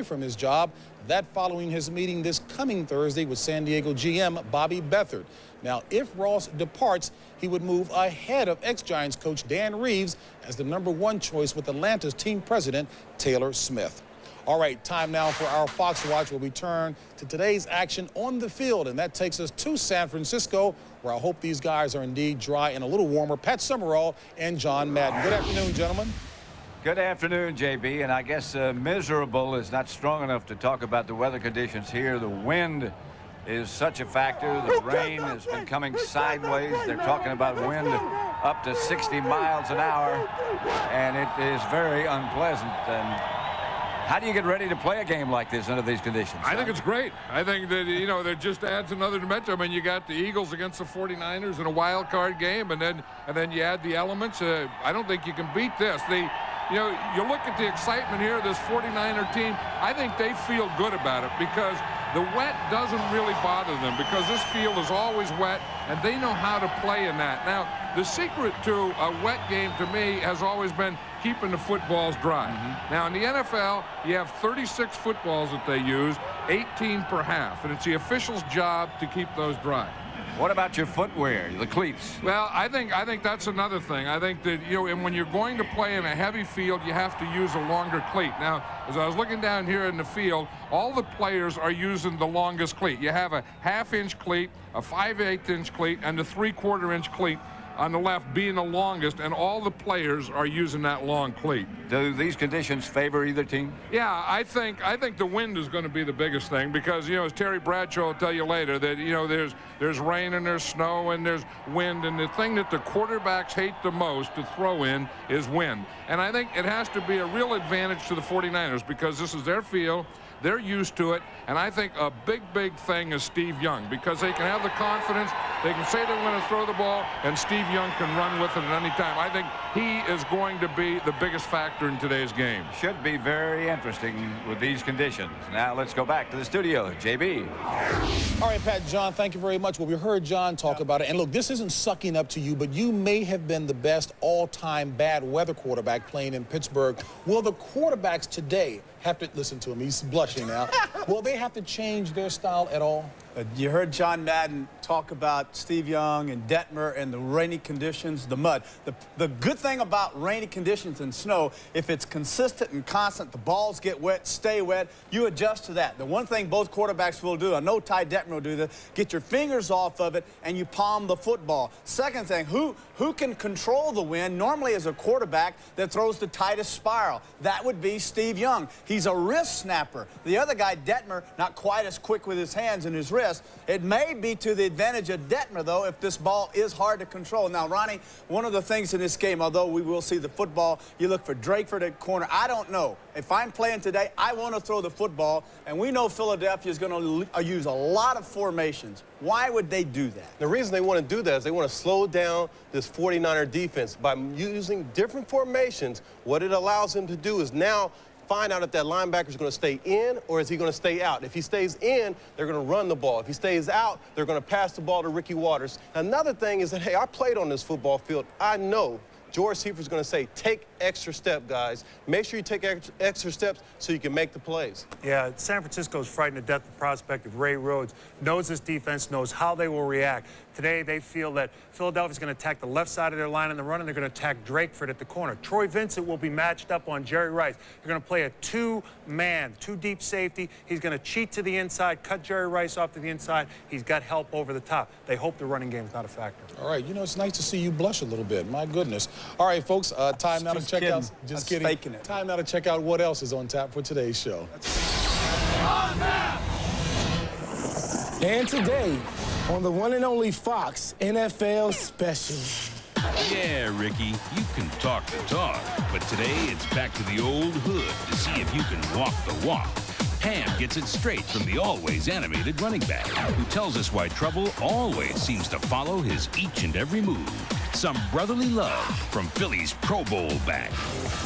from his job. That following his meeting this coming Thursday with San Diego GM Bobby Beathard. Now, if Ross departs, he would move ahead of ex-Giants coach Dan Reeves as the #1 choice with Atlanta's team president Taylor Smith. All right, time now for our Fox Watch, where we turn to today's action on the field, and that takes us to San Francisco, where I hope these guys are indeed dry and a little warmer. Pat Summerall and John Madden. Good afternoon, gentlemen. Good afternoon, JB, and I guess miserable is not strong enough to talk about the weather conditions here. The wind is such a factor. The rain has been coming sideways. They're talking about wind up to 60 miles an hour, and it is very unpleasant. And how do you get ready to play a game like this under these conditions? I think it's great. I think that, you know, that just adds another dimension. I mean, you got the Eagles against the 49ers in a wild card game, and then you add the elements. I don't think you can beat this. You know, you look at the excitement here of this 49er team. I think they feel good about it because the wet doesn't really bother them, because this field is always wet, and they know how to play in that. Now, the secret to a wet game, to me, has always been keeping the footballs dry. Now, in the NFL, you have 36 footballs that they use, 18 per half, and it's the official's job to keep those dry. What about your footwear, the cleats? Well, I think that's another thing. I think that, you know, and when you're going to play in a heavy field, you have to use a longer cleat. Now, as I was looking down here in the field, all the players are using the longest cleat. You have a 1/2-inch cleat, a 5/8-inch cleat, and a 3/4-inch cleat on the left being the longest, and all the players are using that long cleat. Do these conditions favor either team? Yeah, I think the wind is going to be the biggest thing, because, you know, as Terry Bradshaw will tell you later, that, you know, there's rain and there's snow and there's wind, and the thing that the quarterbacks hate the most to throw in is wind. And I think it has to be a real advantage to the 49ers, because this is their field. They're used to it, and I think a big thing is Steve Young, because they can have the confidence, they can say they want to throw the ball, and Steve Young can run with it at any time. I think he is going to be the biggest factor in today's game. Should be very interesting with these conditions. Now let's go back to the studio. JB. All right, Pat, John, thank you very much. Well, we heard John talk about it, and look, this isn't sucking up to you, but you may have been the best all-time bad weather quarterback playing in Pittsburgh. Will the quarterbacks today have to, listen to him, he's blushing now, will they have to change their style at all? You heard John Madden talk about Steve Young and Detmer and the rainy conditions, the mud. The good thing about rainy conditions and snow, if it's consistent and constant, the balls get wet, stay wet, you adjust to that. The one thing both quarterbacks will do, I know Ty Detmer will do this, get your fingers off of it and you palm the football. Second thing, who can control the wind normally is a quarterback that throws the tightest spiral. That would be Steve Young. He's a wrist snapper. The other guy, Detmer, not quite as quick with his hands and his wrist. It may be to the advantage of Detmer, though, if this ball is hard to control. Now, Ronnie, one of the things in this game, although we will see the football, you look for Drakeford at corner. I don't know. If I'm playing today, I want to throw the football, and we know Philadelphia is going to use a lot of formations. Why would they do that? The reason they want to do that is they want to slow down this 49er defense. By using different formations, what it allows them to do is now find out if that linebacker is going to stay in or is he going to stay out. If he stays in, they're going to run the ball. If he stays out, they're going to pass the ball to Ricky Waters. Another thing is that, hey, I played on this football field. I know George Seifert going to say, take extra step, guys. Make sure you take extra steps so you can make the plays. Yeah, San Francisco's frightened to death the prospect of Ray Rhodes. Knows this defense, knows how they will react. Today, they feel that Philadelphia's going to attack the left side of their line in the run, and they're going to attack Drakeford at the corner. Troy Vincent will be matched up on Jerry Rice. They're going to play a two-man, two-deep safety. He's going to cheat to the inside, cut Jerry Rice off to the inside. He's got help over the top. They hope the running game is not a factor. All right, you know, it's nice to see you blush a little bit. My goodness. All right, folks, time now to check out. Just kidding. Faking it. Time now to check out what else is on tap for today's show. And today, on the one and only Fox NFL Special. Yeah, Ricky, you can talk the talk, but today it's back to the old hood to see if you can walk the walk. Ham gets it straight from the always animated running back, who tells us why trouble always seems to follow his each and every move. Some brotherly love from Philly's Pro Bowl back.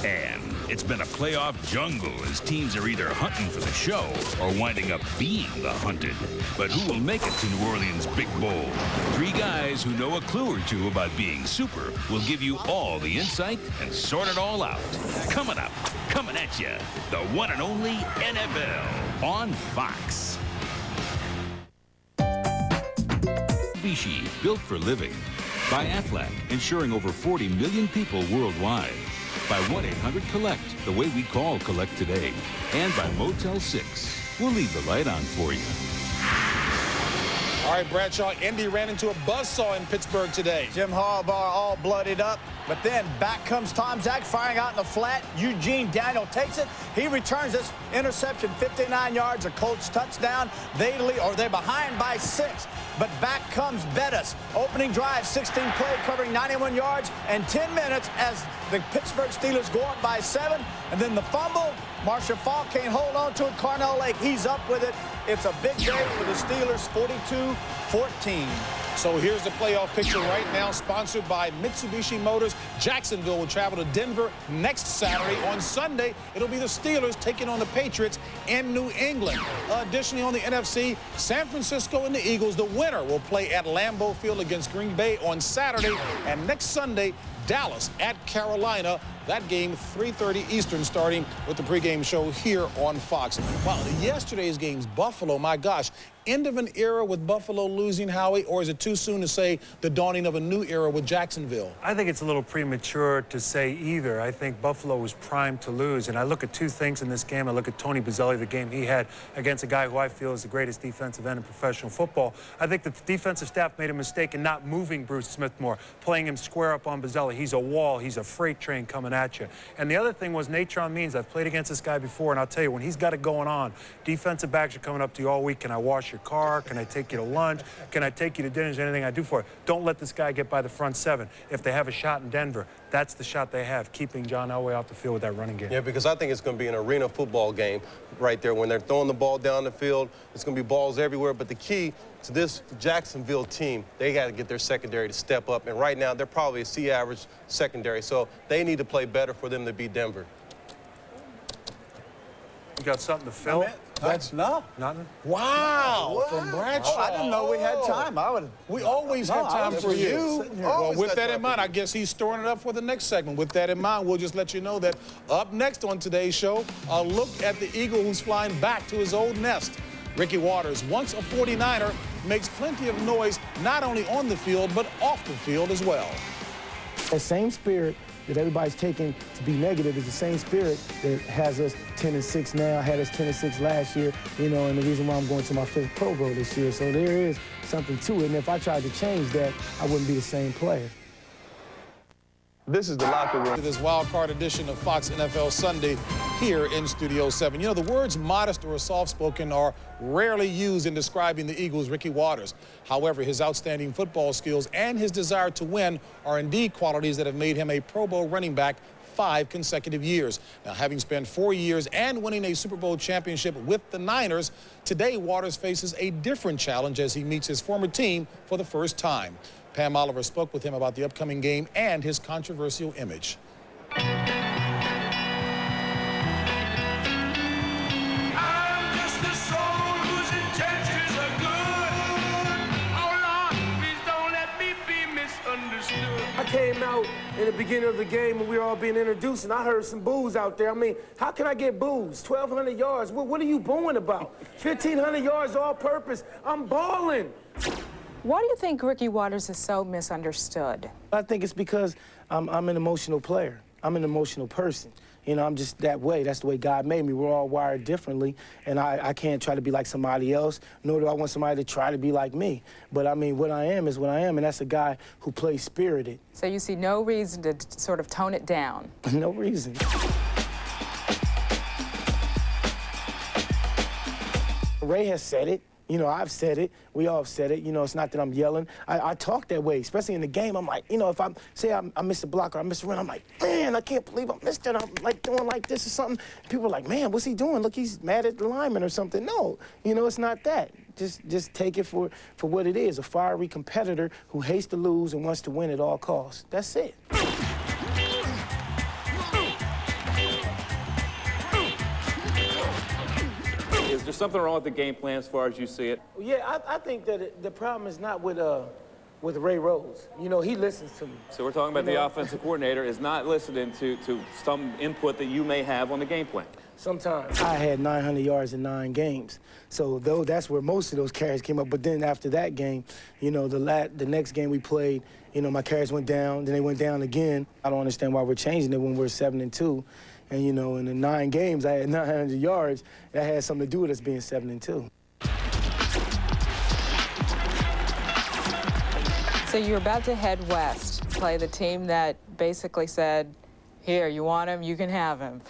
And It's been a playoff jungle as teams are either hunting for the show or winding up being the hunted. But who will make it to New Orleans' Big Bowl? Three guys who know a clue or two about being super will give you all the insight and sort it all out. Coming up, coming at you, the one and only NFL on Fox. Vichy, built for living. By Aflac, insuring over 40 million people worldwide. By 1-800-COLLECT, the way we call collect today. And by Motel 6. We'll leave the light on for you. All right, Bradshaw, Indy ran into a buzzsaw in Pittsburgh today. Jim Harbaugh all bloodied up, but then back comes Tom Zach firing out in the flat. Eugene Daniel takes it. He returns this interception 59 yards, a Colts touchdown. They lead, or they're behind by 6. But back comes Bettis. Opening drive, 16 play, covering 91 yards and 10 minutes as the Pittsburgh Steelers go up by 7. And then the fumble. Marshall Faulk can't hold on to it. Carnell Lake, he's up with it. It's a big day for the Steelers, 42-14. So here's the playoff picture right now, sponsored by Mitsubishi Motors. Jacksonville will travel to Denver next Saturday. On Sunday, it'll be the Steelers taking on the Patriots in New England. Additionally, on the NFC, San Francisco and the Eagles, the winner will play at Lambeau Field against Green Bay on Saturday. And next Sunday, Dallas at Carolina. That game, 3:30 Eastern, starting with the pregame show here on Fox. Wow, yesterday's games, Buffalo, my gosh. End of an era with Buffalo losing, Howie, or is it too soon to say the dawning of a new era with Jacksonville? I think it's a little premature to say either. I think Buffalo was primed to lose, and I look at two things in this game. I look at Tony Boselli, the game he had against a guy who I feel is the greatest defensive end in professional football. I think that the defensive staff made a mistake in not moving Bruce Smith more, playing him square up on Boselli. He's a wall. He's a freight train coming at you. And the other thing was Natron Means. I've played against this guy before, and I'll tell you, when he's got it going on, defensive backs are coming up to you all week. Can I wash your car? Can I take you to lunch? Can I take you to dinner? Is there anything I do for you? Don't let this guy get by the front 7. If they have a shot in Denver, that's the shot they have, keeping John Elway off the field with that running game. Yeah, because I think it's going to be an arena football game right there. When they're throwing the ball down the field, it's going to be balls everywhere. But the key to this Jacksonville team, they got to get their secondary to step up. And right now, they're probably a C-average secondary. So they need to play better for them to beat Denver. You got something to fill? That's no. Nothing? Wow, from Bradshaw. I didn't know we had time. We always have time for you. Well, with that in mind, I guess he's storing it up for the next segment. With that in mind, we'll just let you know that up next on today's show, a look at the Eagle who's flying back to his old nest. Ricky Watters, once a 49er, makes plenty of noise not only on the field, but off the field as well. That same spirit that everybody's taking to be negative is the same spirit that has us 10-6 now, had us 10-6 last year, you know, and the reason why I'm going to my 5th Pro Bowl this year. So there is something to it, and if I tried to change that, I wouldn't be the same player. This is the locker room. This wild card edition of Fox NFL Sunday here in Studio 7. You know, the words modest or soft-spoken are rarely used in describing the Eagles' Ricky Watters. However, his outstanding football skills and his desire to win are indeed qualities that have made him a Pro Bowl running back 5 consecutive years. Now, having spent 4 years and winning a Super Bowl championship with the Niners, today Watters faces a different challenge as he meets his former team for the first time. Pam Oliver spoke with him about the upcoming game and his controversial image. I came out in the beginning of the game when we were all being introduced, and I heard some boos out there. I mean, how can I get boos? 1,200 yards. What are you booing about? 1,500 yards all purpose. I'm balling. Why do you think Ricky Watters is so misunderstood? I think it's because I'm an emotional player. I'm an emotional person. You know, I'm just that way. That's the way God made me. We're all wired differently, and I can't try to be like somebody else, nor do I want somebody to try to be like me. But, I mean, what I am is what I am, and that's a guy who plays spirited. So you see no reason to sort of tone it down? No reason. Ray has said it. You know, I've said it. We all have said it. You know, it's not that I'm yelling. I talk that way, especially in the game. I'm like, you know, if I miss a block or I miss a run, I'm like, man, I can't believe I missed it. I'm like doing like this or something. People are like, man, what's he doing? Look, he's mad at the lineman or something. No, you know, it's not that. Just take it for what it is, a fiery competitor who hates to lose and wants to win at all costs. That's it. Is there something wrong with the game plan as far as you see it? Yeah, I think that the problem is not with Ray Rhodes. You know, he listens to me. So we're talking about the offensive coordinator is not listening to some input that you may have on the game plan. Sometimes. I had 900 yards in 9 games. So that's where most of those carries came up. But then after that game, you know, the next game we played, you know, my carries went down, then they went down again. I don't understand why we're changing it when we're 7-2. And, you know, in the 9 games, I had 900 yards. That had something to do with us being 7-2. So you're about to head west, play the team that basically said, here, you want him, you can have him.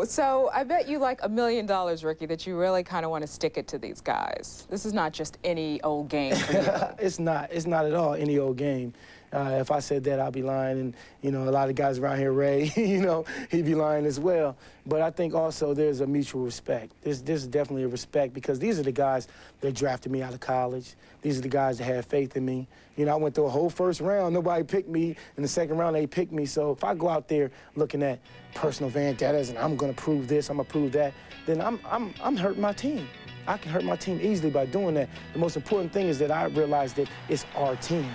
So I bet you like $1 million, Ricky, that you really kind of want to stick it to these guys. This is not just any old game for you. It's not at all any old game. If I said that, I'd be lying. And, you know, a lot of guys around here, Ray, you know, he'd be lying as well. But I think also there's a mutual respect. There's definitely a respect because these are the guys that drafted me out of college. These are the guys that had faith in me. You know, I went through a whole first round. Nobody picked me. In the second round, they picked me. So if I go out there looking at personal vendettas and I'm going to prove this, I'm going to prove that, then I'm hurting my team. I can hurt my team easily by doing that. The most important thing is that I realize that it's our team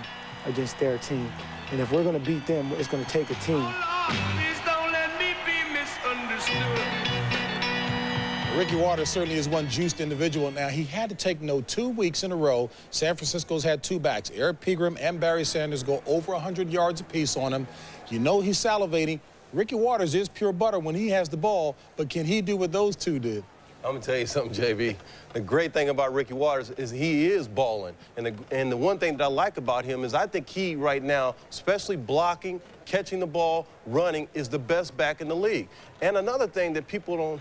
against their team. And if we're going to beat them, it's going to take a team. Please don't let me be misunderstood. Ricky Watters certainly is one juiced individual. Now, he had to take 2 weeks in a row. San Francisco's had 2 backs. Eric Pegram and Barry Sanders go over 100 yards apiece on him. You know he's salivating. Ricky Watters is pure butter when he has the ball, but can he do what those two did? I'm going to tell you something, JB. The great thing about Ricky Watters is he is balling. And the one thing that I like about him is I think he, right now, especially blocking, catching the ball, running, is the best back in the league. And another thing that people don't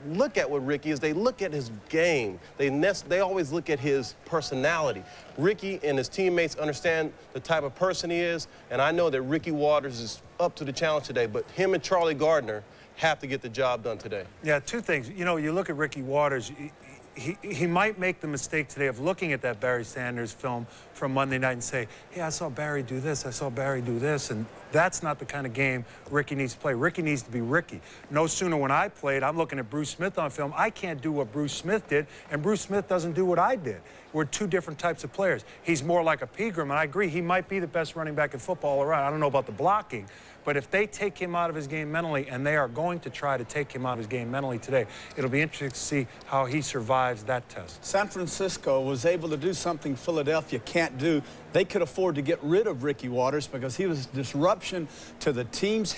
look at with Ricky is they look at his game. They always look at his personality. Ricky and his teammates understand the type of person he is, and I know that Ricky Watters is up to the challenge today, but him and Charlie Gardner have to get the job done today. Yeah, 2 things. You know, you look at Ricky Watters, he might make the mistake today of looking at that Barry Sanders film from Monday night and say, hey, I saw Barry do this, I saw Barry do this, and that's not the kind of game Ricky needs to play. Ricky needs to be Ricky. No sooner when I played, I'm looking at Bruce Smith on film, I can't do what Bruce Smith did, and Bruce Smith doesn't do what I did. We're 2 different types of players. He's more like a Pegram, and I agree, he might be the best running back in football all around. I don't know about the blocking, but if they take him out of his game mentally, and they are going to try to take him out of his game mentally today, it'll be interesting to see how he survives that test. San Francisco was able to do something Philadelphia can't do. They could afford to get rid of Ricky Watters because he was a disruption to the team's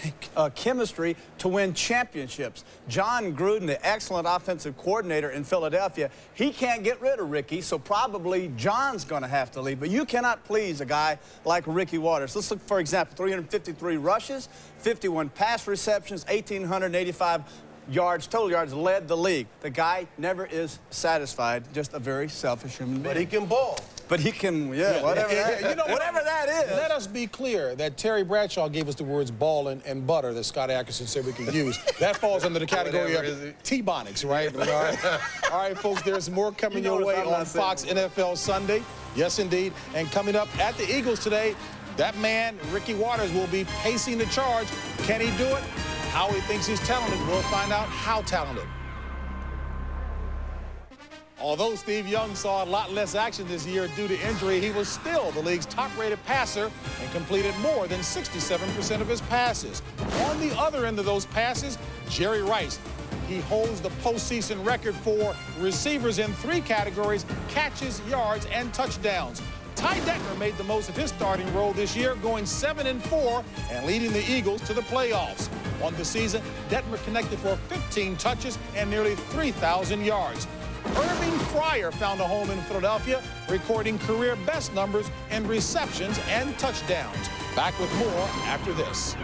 chemistry to win championships. John Gruden, the excellent offensive coordinator in Philadelphia, he can't get rid of Ricky, so probably John's going to have to leave. But you cannot please a guy like Ricky Watters. Let's look, for example, 353 rushes, 51 pass receptions, 1,885 yards, total yards, led the league. The guy never is satisfied, just a very selfish human being. But he can ball. But he can, whatever that is. Let us be clear that Terry Bradshaw gave us the words ball and butter that Scott Ackerson said we could use. That falls under the category of T-bonics, right? All right, folks, there's more coming your way on Fox NFL Sunday. Yes, indeed. And coming up at the Eagles today, that man, Ricky Watters, will be pacing the charge. Can he do it? How he thinks he's talented, we'll find out how talented. Although Steve Young saw a lot less action this year due to injury, he was still the league's top-rated passer and completed more than 67% of his passes. On the other end of those passes, Jerry Rice. He holds the postseason record for receivers in 3 categories: catches, yards, and touchdowns. Ty Detmer made the most of his starting role this year, going 7-4 and leading the Eagles to the playoffs. On the season, Detmer connected for 15 touches and nearly 3,000 yards. Irving Fryer found a home in Philadelphia, recording career best numbers in receptions and touchdowns. Back with more after this.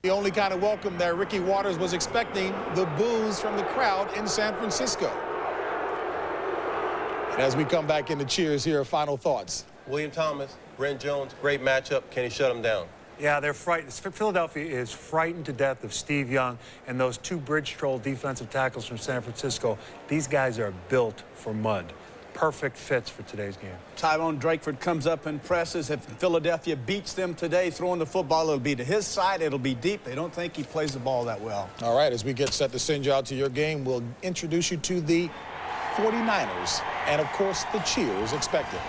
The only kind of welcome that Ricky Watters was expecting, the boos from the crowd in San Francisco. And as we come back into cheers here, final thoughts. William Thomas, Brent Jones, great matchup. Can he shut him down? Yeah, they're frightened. Philadelphia is frightened to death of Steve Young and those 2 bridge troll defensive tackles from San Francisco. These guys are built for mud. perfect fits for today's game. Tyrone Drakeford comes up and presses. If Philadelphia beats them today throwing the football, it'll be to his side. It'll be deep. They don't think he plays the ball that well. All right, as we get set to send you out to your game, we'll introduce you to the 49ers and, of course, the cheers expected.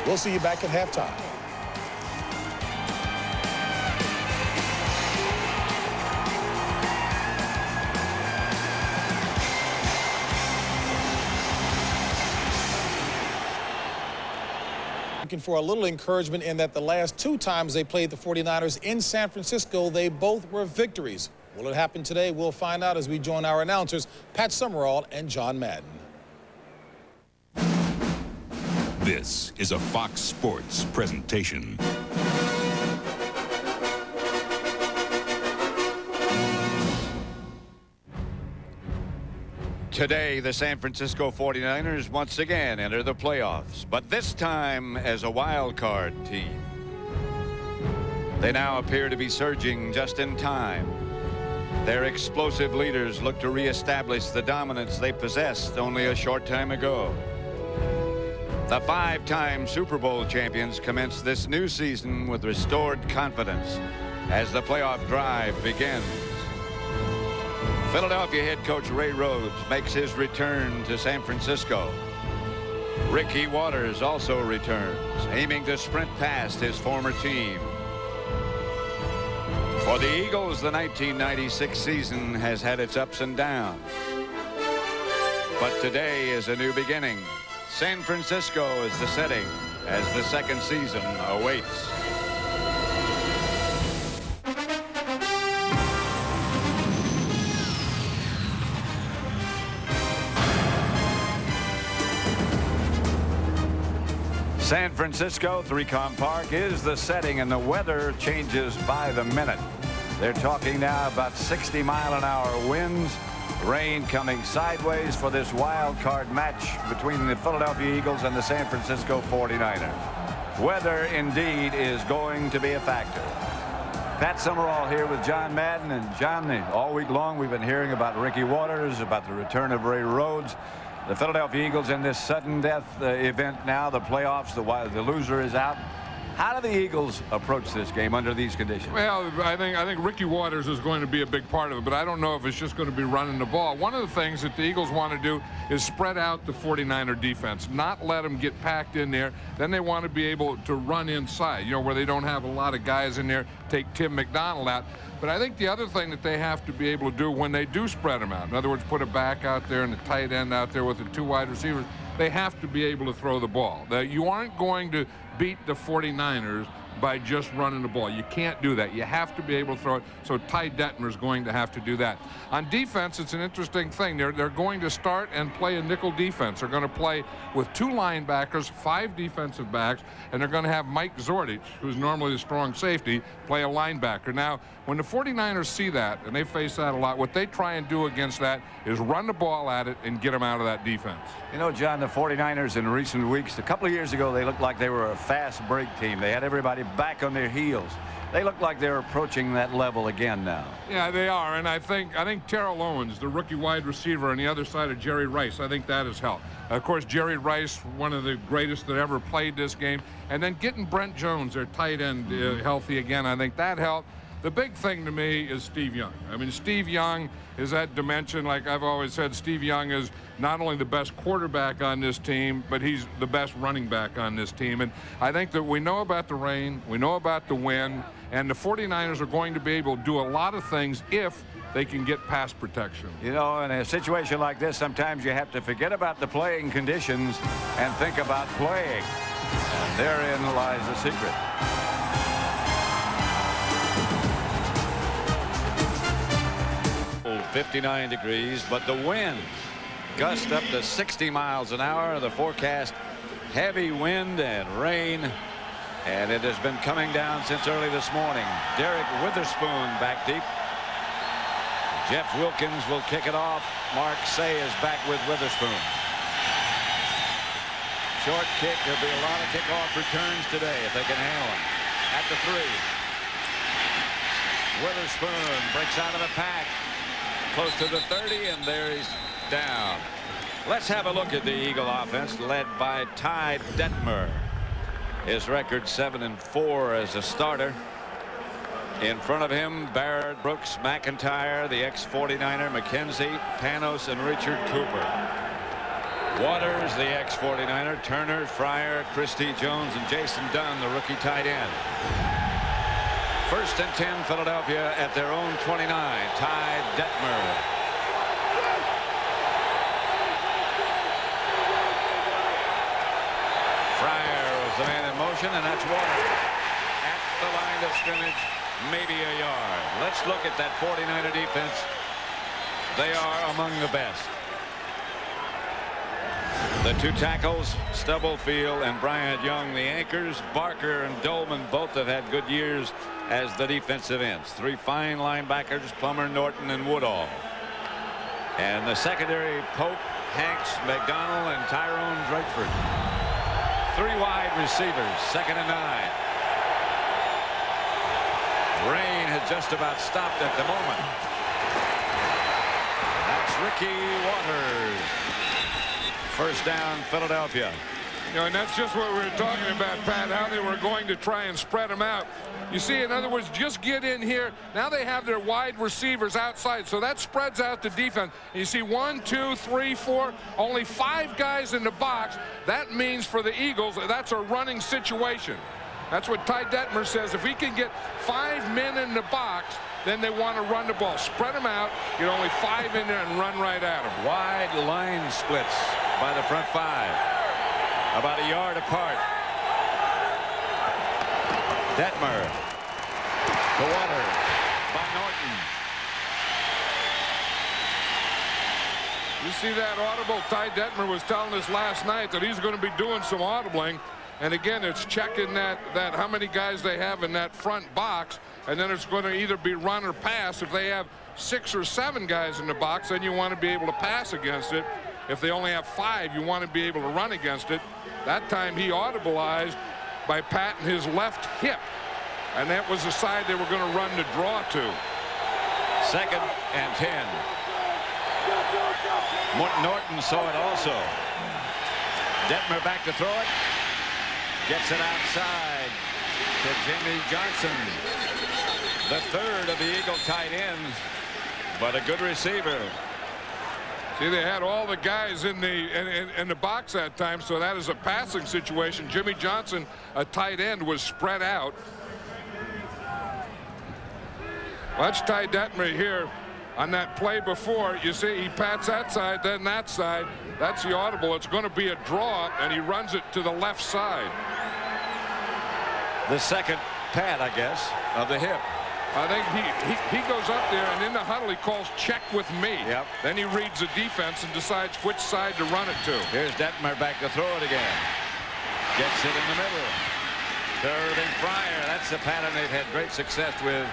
We'll see you back at halftime. Looking for a little encouragement in that the last 2 times they played the 49ers in San Francisco, they both were victories. Will it happen today? We'll find out as we join our announcers, Pat Summerall and John Madden. This is a Fox Sports presentation. Today, the San Francisco 49ers once again enter the playoffs, but this time as a wild card team. They now appear to be surging just in time. Their explosive leaders look to reestablish the dominance they possessed only a short time ago. The 5-time Super Bowl champions commence this new season with restored confidence as the playoff drive begins. Philadelphia head coach Ray Rhodes makes his return to San Francisco. Ricky Waters also returns, aiming to sprint past his former team. For the Eagles, the 1996 season has had its ups and downs. But today is a new beginning. San Francisco is the setting as the second season awaits. San Francisco, 3Com Park is the setting, and the weather changes by the minute. They're talking now about 60-mile-an-hour winds, rain coming sideways for this wild card match between the Philadelphia Eagles and the San Francisco 49ers. Weather indeed is going to be a factor. Pat Summerall here with John Madden. And John, all week long we've been hearing about Ricky Waters, about the return of Ray Rhodes. The Philadelphia Eagles in this sudden death event now, the playoffs, the loser is out. How do the Eagles approach this game under these conditions? Well, I think Ricky Waters is going to be a big part of it, but I don't know if it's just going to be running the ball. One of the things that the Eagles want to do is spread out the 49er defense, not let them get packed in there. Then they want to be able to run inside, where they don't have a lot of guys in there, take Tim McDonald out. But I think the other thing that they have to be able to do when they do spread them out, in other words, put a back out there and a tight end out there with the 2 wide receivers, they have to be able to throw the ball. You aren't going to beat the 49ers by just running the ball. You can't do that. You have to be able to throw it. So Ty Detmer is going to have to do that. On defense, it's an interesting thing. They're going to start and play a nickel defense. They're going to play with 2 linebackers, 5 defensive backs, and they're going to have Mike Zordich, who's normally the strong safety, play a linebacker. Now, when the 49ers see that, and they face that a lot, what they try and do against that is run the ball at it and get them out of that defense. John, the 49ers in recent weeks, a couple of years ago, they looked like they were a fast break team. They had everybody back on their heels. They look like they're approaching that level again now. Yeah, they are, and I think Terrell Owens, the rookie wide receiver on the other side of Jerry Rice, I think that has helped. Of course, Jerry Rice, one of the greatest that ever played this game, and then getting Brent Jones, their tight end, healthy again, I think that helped. The big thing to me is Steve Young. I mean, Steve Young is that dimension. Like I've always said, Steve Young is not only the best quarterback on this team, but he's the best running back on this team. And I think that we know about the rain, we know about the wind, and the 49ers are going to be able to do a lot of things if they can get pass protection. In a situation like this, sometimes you have to forget about the playing conditions and think about playing. And therein lies the secret. 59 degrees, but the wind gust up to 60 miles an hour. The forecast, heavy wind and rain, and it has been coming down since early this morning. Derek Witherspoon back deep. Jeff Wilkins will kick it off. Mark Say is back with Witherspoon. Short kick. There'll be a lot of kickoff returns today if they can handle them. At the 3. Witherspoon breaks out of the pack. Close to the 30, and there he's down. Let's have a look at the Eagle offense led by Ty Detmer. His record 7-4 as a starter. In front of him, Barrett, Brooks, McIntyre, the ex-49er, McKenzie, Panos, and Richard Cooper. Waters, the ex-49er, Turner, Fryer, Christy Jones, and Jason Dunn, the rookie tight end. 1st and 10, Philadelphia at their own 29. Ty Detmer. Fryer was the man in motion, and that's Waters at the line of scrimmage, maybe a yard. Let's look at that 49er defense. They are among the best. The 2 tackles, Stubblefield and Bryant Young, the anchors. Barker and Dolman both have had good years as the defensive ends. 3 fine linebackers, Plummer, Norton, and Woodall. And the secondary, Pope, Hanks, McDonald, and Tyrone Drakeford. 3 wide receivers, 2nd and 9. Rain has just about stopped at the moment. That's Ricky Waters. 1st down, Philadelphia. You know, and that's just what we were talking about, Pat, how they were going to try and spread them out. You see, in other words, just get in here. Now they have their wide receivers outside, so that spreads out the defense. You see 1, 2, 3, 4, only 5 guys in the box. That means for the Eagles, that's a running situation. That's what Ty Detmer says. If we can get 5 men in the box, then they want to run the ball. Spread them out, get only 5 in there and run right at them. Wide line splits by the front 5. About a yard apart. Detmer to Waters by Norton. You see that audible? Ty Detmer was telling us last night that he's going to be doing some audibling. And again, it's checking that how many guys they have in that front box. And then it's going to either be run or pass. If they have 6 or 7 guys in the box, then you want to be able to pass against it. If they only have 5, you want to be able to run against it. That time he audibilized by patting his left hip. And that was the side they were going to run the draw to. 2nd and 10. Norton saw it also. Detmer back to throw it. Gets it outside to Jimmy Johnson. The 3rd of the Eagle tight ends, but a good receiver. See, they had all the guys in the box that time, so that is a passing situation. Jimmy Johnson, a tight end, was spread out. Watch Ty Detmer here on that play before. You see, he pats that side, then that side. That's the audible. It's going to be a draw, and he runs it to the left side. The 2nd pat, I guess, of the hip. I think he goes up there, and in the huddle he calls check with me. Yep. Then he reads the defense and decides which side to run it to. Here's Detmer back to throw it again. Gets it in the middle. To Irving Fryer. That's the pattern they've had great success with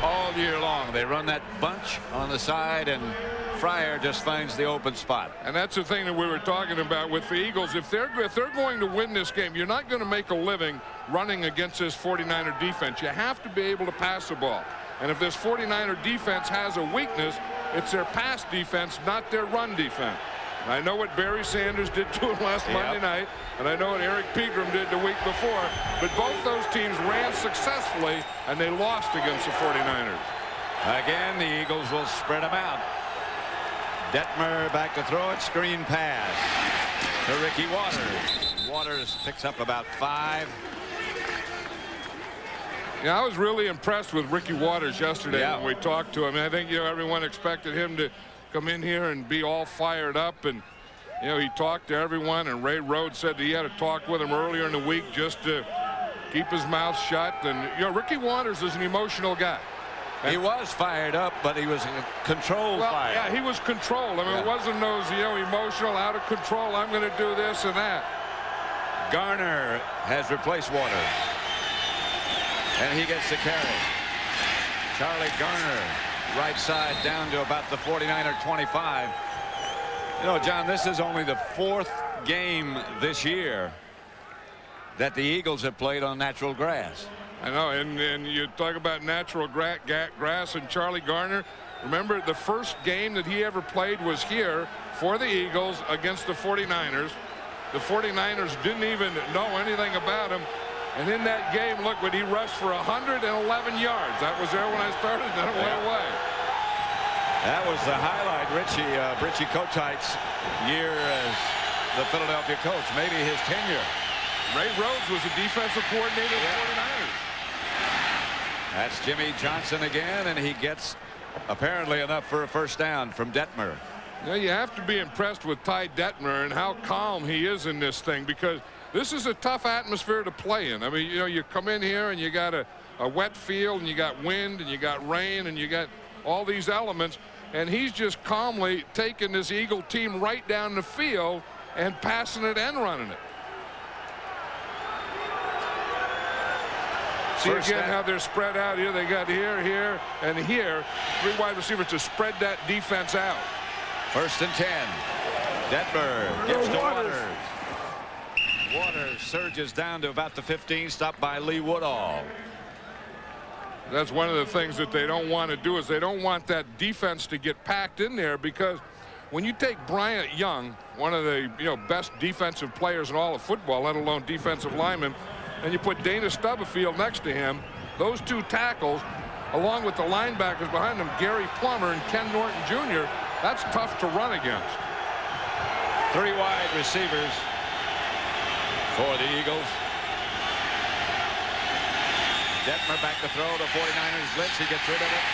all year long. They run that bunch on the side, and Fryer just finds the open spot. And that's the thing that we were talking about with the Eagles. If they're going to win this game, you're not going to make a living running against this 49er defense. You have to be able to pass the ball. And if this 49er defense has a weakness, it's their pass defense, not their run defense. And I know what Barry Sanders did to him last Monday night, and I know what Eric Pegram did the week before, but both those teams ran successfully, and they lost against the 49ers. Again, the Eagles will spread them out. Detmer back to throw it. Screen pass to Ricky Waters. Waters picks up about 5. Yeah, I was really impressed with Ricky Waters yesterday when we talked to him. I think, you know, everyone expected him to come in here and be all fired up, and you know, he talked to everyone, and Ray Rhodes said that he had a talk with him earlier in the week just to keep his mouth shut. And you know, Ricky Waters is an emotional guy. He was fired up, but he was controlled fire. Yeah, he was controlled. I mean, it wasn't those, you know, emotional, out of control, I'm going to do this and that. Garner has replaced Waters, and he gets the carry. Charlie Garner, right side, down to about the 49er 25. You know, John, this is only the 4th game this year that the Eagles have played on natural grass. I know, and you talk about natural grass and Charlie Garner. Remember, the first game that he ever played was here for the Eagles against the 49ers. The 49ers didn't even know anything about him. And in that game, look, when he rushed for 111 yards. That was there when I started, then it went away. That was the highlight, Richie Kotite's year as the Philadelphia coach, maybe his tenure. Ray Rhodes was a defensive coordinator of the 49ers. That's Jimmy Johnson again, and he gets apparently enough for a first down from Detmer. Now, you have to be impressed with Ty Detmer and how calm he is in this thing, because this is a tough atmosphere to play in. I mean, you know, you come in here and you got a wet field and you got wind and you got rain and you got all these elements, and he's just calmly taking this Eagle team right down the field and passing it and running it. See again how they're spread out here. They got here, here, and here. 3 wide receivers to spread that defense out. 1st and 10. Detmer gives to Waters. Waters surges down to about the 15, stopped by Lee Woodall. That's one of the things that they don't want to do, is they don't want that defense to get packed in there, because when you take Bryant Young, one of the best defensive players in all of football, let alone defensive lineman, and you put Dana Stubblefield next to him, those 2 tackles, along with the linebackers behind them, Gary Plummer and Ken Norton Jr., that's tough to run against. 3 wide receivers for the Eagles. Detmer back to throw. The 49ers blitz. He gets rid of it.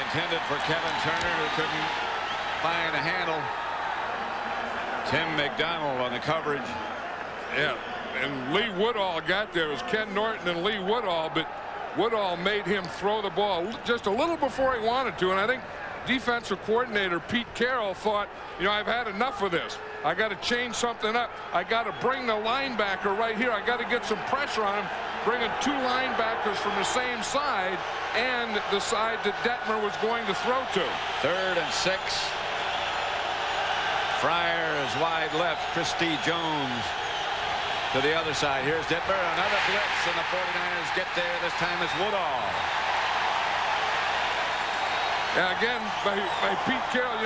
Intended for Kevin Turner, who couldn't find a handle. Tim McDonald on the coverage. Yeah, and Lee Woodall got there. It was Ken Norton and Lee Woodall, but Woodall made him throw the ball just a little before he wanted to, and I think defensive coordinator Pete Carroll thought, I've had enough of this. I got to change something up. I got to bring the linebacker right here. I got to get some pressure on him, bringing 2 linebackers from the same side and the side that Detmer was going to throw to. 3rd and 6. Friars wide left. Christy Jones to the other side. Here's Detmer. Another blitz, and the 49ers get there. This time it's Woodall. Yeah, again, by Pete Carroll,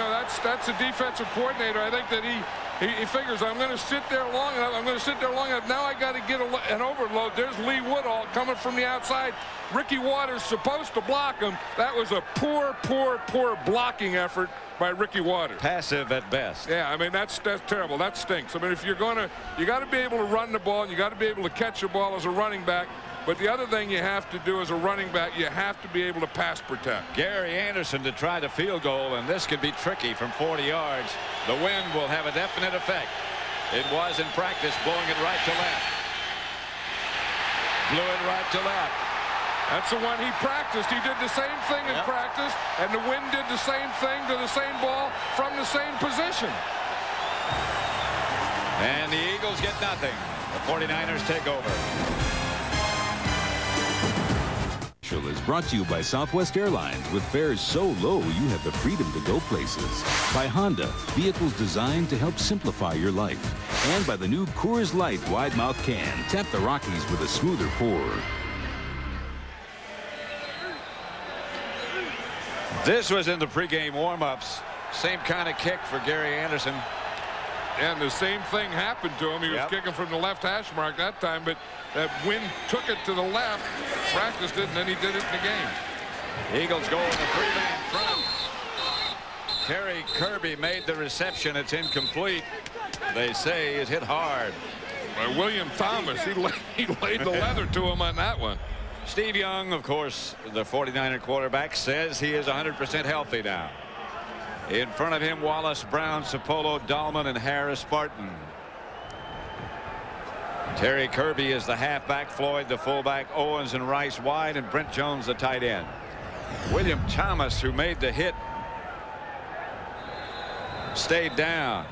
that's a defensive coordinator. I think that he figures, I'm going to sit there long enough. I'm going to sit there long enough. Now I got to get an overload. There's Lee Woodall coming from the outside. Ricky Waters supposed to block him. That was a poor blocking effort by Ricky Waters. Passive at best. Yeah, I mean, that's terrible. That stinks. I mean, if you got to be able to run the ball, and you got to be able to catch the ball as a running back. But the other thing you have to do as a running back, you have to be able to pass protect. Gary Anderson to try the field goal, and this could be tricky from 40 yards. The wind will have a definite effect. It was in practice, blowing it right to left. Blew it right to left. That's the one he practiced. He did the same thing in practice, and the wind did the same thing to the same ball from the same position. And the Eagles get nothing. The 49ers take over. Is brought to you by Southwest Airlines. With fares so low, you have the freedom to go places. By Honda, vehicles designed to help simplify your life. And by the new Coors Light wide mouth can. Tap the Rockies with a smoother pour. This was in the pregame warm-ups. Same kind of kick for Gary Anderson. And the same thing happened to him. He was kicking from the left hash mark that time, but that wind took it to the left, practiced it, and then he did it in the game. Eagles go in the 3-man front. Terry Kirby made the reception. It's incomplete. They say it hit hard. By William Thomas. He laid the leather to him on that one. Steve Young, of course, the 49er quarterback, says he is 100% healthy now. In front of him, Wallace, Brown, Sapolo, Dahlman, and Harris Barton. Terry Kirby is the halfback, Floyd the fullback, Owens and Rice wide, and Brent Jones the tight end. William Thomas, who made the hit, stayed down.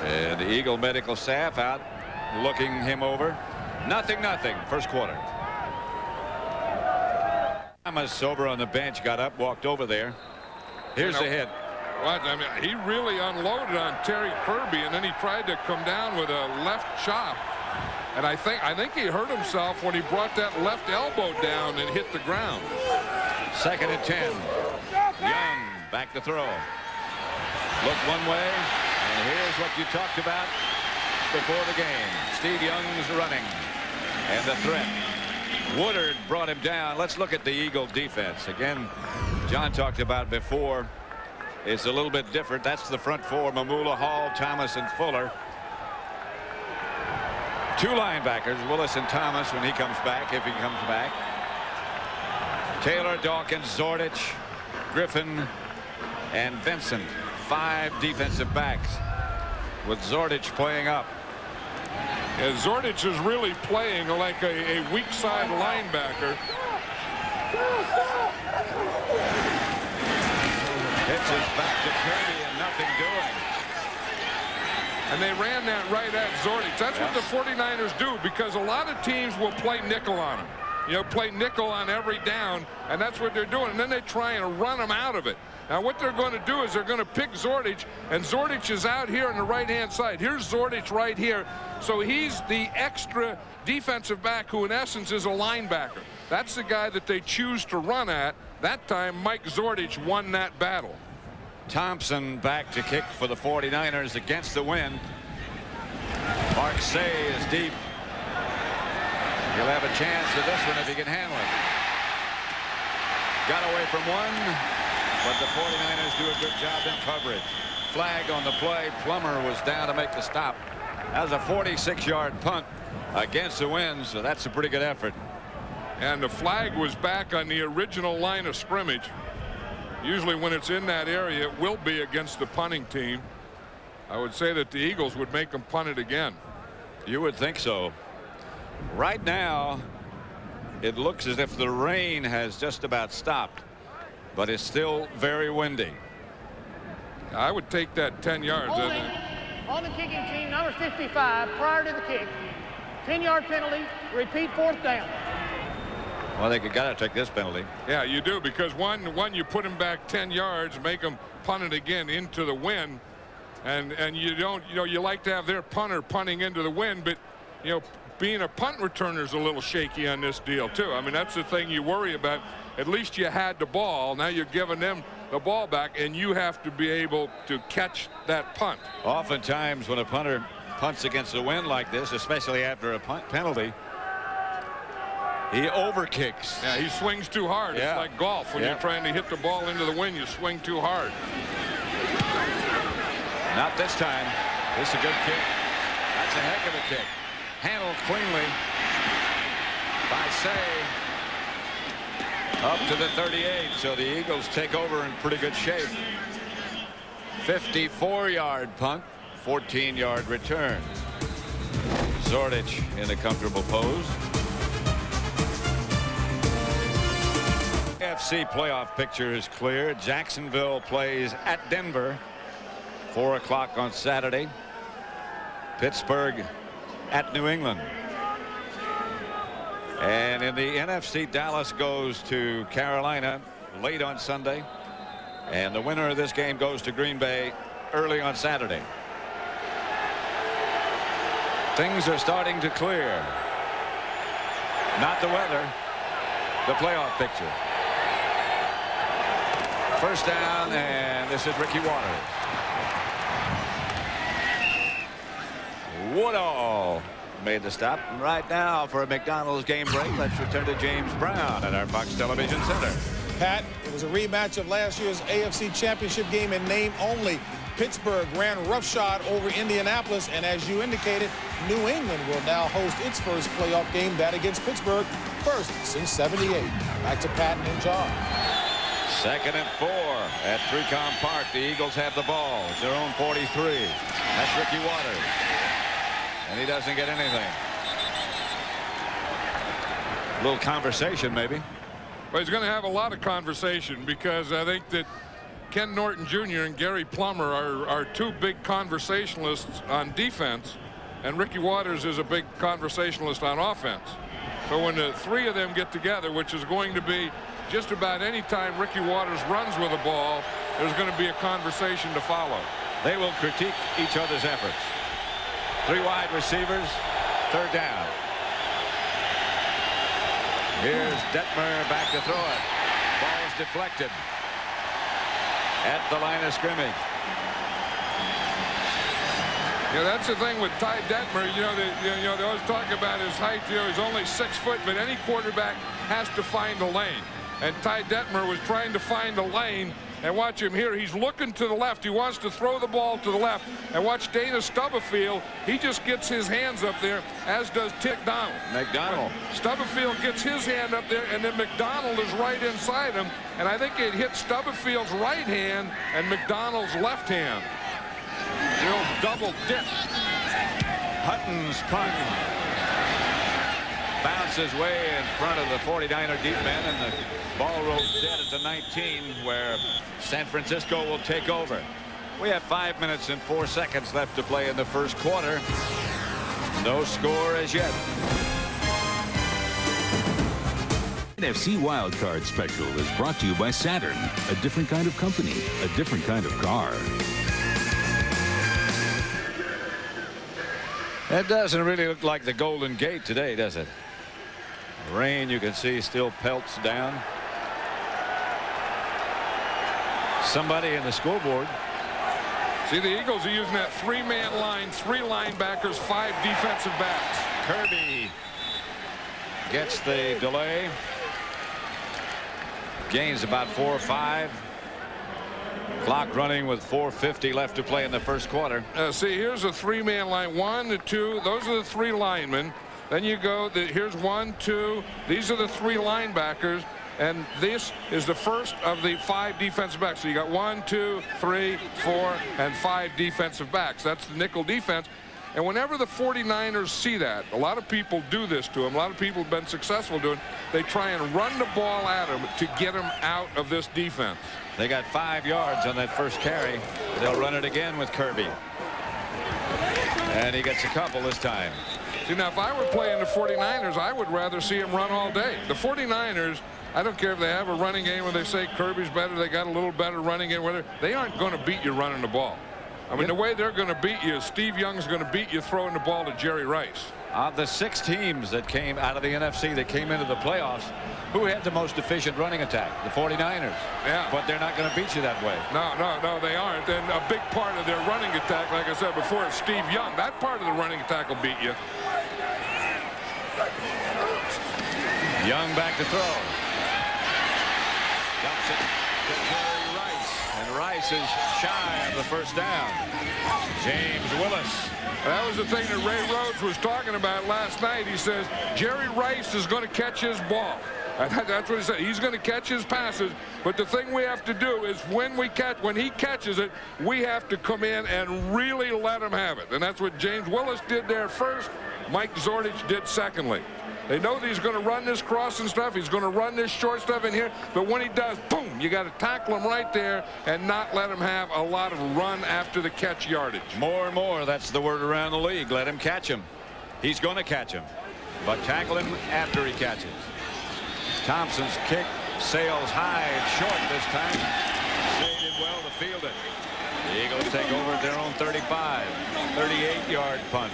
And the Eagle medical staff out looking him over. Nothing, first quarter. Thomas over on the bench, got up, walked over there. Here's the hit. What? I mean, he really unloaded on Terry Kirby, and then he tried to come down with a left chop. And I think he hurt himself when he brought that left elbow down and hit the ground. 2nd and 10. Young back to throw. Look one way, and here's what you talked about before the game. Steve Young's running, and the threat. Woodard brought him down. Let's look at the Eagle defense. Again, John talked about before. It's a little bit different. That's the front four: Mamula, Hall, Thomas, and Fuller. 2 linebackers, Willis and Thomas, when he comes back, if he comes back. Taylor, Dawkins, Zordich, Griffin, and Vincent. 5 defensive backs, with Zordich playing up. And Zordich is really playing like a weak side linebacker. Pitches back to Kirby and nothing doing. And they ran that right at Zordich. That's what the 49ers do, because a lot of teams will play nickel on him. You know, play nickel on every down, and that's what they're doing. And then they try and run them out of it. Now, what they're going to do is they're going to pick Zordich, and Zordich is out here on the right-hand side. Here's Zordich right here. So he's the extra defensive back who, in essence, is a linebacker. That's the guy that they choose to run at. That time, Mike Zordich won that battle. Thompson back to kick for the 49ers against the wind. Mark Say is deep. He'll have a chance to this one if he can handle it. Got away from one, but the 49ers do a good job in coverage. Flag on the play. Plummer was down to make the stop. That was a 46-yard punt against the wind, so that's a pretty good effort. And the flag was back on the original line of scrimmage. Usually when it's in that area, it will be against the punting team. I would say that the Eagles would make them punt it again. You would think so. Right now, it looks as if the rain has just about stopped, but it's still very windy. I would take that 10 yards. On the kicking team, number 55, prior to the kick. 10-yard penalty, repeat 4th down. Well, they got to take this penalty. Yeah, you do, because one you put him back 10 yards, make him punt it again into the wind, and you don't, you like to have their punter punting into the wind, but being a punt returner is a little shaky on this deal too. I mean, that's the thing you worry about. At least you had the ball. Now you're giving them the ball back, and you have to be able to catch that punt. Oftentimes when a punter punts against the wind like this, especially after a punt penalty, he overkicks. Yeah, he swings too hard. Yeah. It's like golf. When you're trying to hit the ball into the wind, you swing too hard. Not this time. This is a good kick. That's a heck of a kick. Handled cleanly by Say. Up to the 38, so the Eagles take over in pretty good shape. 54-yard punt, 14-yard return. Zordich in a comfortable pose. NFC playoff picture is clear. Jacksonville plays at Denver, 4 o'clock on Saturday. Pittsburgh at New England. And in the NFC, Dallas goes to Carolina late on Sunday. And the winner of this game goes to Green Bay early on Saturday. Things are starting to clear. Not the weather, the playoff picture. First down, and this is Ricky Waters. Woodall made the stop. Right now for a McDonald's game break, let's return to James Brown at our Fox Television Center. Pat, it was a rematch of last year's AFC Championship game in name only. Pittsburgh ran roughshod over Indianapolis, and as you indicated, New England will now host its first playoff game, that against Pittsburgh, first since '78. Back to Pat and John. 2nd and 4 at 3Com Park. The Eagles have the ball. It's their own 43. That's Ricky Waters. And he doesn't get anything. A little conversation, maybe. Well, he's going to have a lot of conversation, because I think that Ken Norton Jr. and Gary Plummer are two big conversationalists on defense, and Ricky Waters is a big conversationalist on offense. So when the three of them get together, which is going to be just about any time Ricky Waters runs with a ball, there's going to be a conversation to follow. They will critique each other's efforts. 3 wide receivers. Third down. Here's Detmer back to throw it. Ball's deflected at the line of scrimmage. Yeah, that's the thing with Ty Detmer. They always talk about his height. He's only 6 foot, but any quarterback has to find a lane. And Ty Detmer was trying to find a lane. And watch him here. He's looking to the left. He wants to throw the ball to the left. And watch Dana Stubblefield. He just gets his hands up there, as does McDonald. Stubblefield gets his hand up there, and then McDonald is right inside him. And I think it hit Stubblefield's right hand and McDonald's left hand. Real double dip. Hutton's punt bounces way in front of the 49er deep men, and the ball rolls dead at the 19, where San Francisco will take over. We have 5 minutes and 4 seconds left to play in the first quarter. No score as yet. NFC Wildcard Special is brought to you by Saturn. A different kind of company, a different kind of car. It doesn't really look like the Golden Gate today, does it? The rain, you can see, still pelts down. Somebody in the scoreboard. See, the Eagles are using that 3-man line, 3 linebackers, 5 defensive backs. Kirby gets the delay. Gains about 4 or 5. Clock running with 4:50 left to play in the first quarter. See, here's a 3-man line. 1 to 2. Those are the 3 linemen. Then you go. Here's 1, 2. These are the 3 linebackers. And this is the first of the 5 defensive backs. So you got 1, 2, 3, 4, and 5 defensive backs. That's the nickel defense. And whenever the 49ers see that, a lot of people do this to them. A lot of people have been successful doing it. They try and run the ball at them to get them out of this defense. They got 5 yards on that first carry. They'll run it again with Kirby. And he gets a couple this time. See, now, if I were playing the 49ers, I would rather see him run all day. The 49ers, I don't care if they have a running game where they say Kirby's better, they got a little better running game, whether they aren't going to beat you running the ball. I mean, the way they're going to beat you is Steve Young's going to beat you throwing the ball to Jerry Rice. Of the 6 teams that came out of the NFC that came into the playoffs, who had the most efficient running attack? The 49ers. Yeah. But they're not going to beat you that way. No, they aren't. And a big part of their running attack, like I said before, is Steve Young. That part of the running attack will beat you. Young back to throw. Dumps it to Jerry Rice. And Rice is shy of the first down. James Willis. That was the thing that Ray Rhodes was talking about last night. He says Jerry Rice is going to catch his ball. That's what he said. He's going to catch his passes. But the thing we have to do is when he catches it, we have to come in and really let him have it. And that's what James Willis did there first. Mike Zordich did secondly. They know that he's going to run this crossing stuff. He's going to run this short stuff in here. But when he does, boom, you got to tackle him right there and not let him have a lot of run after the catch yardage. More and more, that's the word around the league. Let him catch him. He's going to catch him. But tackle him after he catches. Thompson's kick sails high and short this time. Shaded well to field it. The Eagles take over at their own 35. 38-yard punt.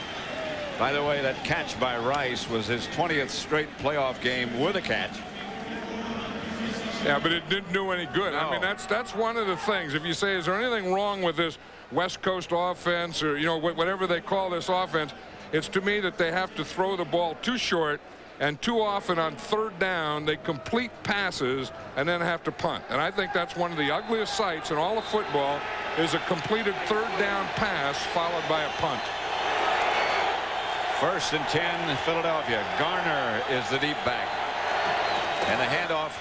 By the way, that catch by Rice was his 20th straight playoff game with a catch. Yeah, but it didn't do any good. No. I mean, that's one of the things. If you say, is there anything wrong with this West Coast offense, or, you know, whatever they call this offense, it's to me that they have to throw the ball too short, and too often on 3rd down they complete passes and then have to punt. And I think that's one of the ugliest sights in all of football, is a completed 3rd down pass followed by a punt. 1st and 10, Philadelphia. Garner is the deep back. And the handoff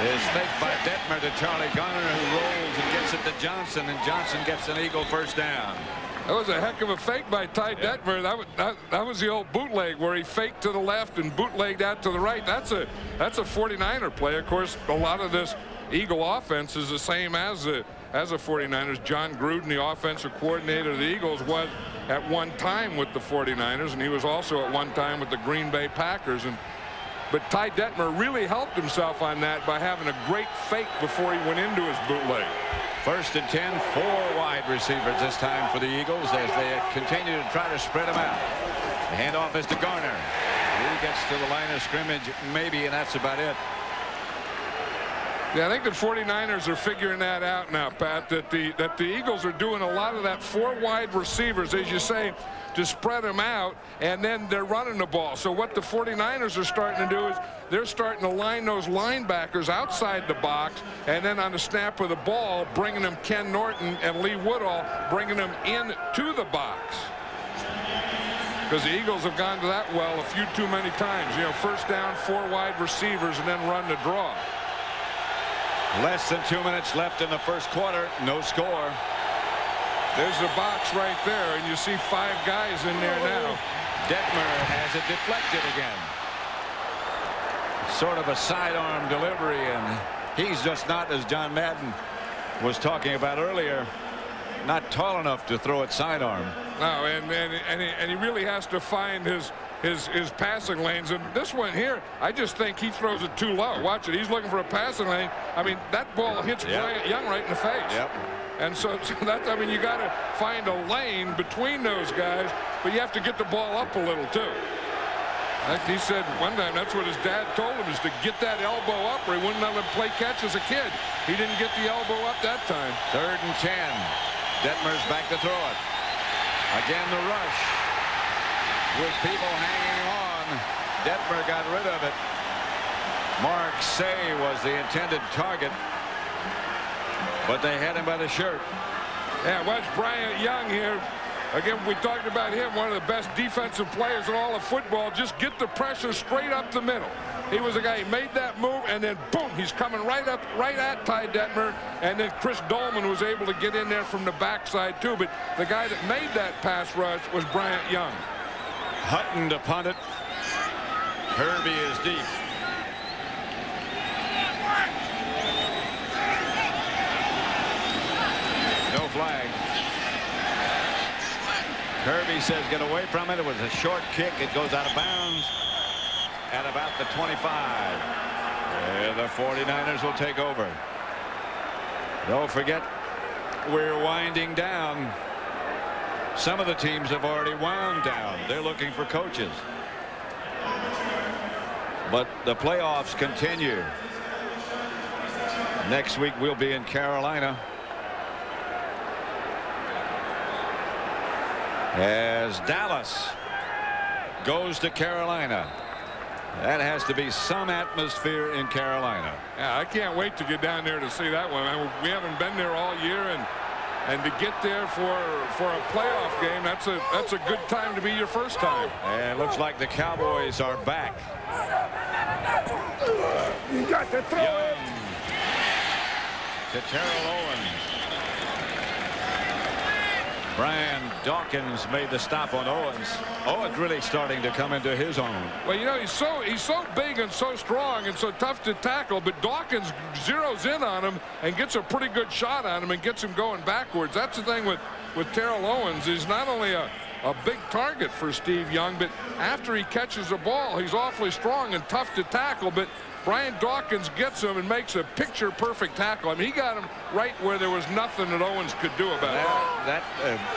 is faked by Detmer to Charlie Garner, who rolls and gets it to Johnson, and Johnson gets an Eagle first down. That was a heck of a fake by Ty Detmer. That was the old bootleg where he faked to the left and bootlegged out to the right. That's a 49er play. Of course, a lot of this Eagle offense is the same as a 49ers. John Gruden, the offensive coordinator of the Eagles, was at one time with the 49ers, and he was also at one time with the Green Bay Packers. But Ty Detmer really helped himself on that by having a great fake before he went into his bootleg. 1st and 10, 4 wide receivers this time for the Eagles as they continue to try to spread them out. The handoff is to Garner. He gets to the line of scrimmage, maybe, and that's about it. Yeah, I think the 49ers are figuring that out now, Pat, that the Eagles are doing a lot of that 4 wide receivers, as you say, to spread them out, and then they're running the ball. So what the 49ers are starting to do is they're starting to line those linebackers outside the box, and then on the snap of the ball, bringing them Ken Norton and Lee Woodall, bringing them into the box. Because the Eagles have gone to that well a few too many times. You know, first down, 4 wide receivers, and then run the draw. Less than 2 minutes left in the first quarter. No score. There's the box right there, and you see 5 guys in there now. Detmer has it deflected again. Sort of a sidearm delivery, and he's just not, as John Madden was talking about earlier, not tall enough to throw it sidearm. No, and he really has to find his passing lanes. And this one here, I just think he throws it too low. Watch it. He's looking for a passing lane. I mean, that ball hits Bryant Young right in the face. Yep. And so that's, I mean, you got to find a lane between those guys, but you have to get the ball up a little too. Like he said one time, that's what his dad told him, is to get that elbow up or he wouldn't let him play catch as a kid. He didn't get the elbow up that time. 3rd and 10. Detmer's back to throw it. Again, the rush. With people hanging on, Detmer got rid of it. Mark Say was the intended target, but they had him by the shirt. Yeah, watch Bryant Young here. Again, we talked about him, one of the best defensive players in all of football. Just get the pressure straight up the middle. He was a guy, he made that move, and then boom, he's coming right up, right at Ty Detmer, and then Chris Dolman was able to get in there from the backside too. But the guy that made that pass rush was Bryant Young. Hutton to punt it. Kirby is deep. No flag. Kirby says get away from it. It was a short kick. It goes out of bounds at about the 25. And the 49ers will take over. Don't forget, we're winding down. Some of the teams have already wound down. They're looking for coaches. But the playoffs continue. Next week we'll be in Carolina as Dallas goes to Carolina. That has to be some atmosphere in Carolina. Yeah, I can't wait to get down there to see that one. I mean, we haven't been there all year, and to get there for a playoff game, that's a good time to be your first time. And it looks like the Cowboys are back. You got to throw it. To Terrell Owens. Brian Dawkins made the stop on Owens. Owens really starting to come into his own. Well, you know, he's so big and so strong and so tough to tackle, but Dawkins zeroes in on him and gets a pretty good shot on him and gets him going backwards. That's the thing with Terrell Owens. He's not only a big target for Steve Young, but after he catches the ball, he's awfully strong and tough to tackle. But Brian Dawkins gets him and makes a picture-perfect tackle. I mean, he got him right where there was nothing that Owens could do about it. That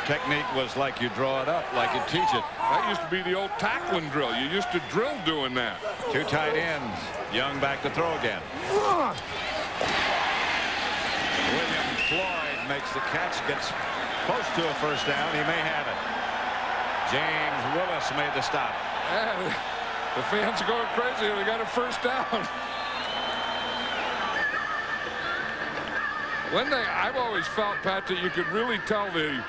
technique was like you draw it up, like you teach it. That used to be the old tackling drill. You used to drill doing that. 2 tight ends. Young back to throw again. William Floyd makes the catch, gets close to a first down. He may have it. James Willis made the stop. Yeah, the fans are going crazy. They got a first down. One thing I've always felt, Pat, that you could really tell the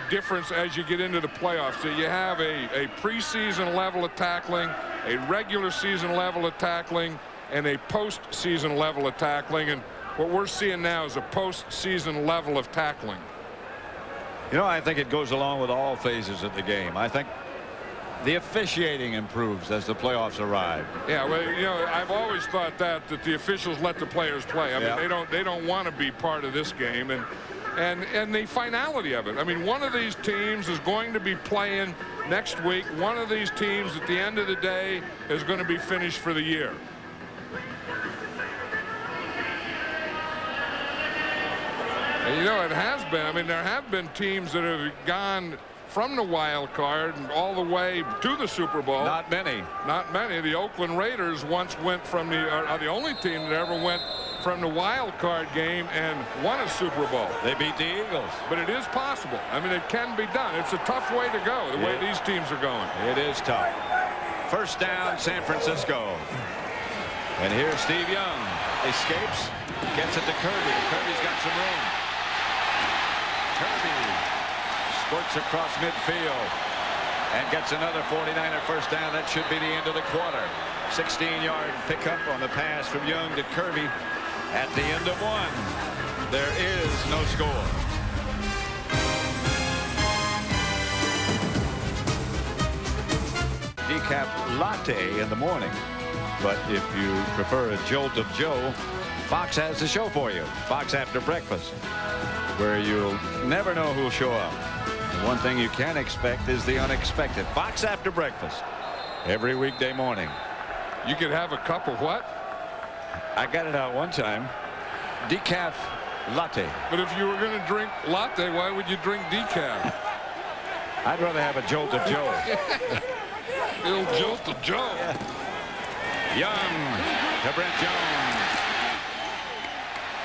difference as you get into the playoffs. So you have a preseason level of tackling, a regular season level of tackling, and a postseason level of tackling. And what we're seeing now is a postseason level of tackling. You know, I think it goes along with all phases of the game. I think the officiating improves as the playoffs arrive. Yeah, well, you know, I've always thought that the officials let the players play. I mean, they don't want to be part of this game, and the finality of it. I mean, one of these teams is going to be playing next week. One of these teams at the end of the day is going to be finished for the year. And, you know, it has been. I mean, there have been teams that have gone from the wild card and all the way to the Super Bowl. Not many. Not many. The Oakland Raiders once went from are the only team that ever went from the wild card game and won a Super Bowl. They beat the Eagles. But it is possible. I mean, it can be done. It's a tough way to go, the way these teams are going. It is tough. First down, San Francisco. And here's Steve Young. Escapes. Gets it to Kirby. Kirby's got some room. Kirby squirts across midfield and gets another 49er first down. That should be the end of the quarter. 16-yard pickup on the pass from Young to Kirby. At the end of one, there is no score. Decaf latte in the morning. But if you prefer a jolt of Joe, Fox has the show for you. Fox After Breakfast, where you'll never know who'll show up. The one thing you can expect is the unexpected. Fox After Breakfast, every weekday morning. You could have a cup of what? I got it out one time. Decaf latte. But if you were going to drink latte, why would you drink decaf? I'd rather have a jolt of Joe. Little jolt of Joe. Young to Brent Jones.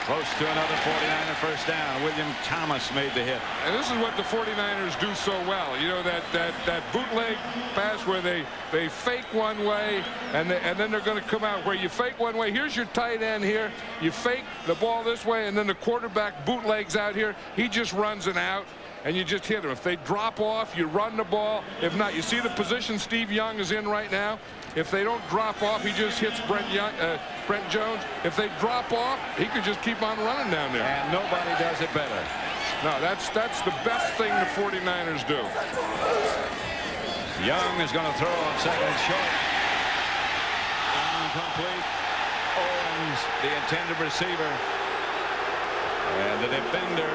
Close to another 49er first down. William Thomas made the hit. And this is what the 49ers do so well. You know, that bootleg pass where they fake one way and then they're going to come out where you fake one way. Here's your tight end here. You fake the ball this way and then the quarterback bootlegs out here. He just runs an out and you just hit him. If they drop off, you run the ball. If not, you see the position Steve Young is in right now. If they don't drop off, he just hits Brent Jones. If they drop off, he could just keep on running down there. And nobody does it better. No, that's the best thing the 49ers do. Young is going to throw on second and short. Incomplete. Owens, the intended receiver. And the defender,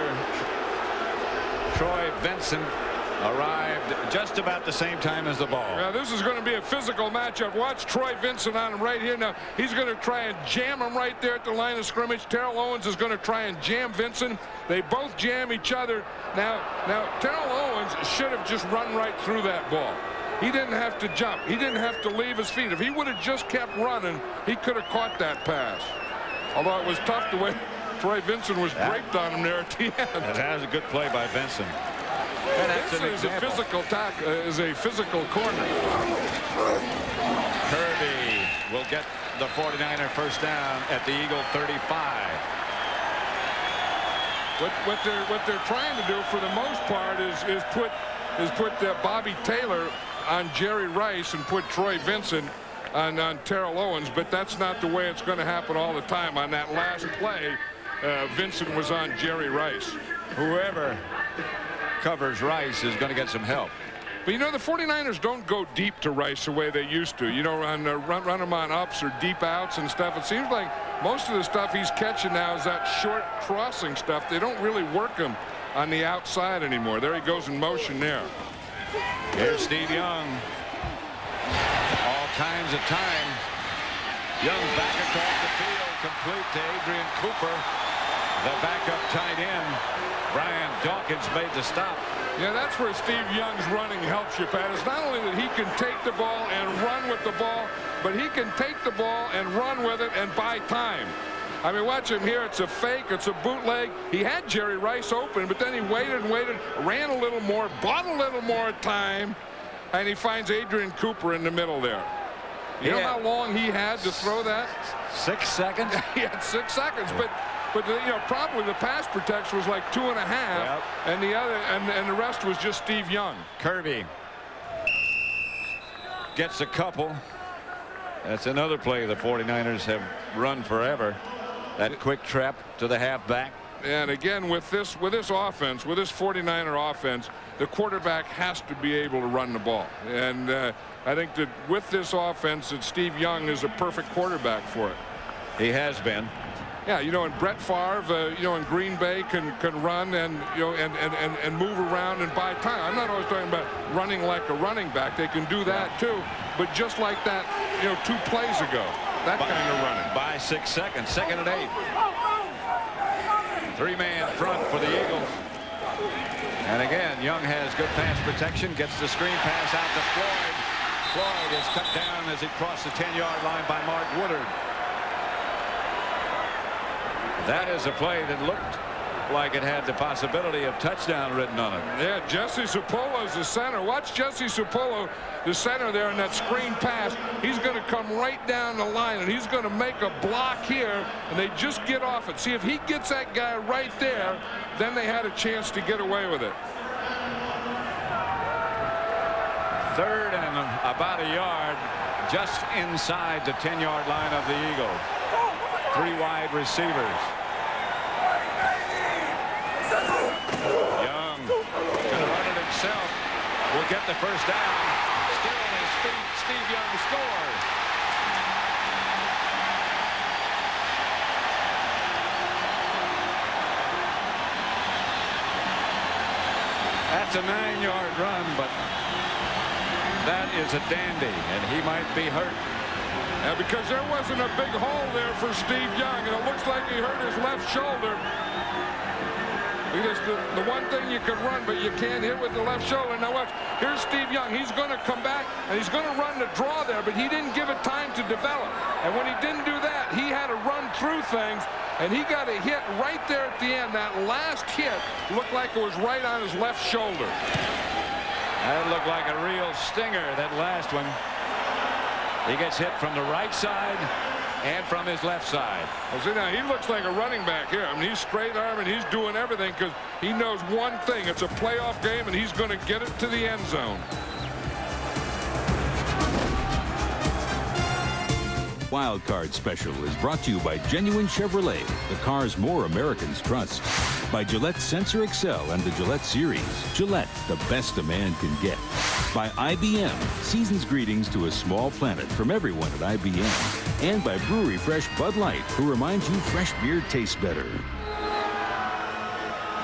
Troy Vincent, arrived just about the same time as the ball. Now this is going to be a physical matchup. Watch Troy Vincent on him right here. Now he's going to try and jam him right there at the line of scrimmage. Terrell Owens is going to try and jam Vincent. They both jam each other. Now Terrell Owens should have just run right through that ball. He didn't have to jump. He didn't have to leave his feet. If he would have just kept running, he could have caught that pass. Although it was tough the way Troy Vincent was draped on him there at the end. That was a good play by Vincent. And that's Vincent an example. is a physical corner. Kirby will get the 49er first down at the Eagle 35. What they're trying to do for the most part is put Bobby Taylor on Jerry Rice and put Troy Vincent on Terrell Owens, but that's not the way it's going to happen all the time. On that last play, Vincent was on Jerry Rice. Whoever covers Rice is going to get some help. But you know, the 49ers don't go deep to Rice the way they used to. You know, run him on ups or deep outs and stuff. It seems like most of the stuff he's catching now is that short crossing stuff. They don't really work him on the outside anymore. There he goes in motion there. Here's Steve Young. All kinds of time. Young back across the field, complete to Adrian Cooper, the backup tight end. Brian Dawkins made the stop. Yeah, that's where Steve Young's running helps you, Pat. It's not only that he can take the ball and run with the ball, but he can take the ball and run with it and buy time. I mean, watch him here. It's a fake. It's a bootleg. He had Jerry Rice open, but then he waited and waited, ran a little more, bought a little more time, and he finds Adrian Cooper in the middle there. You know how long he had to throw that? 6 seconds? He had 6 seconds, but you know, probably the pass protection was like 2.5, and the other and the rest was just Steve Young. Kirby gets a couple. That's another play the 49ers have run forever. That quick trap to the halfback. And again, with this offense, with this 49er offense, the quarterback has to be able to run the ball. And I think that with this offense, that Steve Young is a perfect quarterback for it. He has been. Yeah, you know, and Brett Favre, you know, in Green Bay can run and, you know, and move around and buy time. I'm not always talking about running like a running back. They can do that too, but just like that, you know, 2 plays ago, that kind of running. By 6 seconds, 2nd and 8. 3-man front for the Eagles. And again, Young has good pass protection, gets the screen pass out to Floyd. Floyd is cut down as he crossed the 10-yard line by Mark Woodard. That is a play that looked like it had the possibility of touchdown written on it. Yeah, Jesse Sapolo's the center. Watch Jesse Sapolo, the center there in that screen pass. He's going to come right down the line, and he's going to make a block here, and they just get off it. See, if he gets that guy right there, then they had a chance to get away with it. 3rd and about a yard, just inside the 10-yard line of the Eagles. 3 wide receivers. Young gonna run it himself. Will get the first down. Still on his feet. Steve Young scores. That's a 9-yard run, but that is a dandy, and he might be hurt. Yeah, because there wasn't a big hole there for Steve Young, and it looks like he hurt his left shoulder. Because the one thing you can run, but you can't hit with the left shoulder. Now watch, here's Steve Young. He's going to come back, and he's going to run the draw there, but he didn't give it time to develop. And when he didn't do that, he had to run through things, and he got a hit right there at the end. That last hit looked like it was right on his left shoulder. That looked like a real stinger, that last one. He gets hit from the right side and from his left side. Well, see, now he looks like a running back here. I mean, he's straight arm and he's doing everything because he knows one thing. It's a playoff game, and he's going to get it to the end zone. Wild Card Special is brought to you by Genuine Chevrolet, the cars more Americans trust. By Gillette Sensor Excel and the Gillette Series. Gillette, the best a man can get. By IBM, season's greetings to a small planet from everyone at IBM. And by Brewery Fresh Bud Light, who reminds you fresh beer tastes better.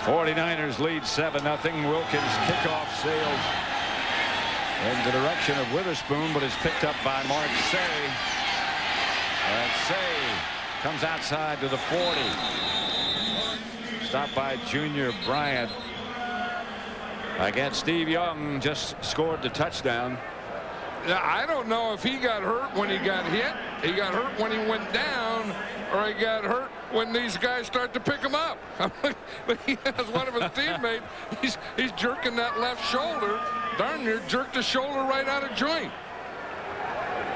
49ers lead 7-0. Wilkins kickoff sails in the direction of Witherspoon, but is picked up by Mark Say. And Say comes outside to the 40. Stopped by Junior Bryant. Again, Steve Young just scored the touchdown. Yeah, I don't know if he got hurt when he got hit, he got hurt when he went down, or he got hurt when these guys start to pick him up. But he has one of his teammates. He's jerking that left shoulder. Darn near jerked the shoulder right out of joint.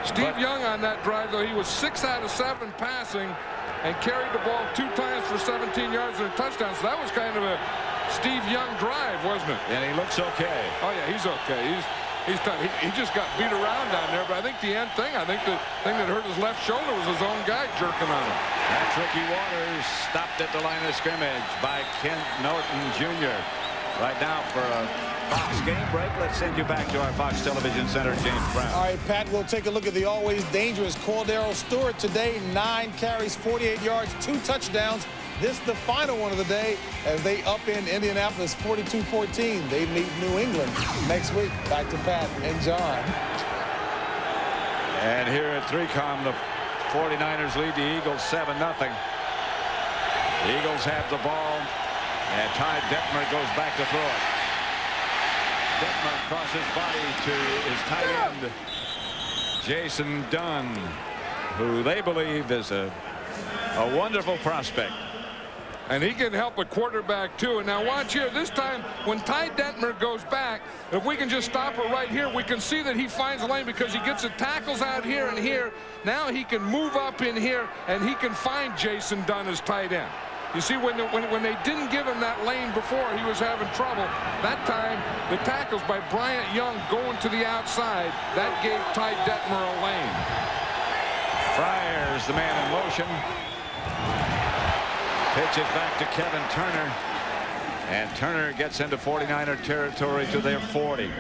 Steve Young on that drive, though, he was 6 out of 7 passing and carried the ball 2 times for 17 yards and a touchdown. So that was kind of a Steve Young drive, wasn't it? And he looks okay. Oh, yeah, he's okay. He's tough. He just got beat around down there, but I think the end thing, I think the thing that hurt his left shoulder was his own guy jerking on him. That's Ricky Waters, stopped at the line of scrimmage by Ken Norton Jr. Right now for a Fox game break, let's send you back to our Fox Television Center, James Brown. All right, Pat, we'll take a look at the always dangerous Cordero Stewart today. 9 carries, 48 yards, 2 touchdowns. This the final one of the day as they up in Indianapolis 42-14. They meet New England next week. Back to Pat and John. And here at 3Com, the 49ers lead the Eagles 7-0. The Eagles have the ball, and Ty Detmer goes back to throw it. Detmer crosses body to his tight end, Jason Dunn, who they believe is a wonderful prospect. And he can help a quarterback, too. And now watch here. This time, when Ty Detmer goes back, if we can just stop it right here, we can see that he finds a lane because he gets the tackles out here and here. Now he can move up in here, and he can find Jason Dunn as tight end. You see, when they didn't give him that lane before, he was having trouble. That time, the tackles by Bryant Young going to the outside, that gave Ty Detmer a lane. Fryer's the man in motion. Pitches back to Kevin Turner. And Turner gets into 49er territory to their 40.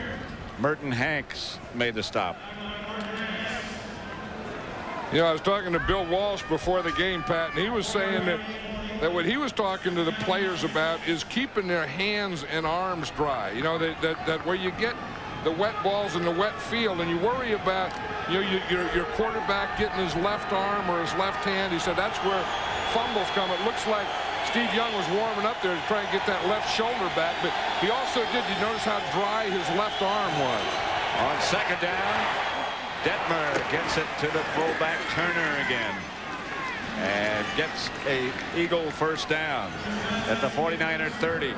Merton Hanks made the stop. You know, I was talking to Bill Walsh before the game, Pat, and he was saying that what he was talking to the players about is keeping their hands and arms dry. You know, that where you get the wet balls in the wet field and you worry about, you know, your quarterback getting his left arm or his left hand. He said that's where fumbles come. It looks like Steve Young was warming up there to try and get that left shoulder back, but he also did. You notice how dry his left arm was. On second down, Detmer gets it to the fullback Turner again. And gets a Eagle first down at the 49er 30.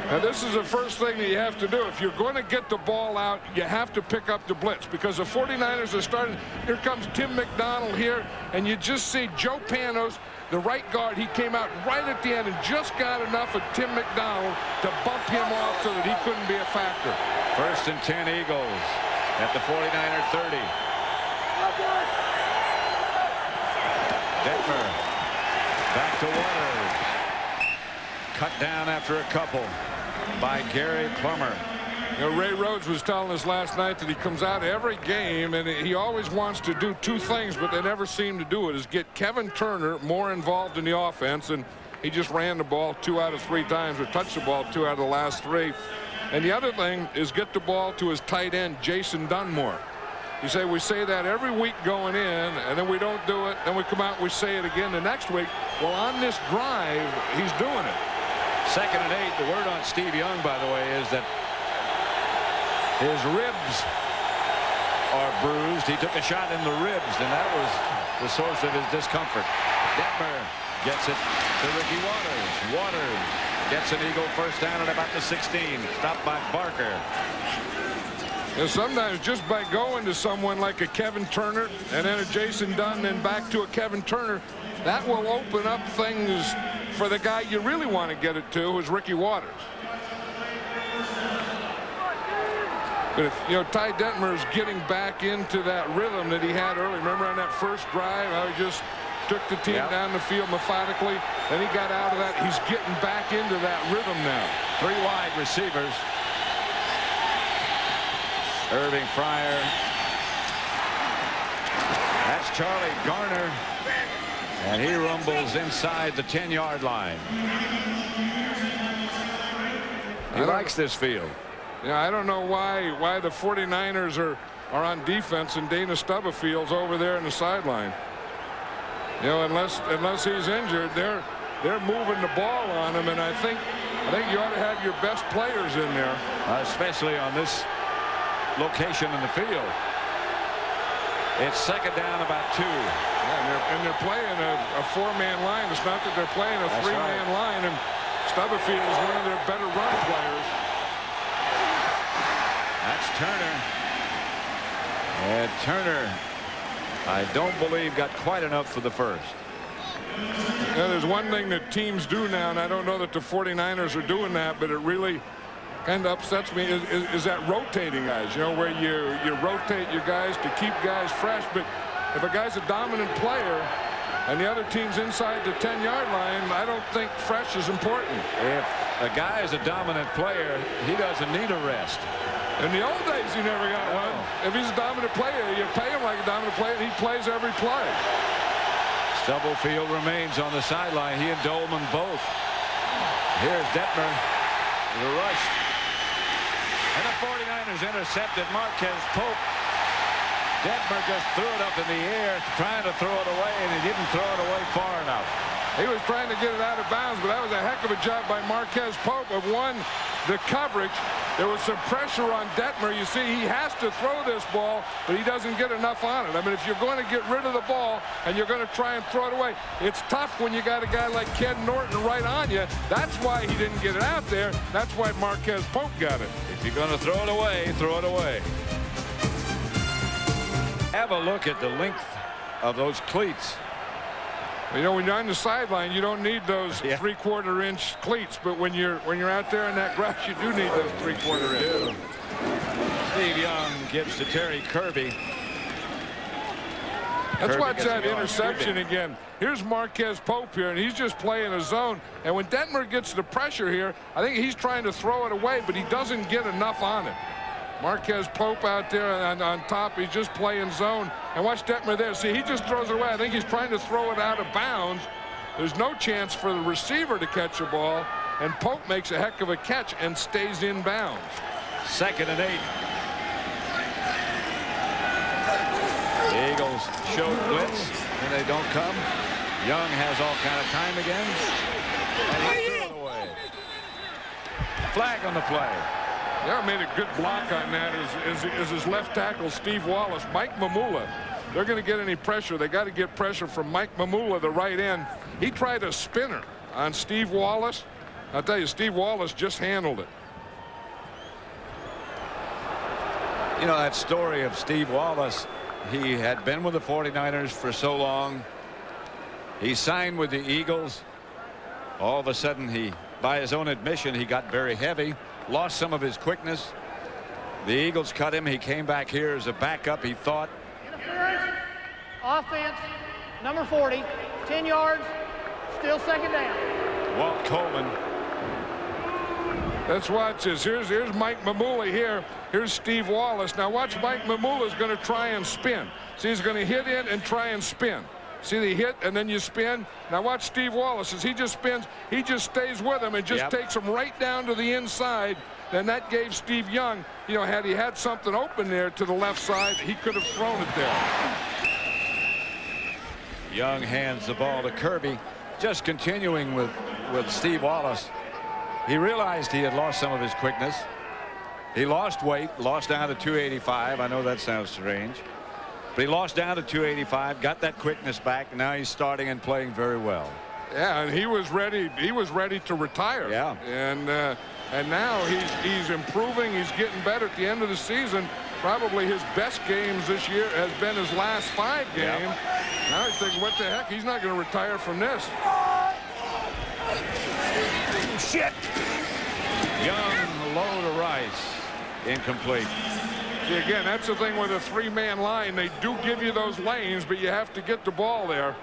Now, this is the first thing that you have to do. If you're going to get the ball out, you have to pick up the blitz, because the 49ers are starting. Here comes Tim McDonald here, and you just see Joe Panos, the right guard. He came out right at the end and just got enough of Tim McDonald to bump him off so that he couldn't be a factor. First and 10 Eagles at the 49er 30. Detmer back to Waters. Cut down after a couple by Gary Plummer. You know, Ray Rhodes was telling us last night that he comes out every game and he always wants to do two things, but they never seem to do it, is get Kevin Turner more involved in the offense, and he just ran the ball 2 out of 3 times, or touched the ball 2 out of the last 3. And the other thing is get the ball to his tight end, Jason Dunmore. You say, we say that every week going in, and then we don't do it. Then we come out and we say it again the next week. Well, on this drive, he's doing it. Second and 8. The word on Steve Young, by the way, is that his ribs are bruised. He took a shot in the ribs, and that was the source of his discomfort. Detmer gets it to Ricky Waters. Waters gets an Eagle first down at about the 16. Stopped by Barker. And sometimes just by going to someone like a Kevin Turner and then a Jason Dunn and back to a Kevin Turner, that will open up things for the guy you really want to get it to, who's Ricky Waters. But if, you know, Ty Detmer is getting back into that rhythm that he had early. Remember on that first drive, how he just took the team down the field methodically. Then he got out of that. He's getting back into that rhythm now. 3 wide receivers. Irving Fryer. That's Charlie Garner. And he rumbles inside the 10-yard line. He likes this field. Yeah, I don't know why the 49ers are on defense and Dana Stubberfield's over there in the sideline. You know, unless he's injured, they're moving the ball on him, and I think you ought to have your best players in there, especially on this location in the field. It's second down, about 2. Yeah, and they're playing a 4-man line. It's not that they're playing a 3-man line, and Stubberfield is one of their better run players. That's Turner. And Turner, I don't believe, got quite enough for the first. Now, there's one thing that teams do now, and I don't know that the 49ers are doing that, but it really kind of upsets me, is that rotating guys, you know, where you rotate your guys to keep guys fresh. But if a guy's a dominant player and the other team's inside the 10-yard line, I don't think fresh is important. If a guy is a dominant player, he doesn't need a rest. In the old days, he never got one. If he's a dominant player, you pay him like a dominant player, and he plays every play. Stubblefield remains on the sideline. He and Dolman both. Here's Detmer. The rush. And the 49ers intercepted Marquez Pope. Detmer just threw it up in the air, trying to throw it away, and he didn't throw it away far enough. He was trying to get it out of bounds, but that was a heck of a job by Marquez Pope of the coverage. There was some pressure on Detmer. You see, he has to throw this ball, but he doesn't get enough on it. I mean, if you're going to get rid of the ball and you're going to try and throw it away, it's tough when you got a guy like Ken Norton right on you. That's why he didn't get it out there. That's why Marquez Pope got it. If you're going to throw it away, throw it away. Have a look at the length of those cleats. You know, when you're on the sideline, you don't need those 3/4-inch cleats, but when you're out there in that grass, you do need those 3/4 inch. Steve Young gives to Terry Kirby. Let's watch that interception again. Here's Marquez Pope here, and he's just playing a zone. And when Detmer gets the pressure here, I think he's trying to throw it away, but he doesn't get enough on it. Marquez Pope out there on top. He's just playing zone. And watch Detmer there. See, he just throws it away. I think he's trying to throw it out of bounds. There's no chance for the receiver to catch the ball. And Pope makes a heck of a catch and stays in bounds. Second and 8. The Eagles show blitz, and they don't come. Young has all kind of time again. And he threw it away. Flag on the play. Yeah, made a good block on that is his left tackle, Steve Wallace. Mike Mamula, they're going to get any pressure. They got to get pressure from Mike Mamula, the right end. He tried a spinner on Steve Wallace. I'll tell you, Steve Wallace just handled it. You know, that story of Steve Wallace, he had been with the 49ers for so long. He signed with the Eagles. All of a sudden, by his own admission, he got very heavy, lost some of his quickness. The Eagles cut him. He came back here as a backup, he thought. Interference, offense, number 40, 10 yards, still second down. Walt Coleman. Let's watch this. Here's Mike Mamula here. Here's Steve Wallace. Now watch, Mike Mamula is going to try and spin. See, he's going to hit in and try and spin. See the hit and then you spin. Now watch Steve Wallace as he just spins. He just stays with him and just takes him right down to the inside. Then that gave Steve Young, you know, had he had something open there to the left side, he could have thrown it there. Young hands the ball to Kirby. Just continuing with Steve Wallace. He realized he had lost some of his quickness. He lost weight, lost down to 285. I know that sounds strange. But he lost down to 285, got that quickness back, and now he's starting and playing very well. Yeah, and he was ready to retire. Yeah. And now he's improving, he's getting better at the end of the season. Probably his best games this year has been his last 5 games. Yep. Now he's thinking, what the heck? He's not going to retire from this. Shit. Young, low to Rice. Incomplete. See, again, that's the thing with a 3-man line. They do give you those lanes, but you have to get the ball there.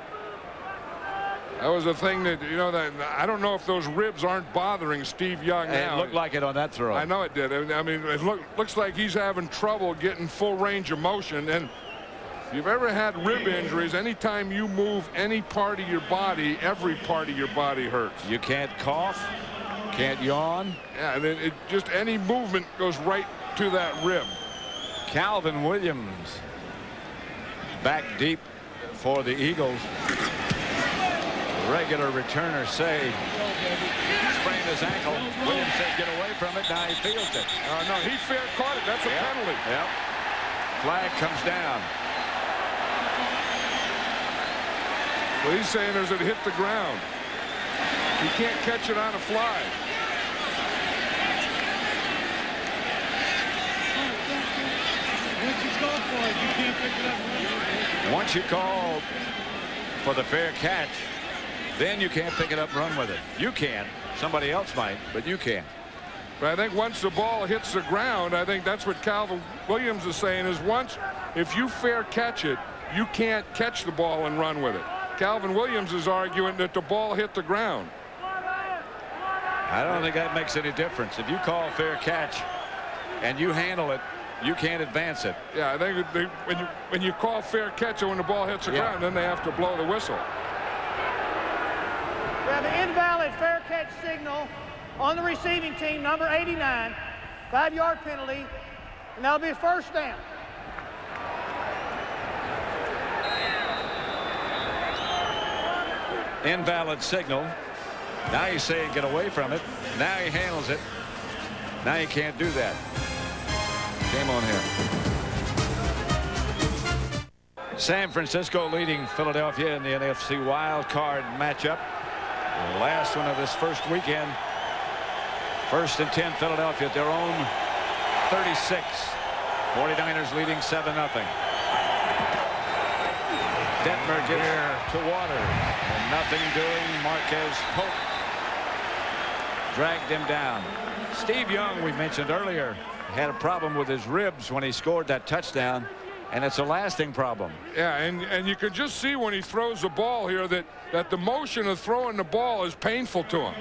That was the thing that, you know, that I don't know if those ribs aren't bothering Steve Young now. It looked like it on that throw. I know it did. I mean, it looks like he's having trouble getting full range of motion. And if you've ever had rib injuries, anytime you move any part of your body, every part of your body hurts. You can't cough, can't yawn. Yeah, and it just any movement goes right to that rib. Calvin Williams back deep for the Eagles. Regular returner say sprained his ankle. Williams said get away from it. Now he feels it. No, he fair caught it. That's a penalty. Yep. Flag comes down. What he's saying is it hit the ground. You can't catch it on a fly. Once you call for the fair catch, then you can't pick it up and run with it. You can. Somebody else might, but you can't. But I think once the ball hits the ground, I think that's what Calvin Williams is saying is if you fair catch it, you can't catch the ball and run with it. Calvin Williams is arguing that the ball hit the ground. I don't think that makes any difference. If you call fair catch and you handle it, you can't advance it. Yeah, I think when you call fair catch when the ball hits the ground, then they have to blow the whistle. We have an invalid fair catch signal on the receiving team, number 89. 5-yard penalty, and that'll be a first down. Invalid signal. Now he's saying get away from it. Now he handles it. Now he can't do that. Game on here. San Francisco leading Philadelphia in the NFC wild card matchup. The last one of this first weekend. 1st and 10 Philadelphia at their own 36. 49ers leading 7-0. Detmer gives to Waters. And nothing doing. Marquez Pope dragged him down. Steve Young, we mentioned earlier, had a problem with his ribs when he scored that touchdown. And it's a lasting problem. Yeah, and you can just see when he throws the ball here that the motion of throwing the ball is painful to him.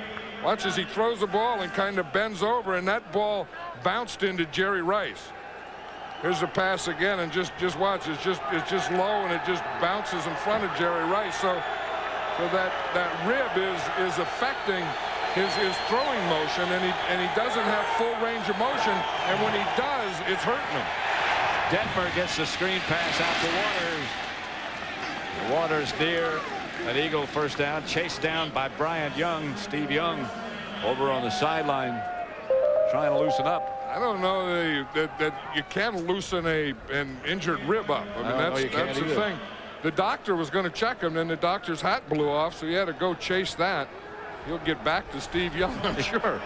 Watch as he throws the ball and kind of bends over, and that ball bounced into Jerry Rice. Here's the pass again, and just watch. It's just low, and it just bounces in front of Jerry Rice. So that rib is affecting his throwing motion, and he doesn't have full range of motion, and when he does, it's hurting him. Detmer gets the screen pass out to Waters. Waters near An Eagle first down, chased down by Bryant Young. Steve Young over on the sideline trying to loosen up. I don't know that you can't loosen an injured rib up. I mean, that's the thing. The doctor was going to check him, then the doctor's hat blew off, so he had to go chase that. He'll get back to Steve Young, I'm sure.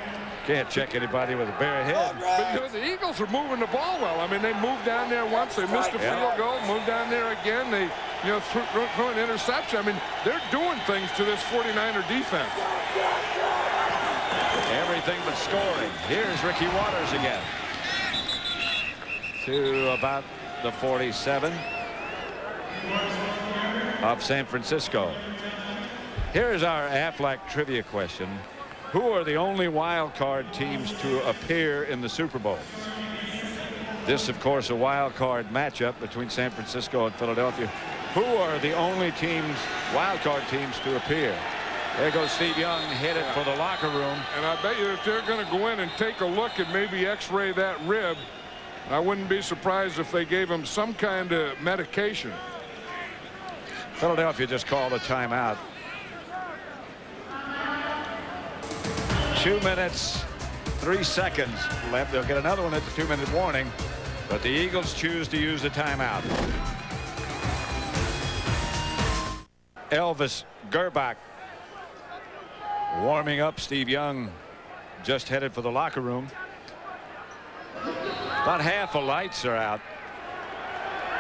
Can't check anybay with a bare head. But the Eagles are moving the ball well. I mean, they moved down there once. They missed a field goal, moved down there again. They, threw an interception. I mean, they're doing things to this 49er defense. Everything but scoring. Here's Ricky Waters again. To about the 47 of San Francisco. Here's our Aflac trivia question. Who are the only wild card teams to appear in the Super Bowl? This, of course, a wild card matchup between San Francisco and Philadelphia. Who are the only teams, wild card teams, to appear? There goes Steve Young, headed for the locker room. And I bet you if they're going to go in and take a look and maybe x-ray that rib, I wouldn't be surprised if they gave him some kind of medication. Philadelphia just called a timeout. 2 minutes, 3 seconds left. They'll get another one at the 2-minute warning, but the Eagles choose to use the timeout. Elvis Gerbach warming up. Steve Young just headed for the locker room. About half the lights are out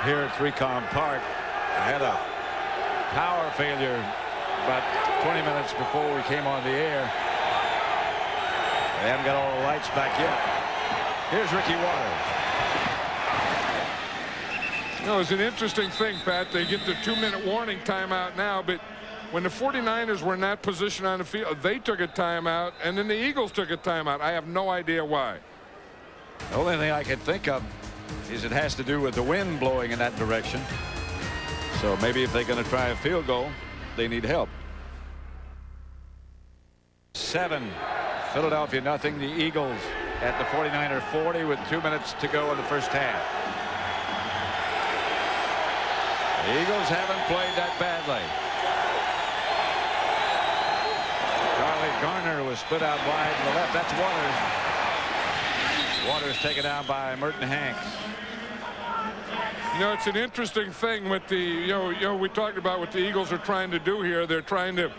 here at 3Com Park. I had a power failure about 20 minutes before we came on the air. They haven't got all the lights back yet. Here's Ricky Waters. It's an interesting thing, Pat. They get the 2-minute warning timeout now, but when the 49ers were in that position on the field, they took a timeout, and then the Eagles took a timeout. I have no idea why. The only thing I can think of is it has to do with the wind blowing in that direction. So maybe if they're going to try a field goal, they need help. 7. Philadelphia nothing. The Eagles at the 49er 40 with 2 minutes to go in the first half. The Eagles haven't played that badly. Charlie Garner was split out wide to the left. That's Waters. Waters taken down by Merton Hanks. It's an interesting thing with the, we talked about what the Eagles are trying to do here. They're trying to,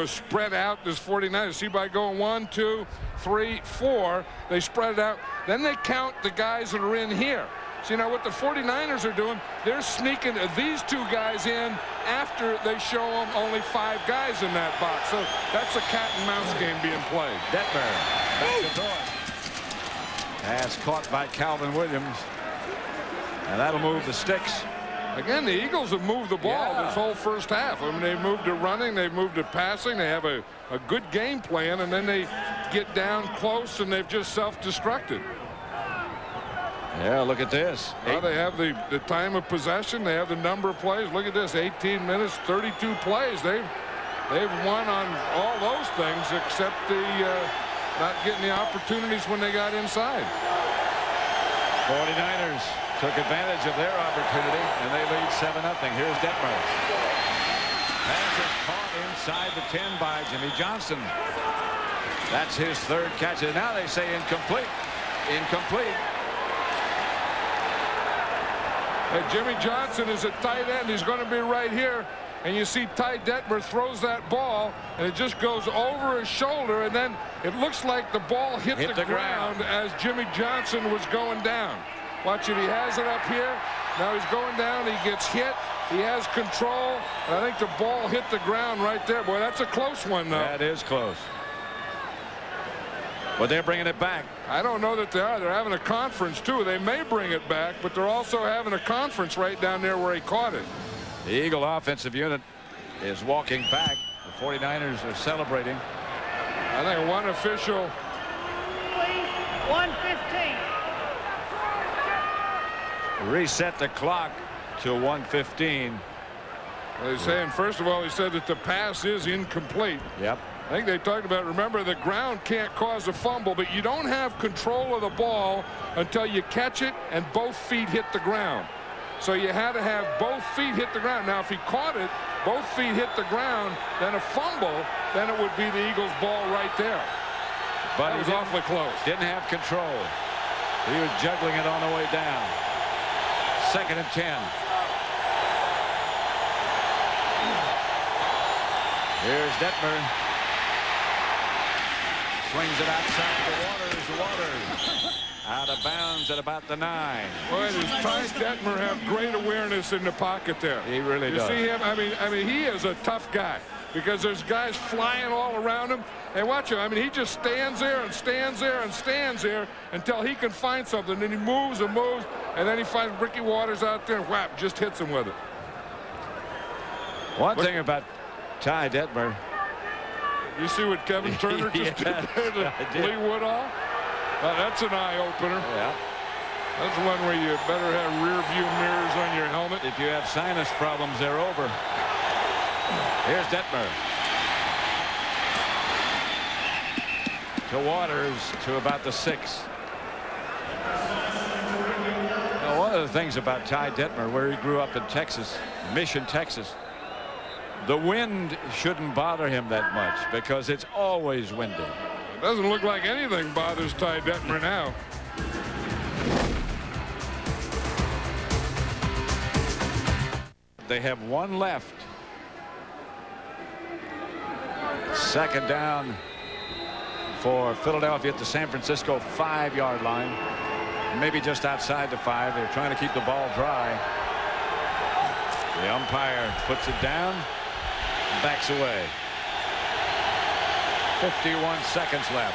spread out this 49ers. See, by going 1, 2, 3, 4, they spread it out. Then they count the guys that are in here. So, what the 49ers are doing, they're sneaking these 2 guys in after they show them only 5 guys in that box. So that's a cat and mouse game being played. Detmer back to throw it. Pass caught by Calvin Williams. And that'll move the sticks. Again, the Eagles have moved the ball this whole first half. I mean, they've moved to running, they've moved to passing, they have a good game plan, and then they get down close and they've just self-destructed. Yeah, look at this. Well, they have the time of possession, they have the number of plays. Look at this, 18 minutes, 32 plays. They've won on all those things except the not getting the opportunities when they got inside. 49ers took advantage of their opportunity, and they lead 7-0. Here's Detmer. Pass is caught inside the 10 by Jimmy Johnson. That's his 3rd catch. And now they say incomplete. Incomplete. Jimmy Johnson is a tight end. He's going to be right here. And you see Ty Detmer throws that ball, and it just goes over his shoulder, and then it looks like the ball hit the ground as Jimmy Johnson was going down. Watch it. He has it up here. Now he's going down. He gets hit. He has control. And I think the ball hit the ground right there. Boy, that's a close one, though. That is close. But they're bringing it back. I don't know that they are. They're having a conference, too. They may bring it back, but they're also having a conference right down there where he caught it. The Eagle offensive unit is walking back. The 49ers are celebrating. I think one official. 1:15. Reset the clock to 1:15. Well, he's saying, first of all, he said that the pass is incomplete. Yep. I think they talked about, remember, the ground can't cause a fumble, but you don't have control of the ball until you catch it and both feet hit the ground. So you had to have both feet hit the ground. Now, if he caught it, both feet hit the ground, then a fumble, then it would be the Eagles' ball right there. But that was awfully close. Didn't have control. He was juggling it on the way down. 2nd and 10. Here's Detmer. Swings it outside the Waters. Out of bounds at about the 9. Boy, does Ty Detmer have great awareness in the pocket there. He really does. You see him? I mean, he is a tough guy because there's guys flying all around him. And watch him. I mean, he just stands there and stands there and stands there until he can find something. Then he moves and moves, and then he finds Ricky Waters out there and whap, just hits him with it. One thing about Ty Detmer. You see what Kevin Turner just did there to Lee Woodall? That's an eye-opener. Yeah. That's one where you better have rear-view mirrors on your helmet. If you have sinus problems, they're over. Here's Detmer. To Waters to about the 6. Now, one of the things about Ty Detmer, where he grew up in Texas, Mission, Texas, the wind shouldn't bother him that much because it's always windy. It doesn't look like anything bothers Ty Detmer now. They have one left. 2nd down for Philadelphia at the San Francisco 5-yard line. Maybe just outside the 5. They're trying to keep the ball dry. The umpire puts it down and backs away. 51 seconds left.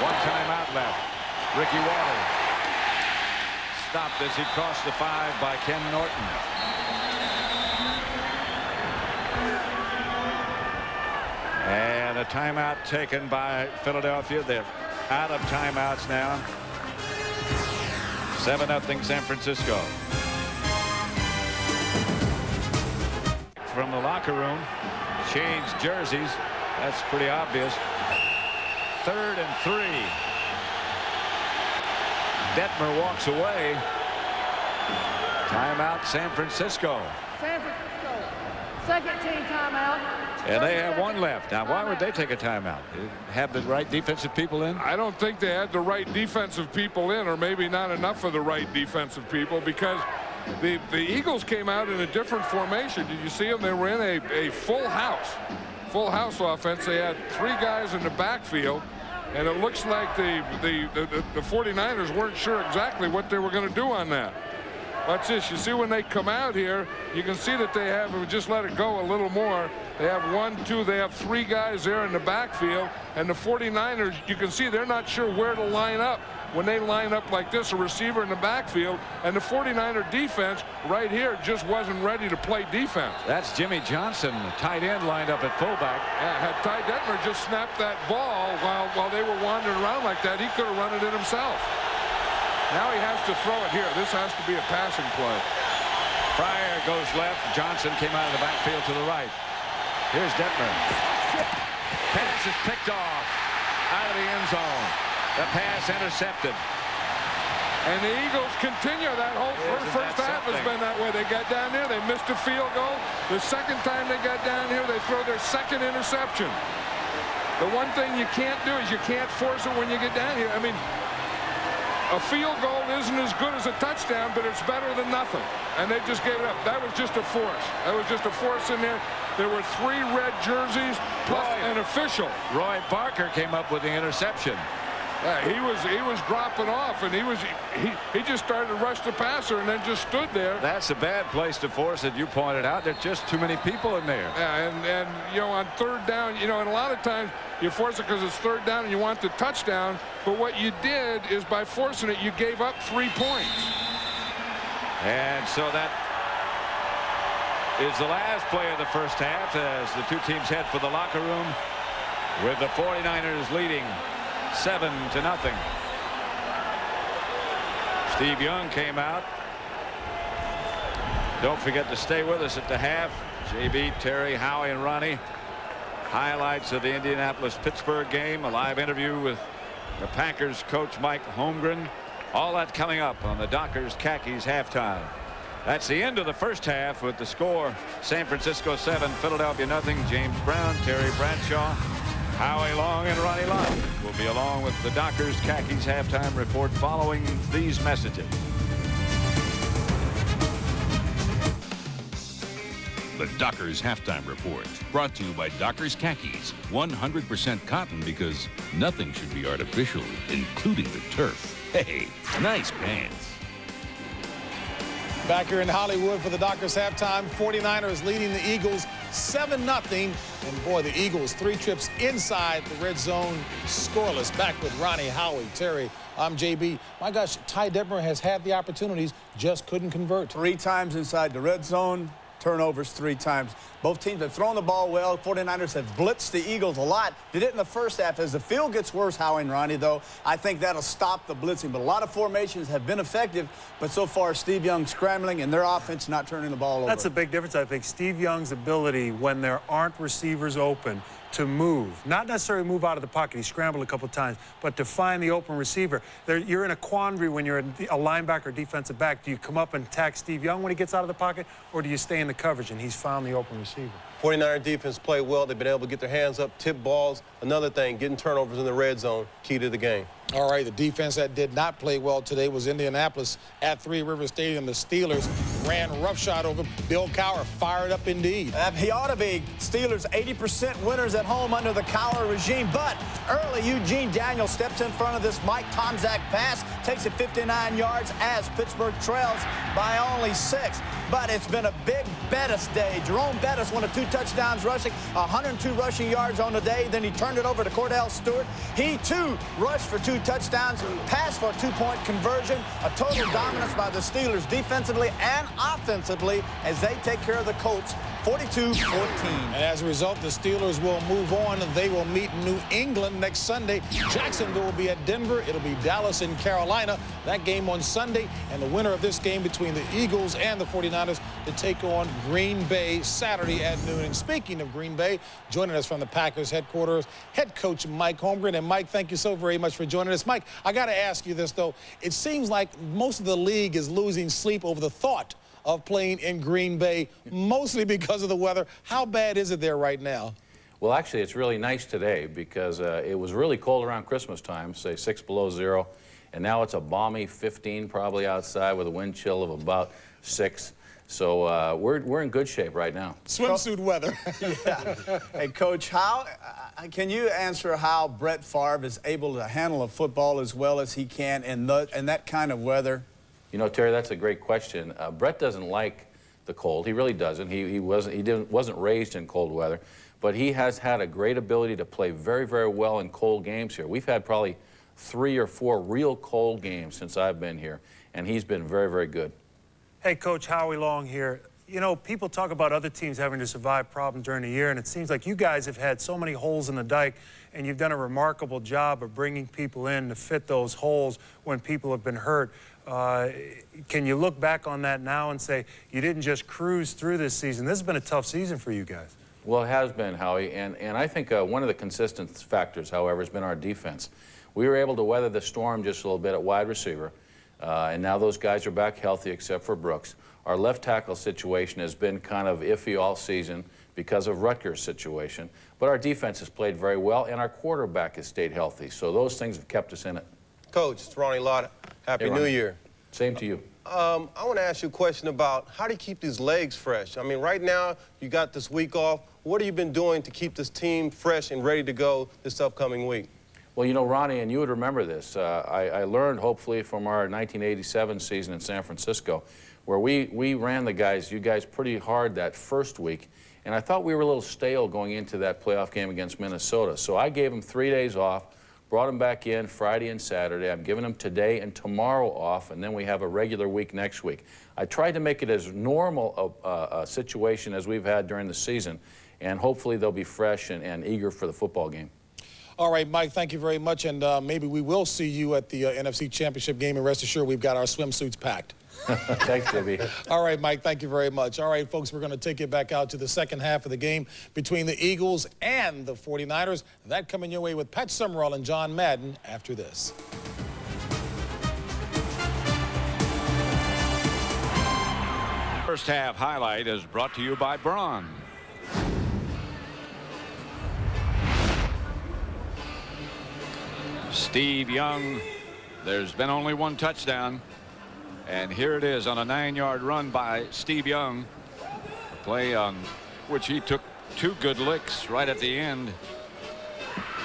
1 timeout left. Ricky Waters stopped as he crossed the 5 by Ken Norton. And a timeout taken by Philadelphia. They're out of timeouts now. 7-0 San Francisco. From the locker room, changed jerseys. That's pretty obvious. 3rd and 3. Detmer walks away. Timeout, San Francisco. San Francisco, 2nd team timeout. And they have 1 left. Now, why would they take a timeout? Have the right defensive people in? I don't think they had the right defensive people in, or maybe not enough of the right defensive people, because the Eagles came out in a different formation. Did you see them? They were in a full house offense. They had 3 guys in the backfield, and it looks like the 49ers weren't sure exactly what they were going to do on that. Watch this. You see when they come out here, you can see that they have just let it go a little more. They have 1, 2, they have 3 guys there in the backfield, and the 49ers, you can see they're not sure where to line up when they line up like this, a receiver in the backfield, and the 49er defense right here just wasn't ready to play defense. That's Jimmy Johnson, tight end, lined up at fullback. Yeah, had Ty Detmer just snapped that ball while they were wandering around like that, he could have run it in himself. Now he has to throw it here. This has to be a passing play. Fryer goes left. Johnson came out of the backfield to the right. Here's Detmer. Pass is picked off out of the end zone. The pass intercepted. And the Eagles continue. That whole first half has been that way. They got down there. They missed a field goal. The second time they got down here, they throw their 2nd interception. The one thing you can't do is you can't force it when you get down here. I mean, a field goal isn't as good as a touchdown, but it's better than nothing. And they just gave it up. That was just a force. That was just a force in there. There were 3 red jerseys plus an official. Roy Barker came up with the interception. Yeah, he was dropping off, and he just started to rush the passer and then just stood there. That's a bad place to force it. You pointed out there's just too many people in there. Yeah, and you know, on 3rd down, you know, and a lot of times you force it because it's 3rd down and you want the touchdown. But what you did is by forcing it, you gave up 3 points. And so that is the last play of the first half as the 2 teams head for the locker room with the 49ers leading 7-0. Steve Young came out. Don't forget to stay with us at the half. JB, Terry, Howie, and Ronnie. Highlights of the Indianapolis-Pittsburgh game. A live interview with the Packers coach Mike Holmgren. All that coming up on the Dockers Khakis halftime. That's the end of the first half with the score San Francisco 7, Philadelphia nothing. James Brown, Terry Bradshaw, Howie Long, and Ronnie Lott will be along with the Dockers Khakis halftime report following these messages. The Dockers Halftime Report, brought to you by Dockers Khakis. 100% cotton because nothing should be artificial, including the turf. Hey, nice pants. Back here in Hollywood for the Dockers halftime, 49ers leading the Eagles 7-0. And boy, the Eagles 3 trips inside the red zone, scoreless. Back with Ronnie, Howie, Terry. I'm JB. My gosh, Ty Detmer has had the opportunities, just couldn't convert. 3 times inside the red zone. Turnovers 3 times. Both teams have thrown the ball well. 49ers have blitzed the Eagles a lot. Did it in the first half. As the field gets worse, Howie and Ronnie, though, I think that'll stop the blitzing. But a lot of formations have been effective. But so far, Steve Young scrambling and their offense not turning the ball over. That's a big difference, I think. Steve Young's ability when there aren't receivers open to move, not necessarily move out of the pocket. He scrambled a couple times, but to find the open receiver. You're in a quandary when you're a linebacker or defensive back. Do you come up and attack Steve Young when he gets out of the pocket, or do you stay in the coverage? And he's found the open receiver. 49er defense played well. They've been able to get their hands up, tip balls. Another thing, getting turnovers in the red zone, key to the game. All right, the defense that did not play well today was Indianapolis at Three River Stadium. The Steelers ran roughshod over Bill Cowher, fired up indeed. He ought to be. Steelers 80% winners at home under the Cowher regime. But early, Eugene Daniels steps in front of this Mike Tomczak pass, takes it 59 yards as Pittsburgh trails by only 6. But it's been a big Bettis day. Jerome Bettis, one of 2 touchdowns rushing, 102 rushing yards on the day. Then he turned it over to Cordell Stewart. He, too, rushed for 2 touchdowns, passed for a 2-point conversion. A total dominance by the Steelers defensively and offensively as they take care of the Colts 42-14. And as a result, the Steelers will move on. They will meet New England next Sunday. Jacksonville will be at Denver. It'll be Dallas and Carolina. That game on Sunday. And the winner of this game between the Eagles and the 49ers to take on Green Bay Saturday at noon. And speaking of Green Bay, joining us from the Packers headquarters, head coach Mike Holmgren. And Mike, thank you so very much for joining us. Mike, I got to ask you this, though. It seems like most of the league is losing sleep over the thought of playing in Green Bay, mostly because of the weather. How bad is it there right now? Well, actually, it's really nice today because it was really cold around Christmas time, say 6 below 0, and now it's a balmy 15 probably outside with a wind chill of about 6. So we're in good shape right now. Swimsuit weather. Yeah. Hey, Coach, how can you answer how Brett Favre is able to handle a football as well as he can in that kind of weather? You know, Terry, that's a great question. Brett doesn't like the cold. He really doesn't. He wasn't raised in cold weather, but he has had a great ability to play very, very well in cold games here. We've had probably 3 or 4 real cold games since I've been here, and he's been very, very good. Hey, Coach, Howie Long here. You know, people talk about other teams having to survive problems during the year, and it seems like you guys have had so many holes in the dike, and you've done a remarkable job of bringing people in to fit those holes when people have been hurt. Can you look back on that now and say you didn't just cruise through this season? This has been a tough season for you guys. Well, it has been, Howie, and I think one of the consistent factors, however, has been our defense. We were able to weather the storm just a little bit at wide receiver, and now those guys are back healthy except for Brooks. Our left tackle situation has been kind of iffy all season because of Rutgers' situation, but our defense has played very well, and our quarterback has stayed healthy, so those things have kept us in it. Coach, it's Ronnie Lott. Happy New Year. Same to you. I want to ask you a question about how do you keep these legs fresh? I mean, right now, you got this week off. What have you been doing to keep this team fresh and ready to go this upcoming week? Well, you know, Ronnie, and you would remember this. I learned, hopefully, from our 1987 season in San Francisco, where we ran you guys pretty hard that first week, and I thought we were a little stale going into that playoff game against Minnesota. So I gave them 3 days off, brought them back in Friday and Saturday. I'm giving them today and tomorrow off, and then we have a regular week next week. I tried to make it as normal a situation as we've had during the season, and hopefully they'll be fresh and eager for the football game. All right, Mike, thank you very much, and maybe we will see you at the NFC Championship game, and rest assured we've got our swimsuits packed. Thanks, JB. All right, Mike, thank you very much. All right, folks, we're going to take it back out to the second half of the game between the Eagles and the 49ers. That coming your way with Pat Summerall and John Madden after this. first half highlight is brought to you by Braun. Steve Young, there's been only one touchdown, and here it is on a 9-yard run by Steve Young, a play on which he took 2 good licks right at the end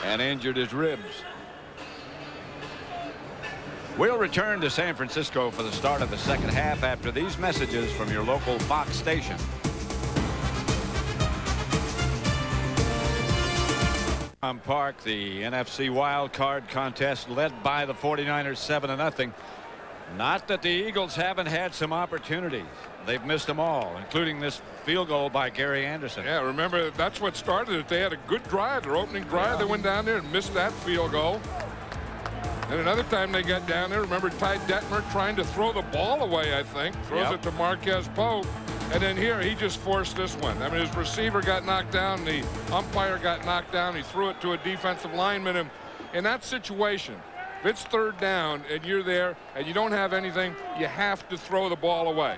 and injured his ribs. We'll return to San Francisco for the start of the second half after these messages from your local Fox station. Park, the NFC wild card contest led by the 49ers 7-0. Not that the Eagles haven't had some opportunities. They've missed them all, including this field goal by Gary Anderson. Yeah, remember, that's what started it. They had a good drive, their opening drive. They went down there and missed that field goal. And another time they got down there, remember Ty Detmer trying to throw the ball away, I think. Throws it to Marquez Pope. And then here, he just forced this one. I mean, his receiver got knocked down. The umpire got knocked down. He threw it to a defensive lineman. And in that situation, if it's third down and you're there and you don't have anything, you have to throw the ball away.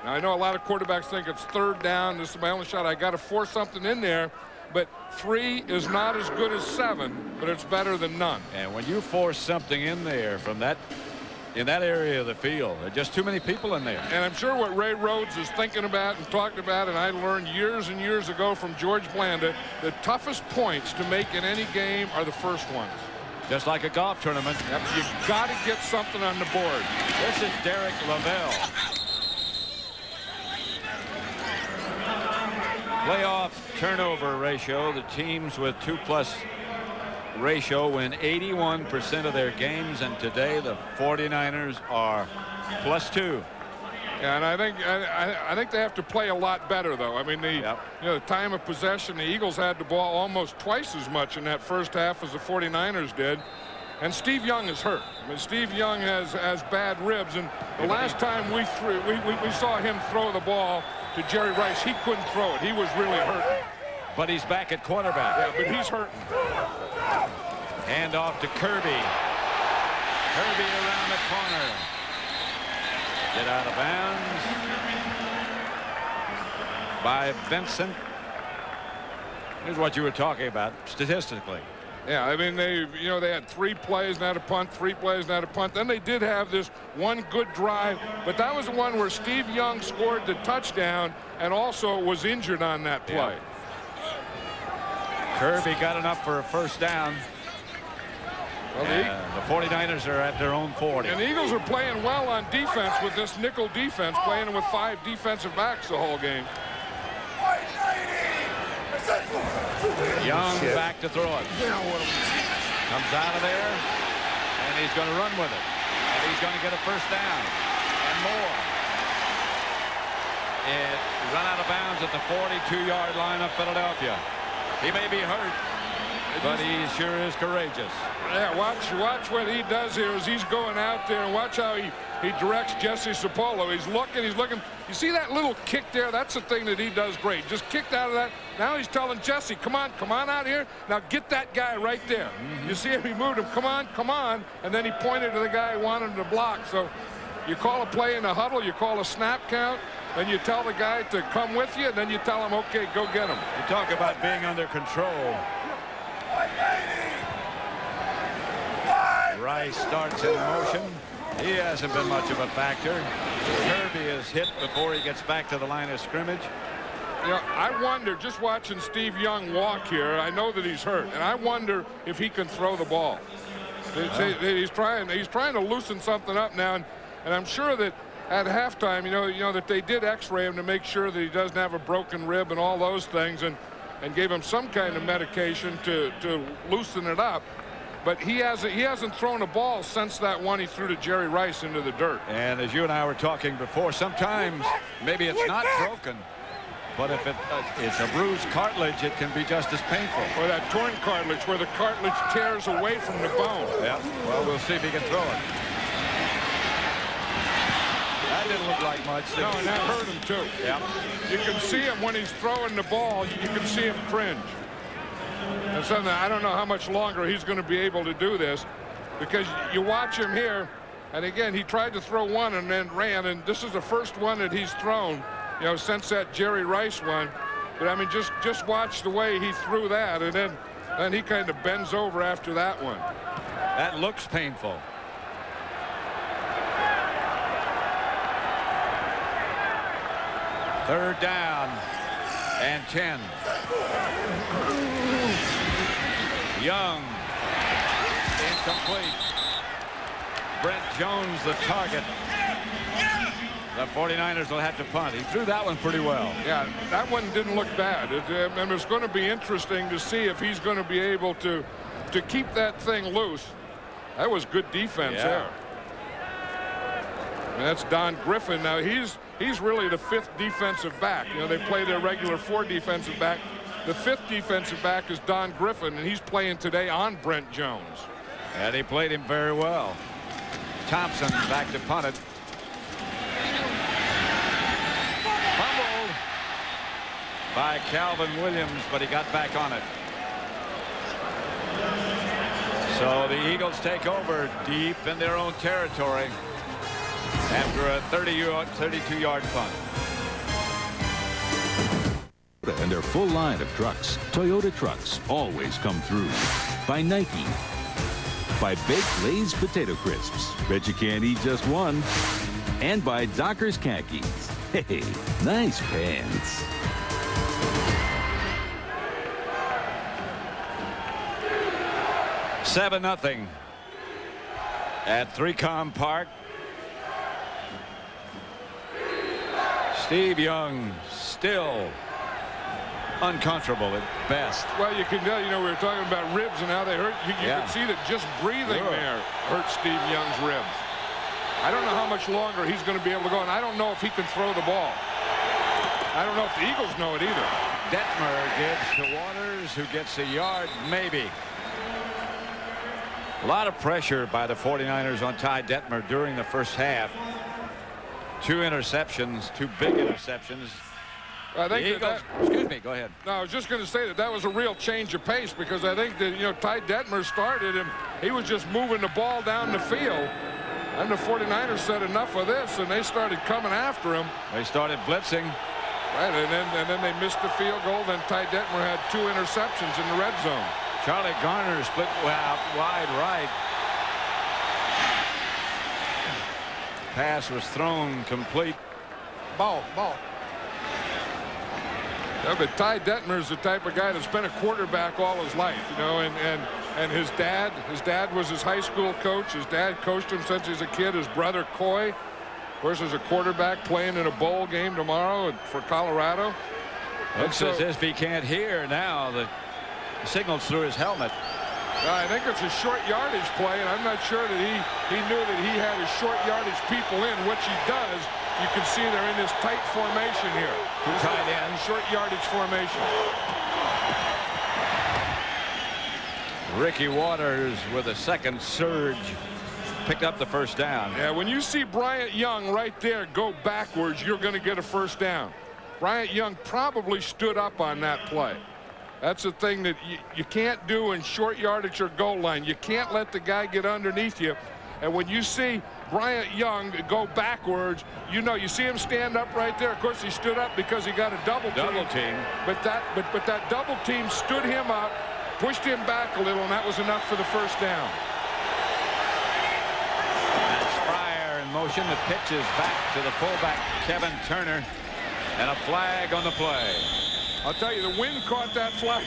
Now, I know a lot of quarterbacks think it's third down. This is my only shot. I got to force something in there. But 3 is not as good as 7, but it's better than none. And when you force something in there from that, in that area of the field, there are just too many people in there. And I'm sure what Ray Rhodes is thinking about and talking about, and I learned years and years ago from George Blanda, the toughest points to make in any game are the first ones. Just like a golf tournament. Yep, you got to get something on the board. This is Derek Lavelle. Playoff turnover ratio. The teams with 2+ ratio win 81% of their games, and today the 49ers are +2. Yeah, and I think they have to play a lot better, though. I mean, the time of possession, the Eagles had the ball almost twice as much in that first half as the 49ers did. And Steve Young is hurt. I mean, Steve Young has bad ribs, and the last time we saw him throw the ball to Jerry Rice, he couldn't throw it. He was really hurt. But he's back at quarterback. Yeah, but he's hurting. Hand off to Kirby. Kirby around the corner. Get out of bounds by Vincent. Here's what you were talking about statistically. Yeah, I mean, they had 3 plays, not a punt, 3 plays, not a punt. Then they did have this one good drive, but that was the one where Steve Young scored the touchdown and also was injured on that play. Yeah. Kirby got enough for a first down. Well, the 49ers are at their own 40. And the Eagles are playing well on defense with this nickel defense, playing with 5 defensive backs the whole game. Young back to throw it. Comes out of there, and he's going to run with it. And he's going to get a first down and more. It run out of bounds at the 42-yard line of Philadelphia. He may be hurt, but he sure is courageous. Yeah, watch what he does here as he's going out there, and watch how he directs Jesse Sapolo. He's looking. You see that little kick there? That's the thing that he does great. Just kicked out of that. Now he's telling Jesse, come on out here. Now get that guy right there. You see him? He moved him. Come on. And then he pointed to the guy who wanted him to block. So you call a play in a huddle. You call a snap count. Then you tell the guy to come with you. And then you tell him, okay, go get him. You talk about being under control. Rice starts in motion. He hasn't been much of a factor. Kirby is hit before he gets back to the line of scrimmage. You know, I wonder, just watching Steve Young walk here, I know that he's hurt, and I wonder if he can throw the ball. He's trying to loosen something up now, and I'm sure that at halftime, you know that they did X-ray him to make sure that he doesn't have a broken rib and all those things, and gave him some kind of medication to loosen it up. But he hasn't thrown a ball since that one he threw to Jerry Rice into the dirt. And as you and I were talking before, sometimes maybe it's not broken, but if it's a bruised cartilage, it can be just as painful. Or that torn cartilage where the cartilage tears away from the bone. Yeah, well, we'll see if he can throw it. That didn't look like much. No, and that hurt him too. Yeah. You can see him when he's throwing the ball, you can see him cringe. And something, I don't know how much longer he's going to be able to do this, because you watch him here, and again, he tried to throw one and then ran, and this is the first one that he's thrown you know, since that Jerry Rice one. But I mean, just watch the way he threw that, and then he kind of bends over after that one. That looks painful. Third down and 10. Young, incomplete. Brent Jones the target. The 49ers will have to punt. He threw that one pretty well. Yeah, that one didn't look bad. And it's going to be interesting to see if he's going to be able to keep that thing loose. That was good defense there. And that's Don Griffin. Now he's really the 5th defensive back. You know, they play their regular 4 defensive back. The 5th defensive back is Don Griffin, and he's playing today on Brent Jones. And he played him very well. Thompson back to punt it. Fumbled by Calvin Williams, but he got back on it. So the Eagles take over deep in their own territory after a 32-yard punt. And their full line of trucks. Toyota trucks always come through. By Nike. By Baked Lay's Potato Crisps. Bet you can't eat just one. And by Dockers Khakis. Hey, nice pants. Seven 0 at 3Com Park. Steve Young still uncomfortable at best. Well, you can tell, you know, we were talking about ribs and how they hurt. You can see that just breathing there hurt Steve Young's ribs. I don't know how much longer he's going to be able to go, and I don't know if he can throw the ball. I don't know if the Eagles know it either. Detmer gives to Waters, who gets a yard, maybe. A lot of pressure by the 49ers on Ty Detmer during the first half. 2 interceptions, 2 big interceptions. I think the Eagles, excuse me, go ahead. No, I was just going to say that was a real change of pace, because I think that, you know, Ty Detmer started and he was just moving the ball down the field. And the 49ers said enough of this, and they started coming after him. They started blitzing. Right, and then they missed the field goal. Then Ty Detmer had 2 interceptions in the red zone. Charlie Garner split out wide right. Pass was thrown complete. Ball. Yeah, but Ty Detmer is the type of guy that's been a quarterback all his life, you know, and his dad was his high school coach. His dad coached him since he was a kid. His brother Coy, of course, is a quarterback playing in a bowl game tomorrow for Colorado. Looks as if he can't hear now. The signals through his helmet. I think it's a short yardage play, and I'm not sure that he knew that he had his short yardage people in, which he does. You can see they're in this tight formation here. 2 tight ends. Short yardage formation. Ricky Waters with a second surge picked up the first down. Yeah, when you see Bryant Young right there go backwards, you're going to get a first down. Bryant Young probably stood up on that play. That's the thing that you can't do in short yardage or goal line. You can't let the guy get underneath you. And when you see Bryant Young go backwards, you know, you see him stand up right there. Of course, he stood up because he got a double team. But that double team stood him up, pushed him back a little, and that was enough for the first down. That's Fryer in motion. The pitch is back to the fullback, Kevin Turner, and a flag on the play. I'll tell you, the wind caught that flag.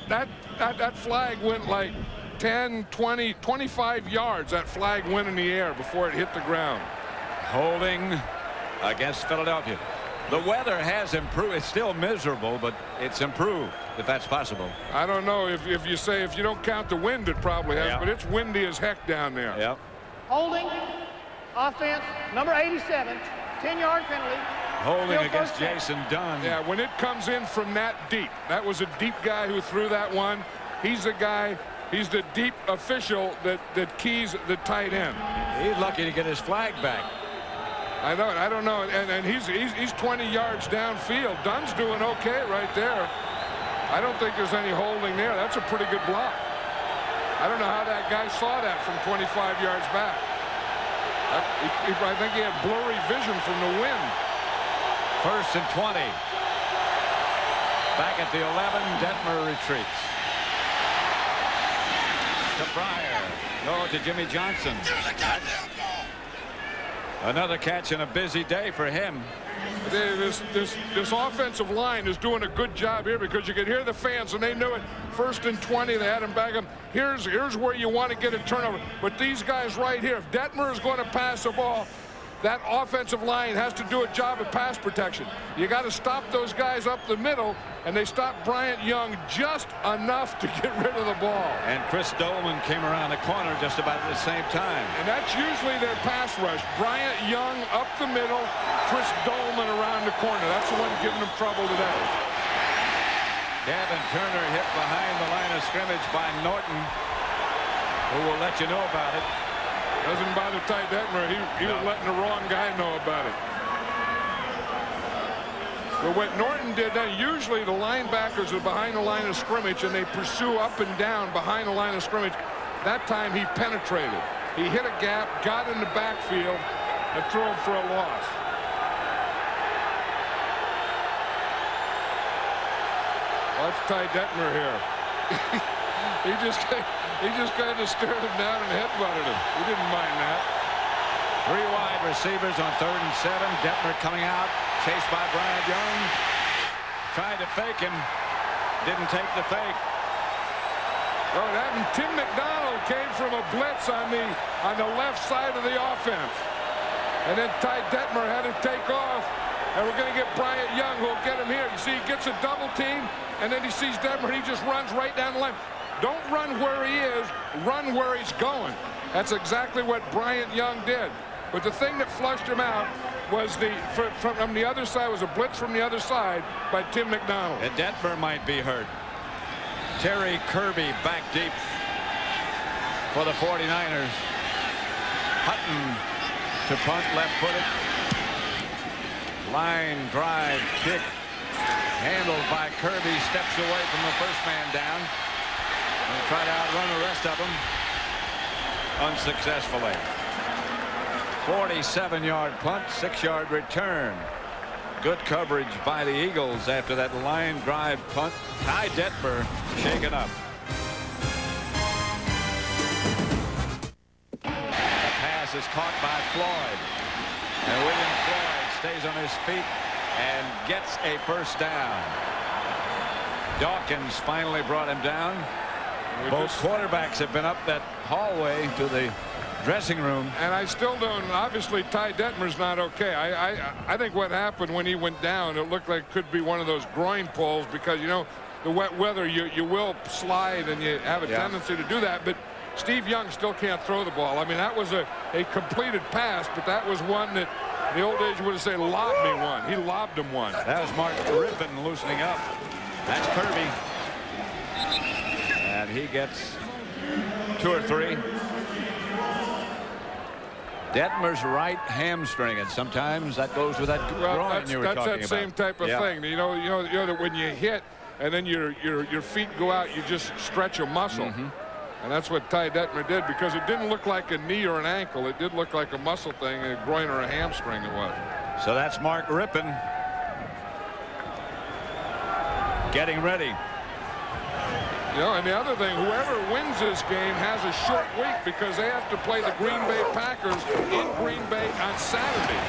that flag went like 10, 20, 25 yards. That flag went in the air before it hit the ground. Holding against Philadelphia. The weather has improved. It's still miserable, but it's improved, if that's possible. I don't know if you don't count the wind, it probably has, but it's windy as heck down there. Yep. Holding, offense, number 87, 10-yard penalty. Holding against Jason Dunn. Yeah, when it comes in from that deep, that was a deep guy who threw that one. He's the guy, he's the deep official that keys the tight end. He's lucky to get his flag back. I don't know, and he's 20 yards downfield. Dunn's doing okay right there. I don't think there's any holding there. That's a pretty good block. I don't know how that guy saw that from 25 yards back. I think he had blurry vision from the wind. First and 20. Back at the 11, Detmer retreats. To Pryor. No, to Jimmy Johnson. Another catch and a busy day for him. This offensive line is doing a good job here because you can hear the fans, and they knew it. First and 20, they had him back up. Here's where you want to get a turnover. But these guys right here, if Detmer is going to pass the ball, that offensive line has to do a job of pass protection. You got to stop those guys up the middle, and they stopped Bryant Young just enough to get rid of the ball. And Chris Dolman came around the corner just about at the same time. And that's usually their pass rush. Bryant Young up the middle, Chris Dolman around the corner. That's the one giving them trouble today. Gavin Turner hit behind the line of scrimmage by Norton, who will let you know about it. Doesn't bother Ty Detmer. He was letting the wrong guy know about it. But what Norton did, usually the linebackers are behind the line of scrimmage and they pursue up and down behind the line of scrimmage. That time he penetrated. He hit a gap, got in the backfield, and threw him for a loss. Watch Ty Detmer here. He just kind of stared him down and headbutted him. He didn't mind that. 3 wide receivers on 3rd and 7. Detmer coming out, chased by Bryant Young. Tried to fake him. Didn't take the fake. Oh, that and Tim McDonald came from a blitz on the left side of the offense. And then Ty Detmer had to take off. And we're going to get Bryant Young, who'll get him here. You see, he gets a double team, and then he sees Detmer, and he just runs right down the line. Don't run where he is, run where he's going. That's exactly what Bryant Young did. But the thing that flushed him out was from the other side, was a blitz from the other side by Tim McDonald. And Detmer might be hurt. Terry Kirby back deep for the 49ers. Hutton to punt, left-footed. Line drive kick handled by Kirby, steps away from the first man down. And try to outrun the rest of them unsuccessfully. 47-yard punt, 6-yard return. Good coverage by the Eagles after that line drive punt. Ty Detmer shaken up. The pass is caught by Floyd. And William Floyd stays on his feet and gets a first down. Dawkins finally brought him down. Both quarterbacks have been up that hallway to the dressing room. And I still don't, obviously Ty Detmer's not okay. I think what happened when he went down, it looked like it could be one of those groin pulls because, you know, the wet weather, you will slide and you have a tendency to do that. But Steve Young still can't throw the ball. I mean, that was a completed pass, but that was one that in the old days you would have said, lob me one. He lobbed him one. That was Mark Rippon loosening up. That's Kirby. And he gets 2 or 3. Detmer's right hamstring, and sometimes that goes with that groin you were talking about. That's that same type of thing. You know that when you hit and then your feet go out, you just stretch a muscle. And that's what Ty Detmer did, because it didn't look like a knee or an ankle. It did look like a muscle thing, a groin or a hamstring it was. So that's Mark Rippon getting ready. You know, and the other thing, whoever wins this game has a short week because they have to play the Green Bay Packers in Green Bay on Saturday.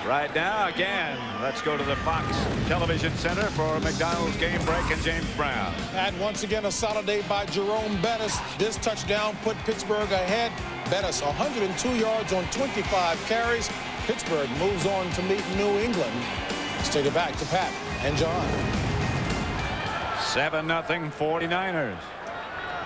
Right now, again, let's go to the Fox Television Center for McDonald's Game Break and James Brown. And once again, a solid day by Jerome Bettis. This touchdown put Pittsburgh ahead. Bettis 102 yards on 25 carries. Pittsburgh moves on to meet New England. Let's take it back to Pat and John. 7-0 49ers.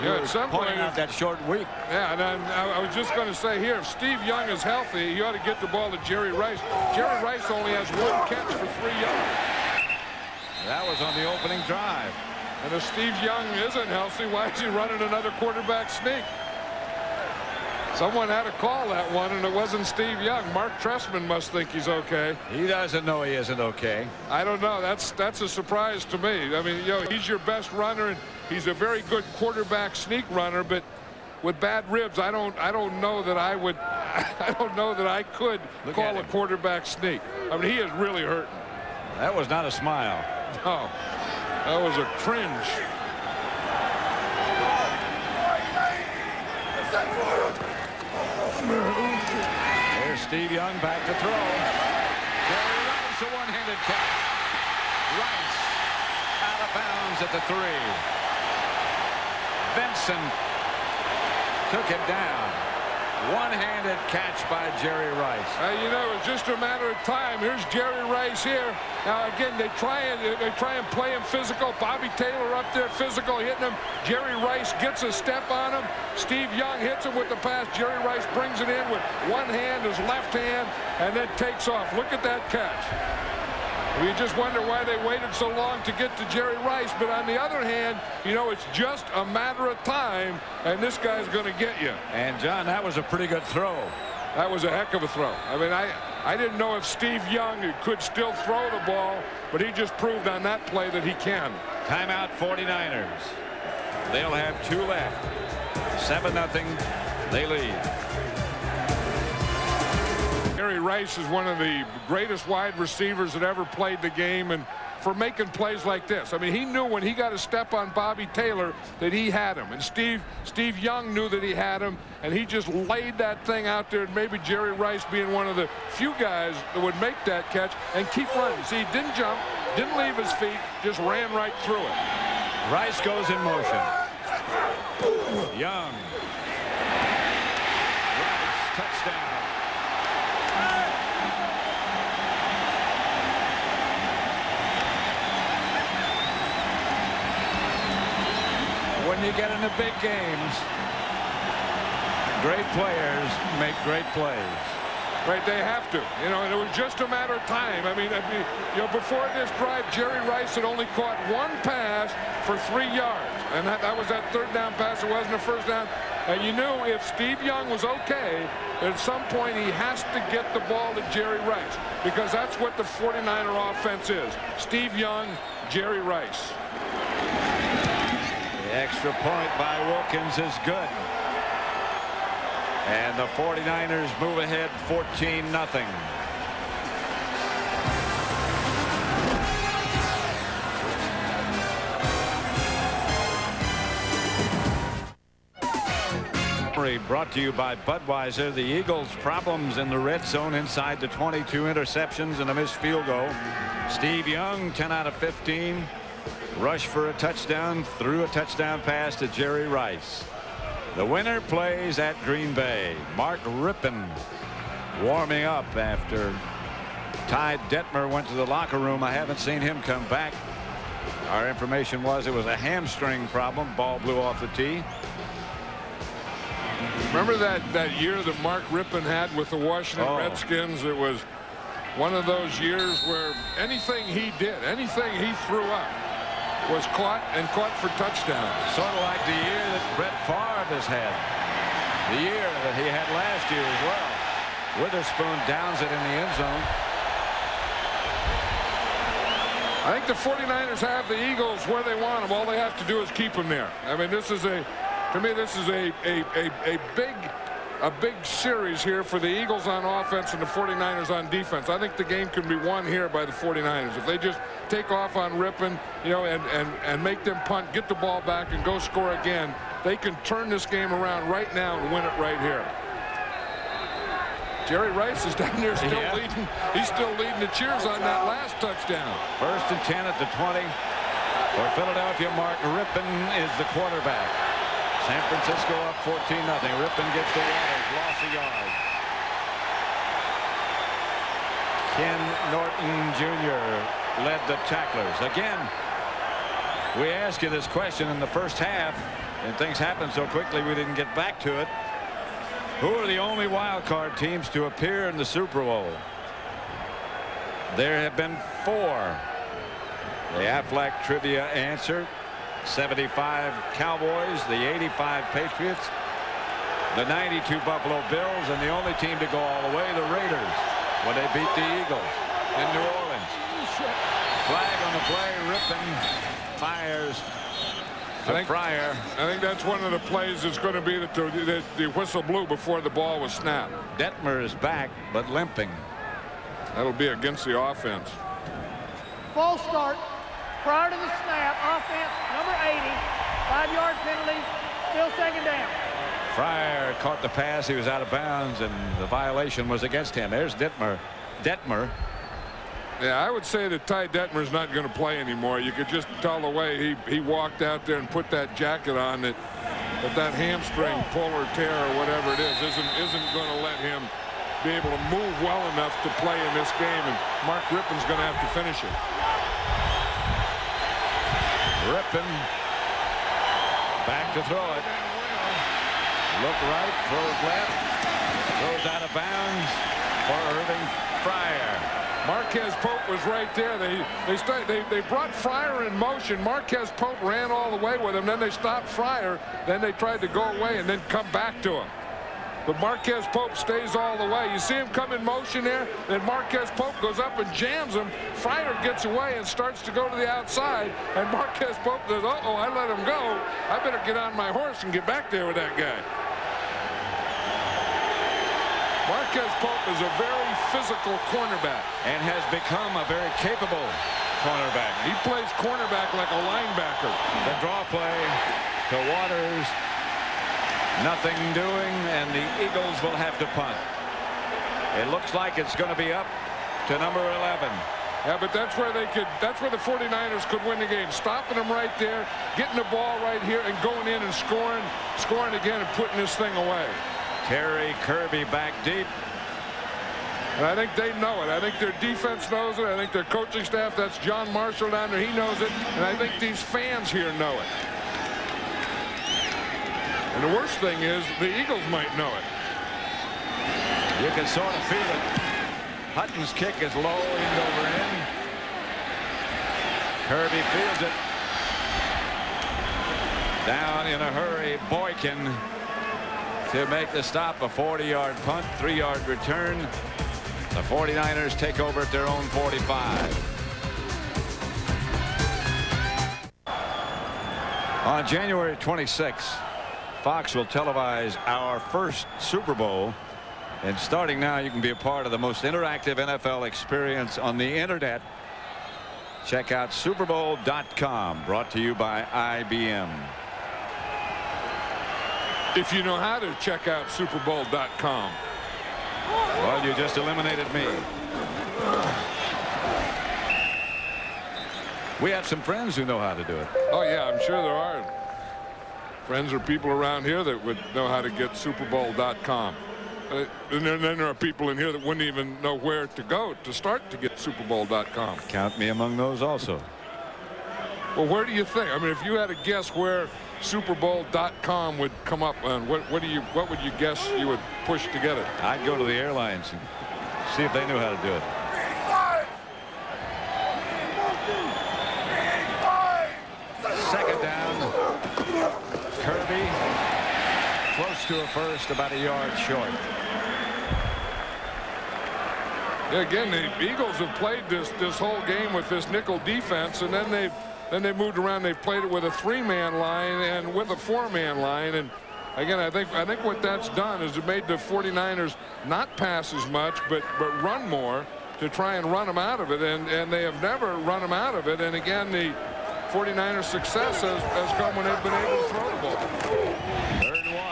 Yeah, at some point, pointing out that short week. Yeah, and I was just going to say here, if Steve Young is healthy, he ought to get the ball to Jerry Rice. Jerry Rice only has 1 catch for 3 yards. That was on the opening drive. And if Steve Young isn't healthy, why is he running another quarterback sneak? Someone had to call that one, and it wasn't Steve Young. Mark Trestman must think he's okay. He doesn't know he isn't okay. I don't know. That's a surprise to me. I mean, you know, he's your best runner, and he's a very good quarterback sneak runner, but with bad ribs, I don't know that I I don't know that I could call a quarterback sneak. I mean, he is really hurting. That was not a smile. No, that was a cringe. There's Steve Young back to throw. Jerry Rice, a one-handed catch. Rice out of bounds at the 3. Vincent took him down. One-handed catch by Jerry Rice. You know, it's just a matter of time. Here's Jerry Rice here. Now again, they try and play him physical. Bobby Taylor up there physical, hitting him. Jerry Rice gets a step on him. Steve Young hits him with the pass. Jerry Rice brings it in with one hand, his left hand, and then takes off. Look at that catch. We just wonder why they waited so long to get to Jerry Rice. But on the other hand, you know, it's just a matter of time, and this guy's going to get you. And, John, that was a pretty good throw. That was a heck of a throw. I mean, I didn't know if Steve Young could still throw the ball, but he just proved on that play that he can. Timeout 49ers. They'll have 2 left. 7-0. They lead. Jerry Rice is one of the greatest wide receivers that ever played the game, and for making plays like this. I mean, he knew when he got a step on Bobby Taylor that he had him, and Steve Young knew that he had him, and he just laid that thing out there. And maybe Jerry Rice being one of the few guys that would make that catch and keep running. See, he didn't jump, didn't leave his feet, just ran right through it. Rice goes in motion. Young. Rice, touchdown. When you get into big games, great players make great plays. Right, they have to. You know, and it was just a matter of time. I mean, you know, before this drive, Jerry Rice had only caught 1 pass for 3 yards. And that was that 3rd down pass. It wasn't a 1st down. And you knew if Steve Young was okay, at some point he has to get the ball to Jerry Rice, because that's what the 49er offense is. Steve Young, Jerry Rice. The extra point by Wilkins is good. And the 49ers move ahead 14-0. Brought to you by Budweiser. The Eagles' problems in the red zone inside the 22 interceptions and a missed field goal. Steve Young, 10 out of 15. Rush for a touchdown, threw a touchdown pass to Jerry Rice. The winner plays at Green Bay. Mark Rippon warming up after Ty Detmer went to the locker room. I haven't seen him come back. Our information was it was a hamstring problem. Ball blew off the tee. Remember that year that Mark Rippon had with the Washington Redskins? It was one of those years where anything he did, anything he threw up, was caught for touchdowns. Sort of like the year that Brett Favre has had. The year that he had last year as well. Witherspoon downs it in the end zone. I think the 49ers have the Eagles where they want them. All they have to do is keep them there. I mean, this is to me, this is a big series here for the Eagles on offense and the 49ers on defense. I think the game can be won here by the 49ers. If they just take off on Rippon, you know, and make them punt, get the ball back, and go score again, they can turn this game around right now and win it right here. Jerry Rice is down there still leading. He's still leading the cheers on that last touchdown. 1st and 10 at the 20. For Philadelphia, Mark Rippon is the quarterback. San Francisco up 14-0. Rippon gets the yards, lost a yard. Ken Norton Jr. led the tacklers. Again, we asked you this question in the first half, and things happened so quickly we didn't get back to it. Who are the only wild card teams to appear in the Super Bowl? There have been 4. The Aflac trivia answer: 75 Cowboys, the 85 Patriots, the 92 Buffalo Bills, and the only team to go all the way, the Raiders, when they beat the Eagles in New Orleans. Flag on the play. Rippon fires to Fryer. I think that's one of the plays that's going to be that the whistle blew before the ball was snapped. Detmer is back, but limping. That'll be against the offense. False start prior to the snap. Offense, number 80. 5-yard penalty. Still second down. Fryer caught the pass. He was out of bounds, and the violation was against him. There's Detmer. Yeah, I would say that Ty Detmer's not going to play anymore. You could just tell the way he walked out there and put that jacket on that hamstring pull or tear or whatever it is isn't going to let him be able to move well enough to play in this game, and Mark Rippon's going to have to finish it. Rippon back to throw it. Look right, throws left, throws out of bounds for Irving Fryer. Marquez Pope was right there. They brought Fryer in motion. Marquez Pope ran all the way with him. Then they stopped Fryer. Then they tried to go away and then come back to him. But Marquez Pope stays all the way. You see him come in motion there. Then Marquez Pope goes up and jams him. Fryer gets away and starts to go to the outside. And Marquez Pope says, uh-oh, I let him go. I better get on my horse and get back there with that guy. Marquez Pope is a very physical cornerback. And has become a very capable cornerback. He plays cornerback like a linebacker. The draw play to Waters. Nothing doing, and the Eagles will have to punt. It looks like it's going to be up to number 11. Yeah, but that's where the 49ers could win the game. Stopping them right there, getting the ball right here, and going in and scoring again and putting this thing away. Terry Kirby back deep. And I think they know it. I think their defense knows it. I think their coaching staff, that's John Marshall down there, he knows it. And I think these fans here know it. And the worst thing is the Eagles might know it. You can sort of feel it. Hutton's kick is low, end over end. Kirby feels it. Down in a hurry, Boykin to make the stop. A 40-yard punt, 3-yard return. The 49ers take over at their own 45. On January 26th, Fox will televise our first Super Bowl. And starting now, you can be a part of the most interactive NFL experience on the internet. Check out superbowl.com, brought to you by IBM. If you know how to check out superbowl.com. Well, you just eliminated me. We have some friends who know how to do it. Oh, yeah, I'm sure there are friends or people around here that would know how to get superbowl.com. And then there are people in here that wouldn't even know where to go to start to get superbowl.com. Count me among those also. Well, where do you think? I mean, if you had to guess where superbowl.com would come up on, what would you guess you would push to get it? I'd go to the airlines and see if they knew how to do it. Second down. Kirby close to a first, about a yard short. Yeah, again, the Eagles have played this whole game with this nickel defense, and then they moved around. They've played it with a 3-man line and with a 4-man line. And again, I think what that's done is it made the 49ers not pass as much, but run more to try and run them out of it. And they have never run them out of it. And again, the 49ers' success has come when they've been able to throw the ball. 3rd and 1.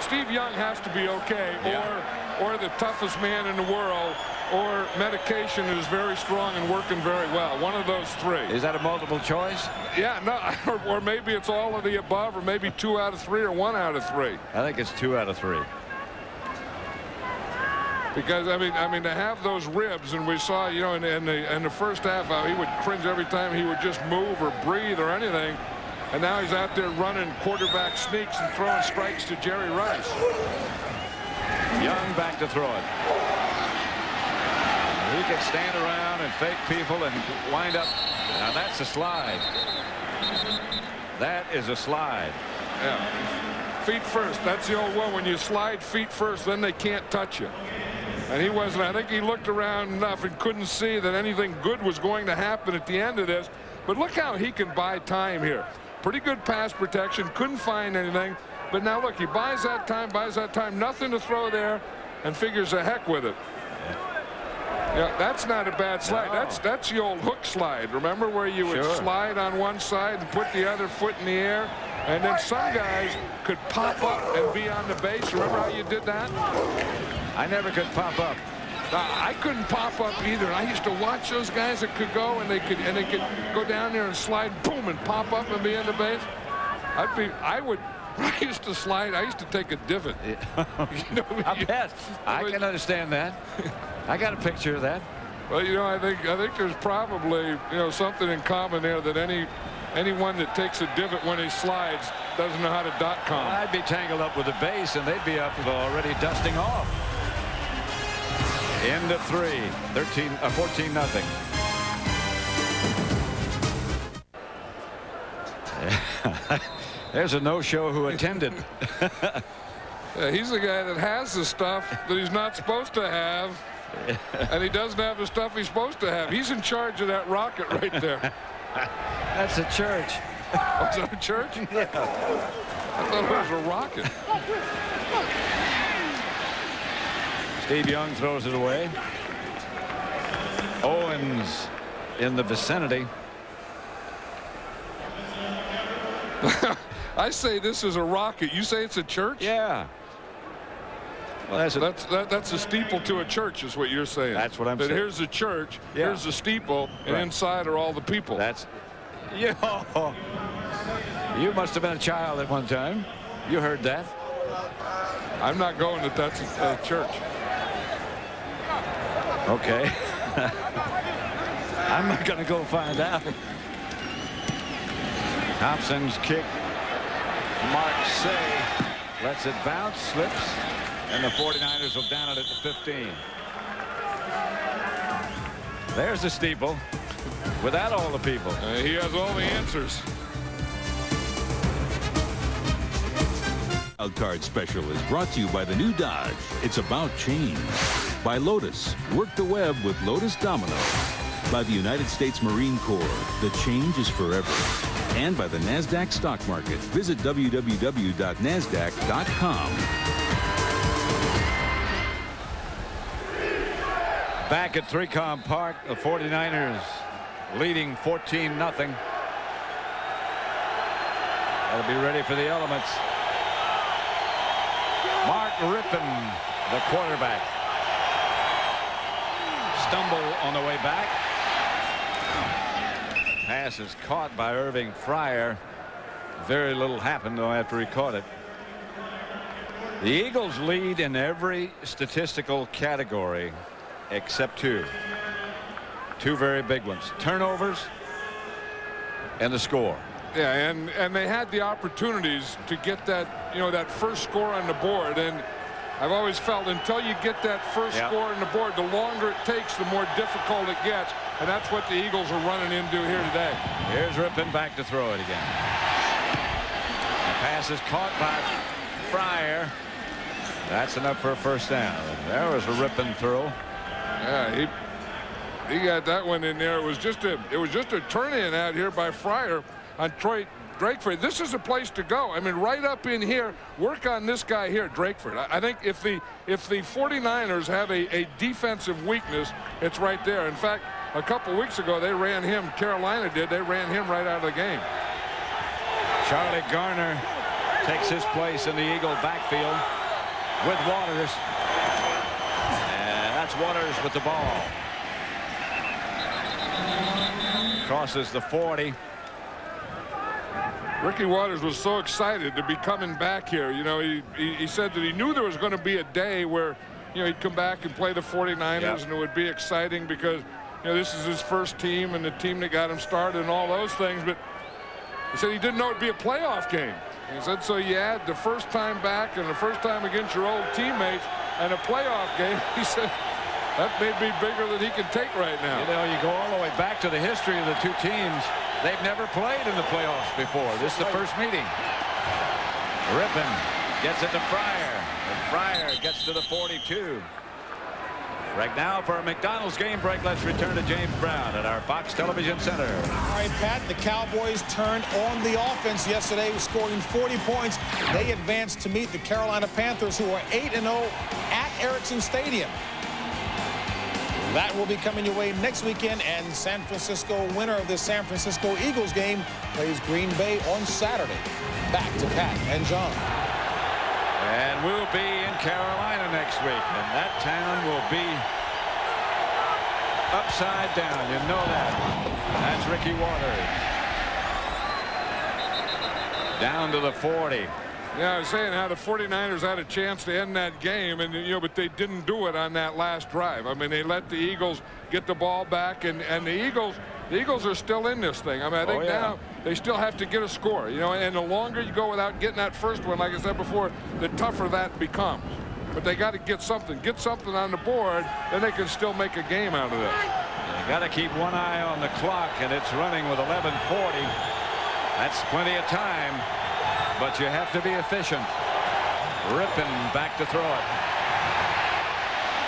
Steve Young has to be okay, or the toughest man in the world, or medication is very strong and working very well. One of those three. Is that a multiple choice? Yeah, no, or maybe it's all of the above, or maybe 2 out of 3 or 1 out of 3. I think it's 2 out of 3. Because I mean to have those ribs, and we saw, you know, in the first half, how he would cringe every time he would just move or breathe or anything. And now he's out there running quarterback sneaks and throwing strikes to Jerry Rice. Young back to throw it. He can stand around and fake people and wind up. Now that's a slide. That is a slide. Yeah. Feet first. That's the old one. When you slide feet first, then they can't touch you. And he wasn't. I think he looked around enough and couldn't see that anything good was going to happen at the end of this. But look how he can buy time here. Pretty good pass protection, couldn't find anything. But now look, he buys that time, nothing to throw there, and figures a heck with it. Yeah, that's not a bad slide. No. That's the old hook slide. Remember where you would slide on one side and put the other foot in the air? And then some guys could pop up and be on the base. Remember how you did that? I never could pop up. I couldn't pop up either. I used to watch those guys that could go, and they could go down there and slide, boom, and pop up and be on the base. I used to slide. I used to take a divot. You know, I can understand that. I got a picture of that. Well, you know, I think there's probably, you know, something in common there that anyone that takes a divot when he slides doesn't know how to .com. I'd be tangled up with the base, and they'd be up already dusting off. End of 3, 14-0. There's a no-show who attended. Yeah, he's the guy that has the stuff that he's not supposed to have, and he doesn't have the stuff he's supposed to have. He's in charge of that rocket right there. That's a church. Oh, is that a church? Yeah. I thought it was a rocket. Steve Young throws it away. Owens in the vicinity. I say this is a rocket. You say it's a church? Yeah. Well, that's a steeple to a church, is what you're saying. That's what I'm saying. Here's the church, here's the steeple, and inside are all the people. That's, you must have been a child at one time. You heard that. I'm not going that that's a church. Okay. I'm not going to go find out. Thompson's kick. Mark Say lets it bounce, slips, and the 49ers will down it at the 15. There's the steeple without all the people. He has all the answers. Card Special is brought to you by the new Dodge. It's about change. By Lotus. Work the web with Lotus Domino. By the United States Marine Corps. The change is forever. And by the NASDAQ stock market. Visit www.nasdaq.com. Back at 3Com Park, the 49ers leading 14-0. They'll be ready for the elements. Mark Rippon, the quarterback. Stumble on the way back. Pass is caught by Irving Fryer. Very little happened, though, after he caught it. The Eagles lead in every statistical category except two very big ones: turnovers and the score. Yeah, and they had the opportunities to get that, you know, that first score on the board, and I've always felt until you get that first score on the board, the longer it takes, the more difficult it gets, and that's what the Eagles are running into here today. Here's Rippon back to throw it again. The pass is caught by Fryer. That's enough for a first down. There was a Rippon throw. Yeah, he got that one in there. It was just a turn-in out here by Fryer on Troy Drakeford. This is a place to go. I mean, right up in here, work on this guy here, Drakeford. I think if the 49ers have a defensive weakness, it's right there. In fact, a couple weeks ago, they ran him. Carolina did. They ran him right out of the game. Charlie Garner takes his place in the Eagle backfield with Waters. And that's Waters with the ball. Crosses the 40. Ricky Waters was so excited to be coming back here. You know, he said that he knew there was going to be a day where, you know, he'd come back and play the 49ers, and it would be exciting because, you know, this is his first team and the team that got him started and all those things. But he said he didn't know it'd be a playoff game. He said, so you add the first time back and the first time against your old teammates and a playoff game. He said that may be bigger than he can take right now. You know, you go all the way back to the history of the two teams. They've never played in the playoffs before. This is the first meeting. Rippon gets it to Fryer, and Fryer gets to the 42. Right now for a McDonald's game break, let's return to James Brown at our Fox Television Center. All right, Pat, the Cowboys turned on the offense yesterday, scoring 40 points. They advanced to meet the Carolina Panthers, who are 8-0 at Ericsson Stadium. That will be coming your way next weekend, and San Francisco, winner of the San Francisco Eagles game, plays Green Bay on Saturday. Back to Pat and John. And we'll be in Carolina next week, and that town will be upside down. You know that. That's Ricky Waters. Down to the 40. Yeah, I was saying how the 49ers had a chance to end that game, and but they didn't do it on that last drive. I mean, they let the Eagles get the ball back, and the Eagles are still in this thing. I mean, I think now they still have to get a score, and the longer you go without getting that first one, like I said before, the tougher that becomes. But they got to get something on the board, then they can still make a game out of this. You got to keep one eye on the clock, and it's running with 11:40. That's plenty of time, but you have to be efficient. Rippon back to throw it.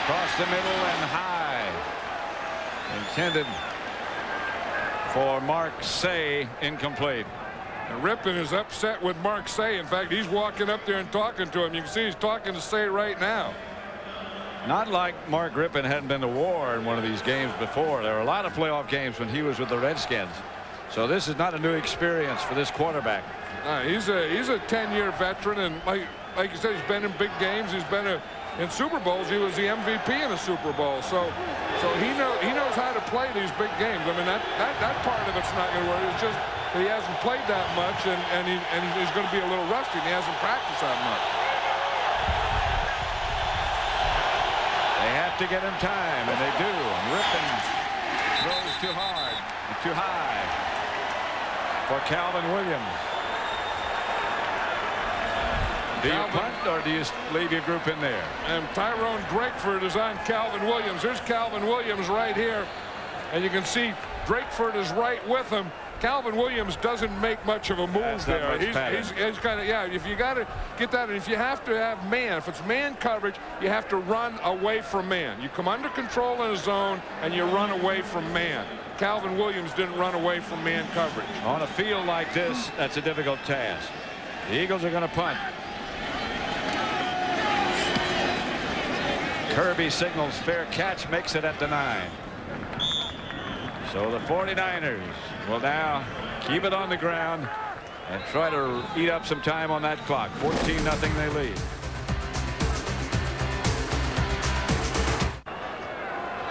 Across the middle and high. Intended for Mark Say, incomplete. And Rippon is upset with Mark Say. In fact, he's walking up there and talking to him. You can see he's talking to Say right now. Not like Mark Rippon hadn't been to war in one of these games before. There were a lot of playoff games when he was with the Redskins. So this is not a new experience for this quarterback. He's a 10-year veteran, and like you said, he's been in big games. He's been in Super Bowls. He was the MVP in a Super Bowl. So he knows how to play these big games. I mean, that part of it's not going to work. It's just that he hasn't played that much, and he's going to be a little rusty, and he hasn't practiced that much. They have to get him time, and they do. Rippon throws too hard, too high for Calvin Williams. Do you punt or do you leave your group in there? And Tyrone Drakeford is on Calvin Williams. There's Calvin Williams right here, and you can see Drakeford is right with him. Calvin Williams doesn't make much of a move there. He's kind of, if you got to get that, and if you have to have man, if it's man coverage, you have to run away from man. You come under control in a zone, and you run away from man. Calvin Williams didn't run away from man coverage. On a field like this, that's a difficult task. The Eagles are going to punt. Kirby signals fair catch, makes it at the 9. So the 49ers will now keep it on the ground and try to eat up some time on that clock. 14-0 they lead.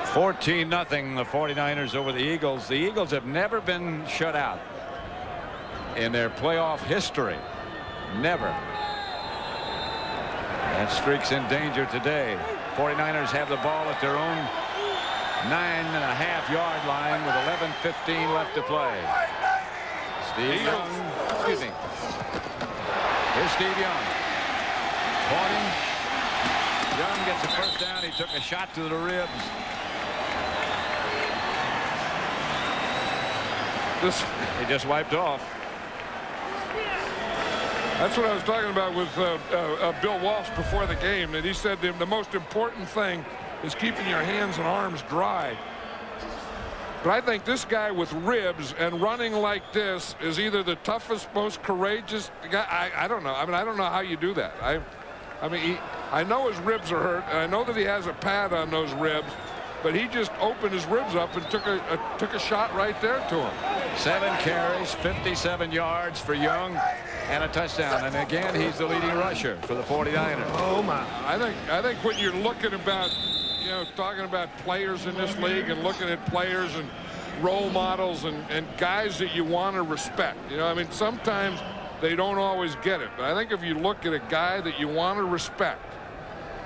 14-0 the 49ers over the Eagles. The Eagles have never been shut out in their playoff history. Never. That streak's in danger today. 49ers have the ball at their own 9.5-yard line with 11:15 left to play. Steve Young, excuse me. Here's Steve Young. Pointing. Young gets a first down. He took a shot to the ribs. He just wiped off. That's what I was talking about with Bill Walsh before the game, and he said the most important thing is keeping your hands and arms dry. But I think this guy with ribs and running like this is either the toughest, most courageous guy. I don't know. I mean, I don't know how you do that. I mean, I know his ribs are hurt, and I know that he has a pad on those ribs, but he just opened his ribs up and took a shot right there to him. 7 carries, 57 yards for Young, and a touchdown. And again, he's the leading rusher for the 49ers. Oh my! I think when you're looking about, talking about players in this league and looking at players and role models and guys that you want to respect. I mean, sometimes they don't always get it, but I think if you look at a guy that you want to respect,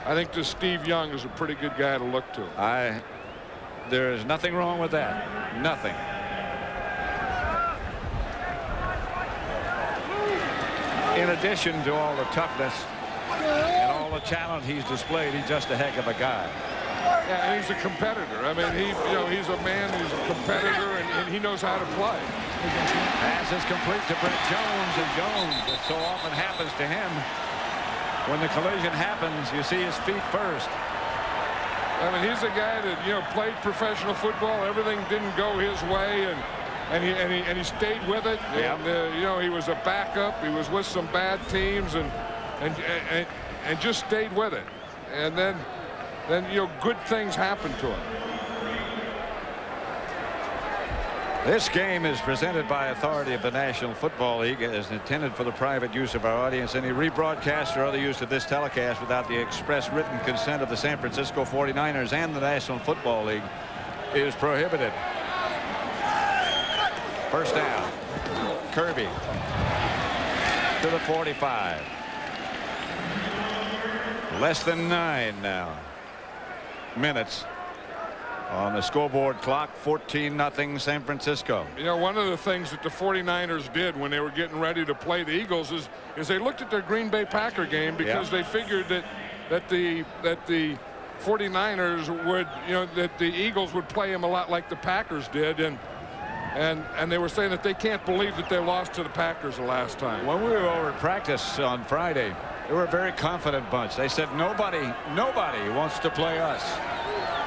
I think this Steve Young is a pretty good guy to look to. There is nothing wrong with that. Nothing. In addition to all the toughness and all the talent he's displayed, he's just a heck of a guy. Yeah, and he's a competitor. I mean, he's a man who's a competitor, and he knows how to play. Pass is complete to Brett Jones, and Jones, as so often happens to him, when the collision happens, you see his feet first. I mean, he's a guy that, you know, played professional football. Everything didn't go his way, and he stayed with it. Yeah. And you know, he was a backup. He was with some bad teams, and just stayed with it. And then you know, good things happened to him. This game is presented by authority of the National Football League and is intended for the private use of our audience. Any rebroadcast or other use of this telecast without the express written consent of the San Francisco 49ers and the National Football League is prohibited. First down. Kirby to the 45. Less than 9 now minutes on the scoreboard clock. 14-0 San Francisco. You know, one of the things that the 49ers did when they were getting ready to play the Eagles is they looked at their Green Bay Packer game because they figured that the 49ers would, you know, that the Eagles would play them a lot like the Packers did, and they were saying that they can't believe that they lost to the Packers the last time. When we were over at practice on Friday, they were a very confident bunch. They said nobody wants to play us.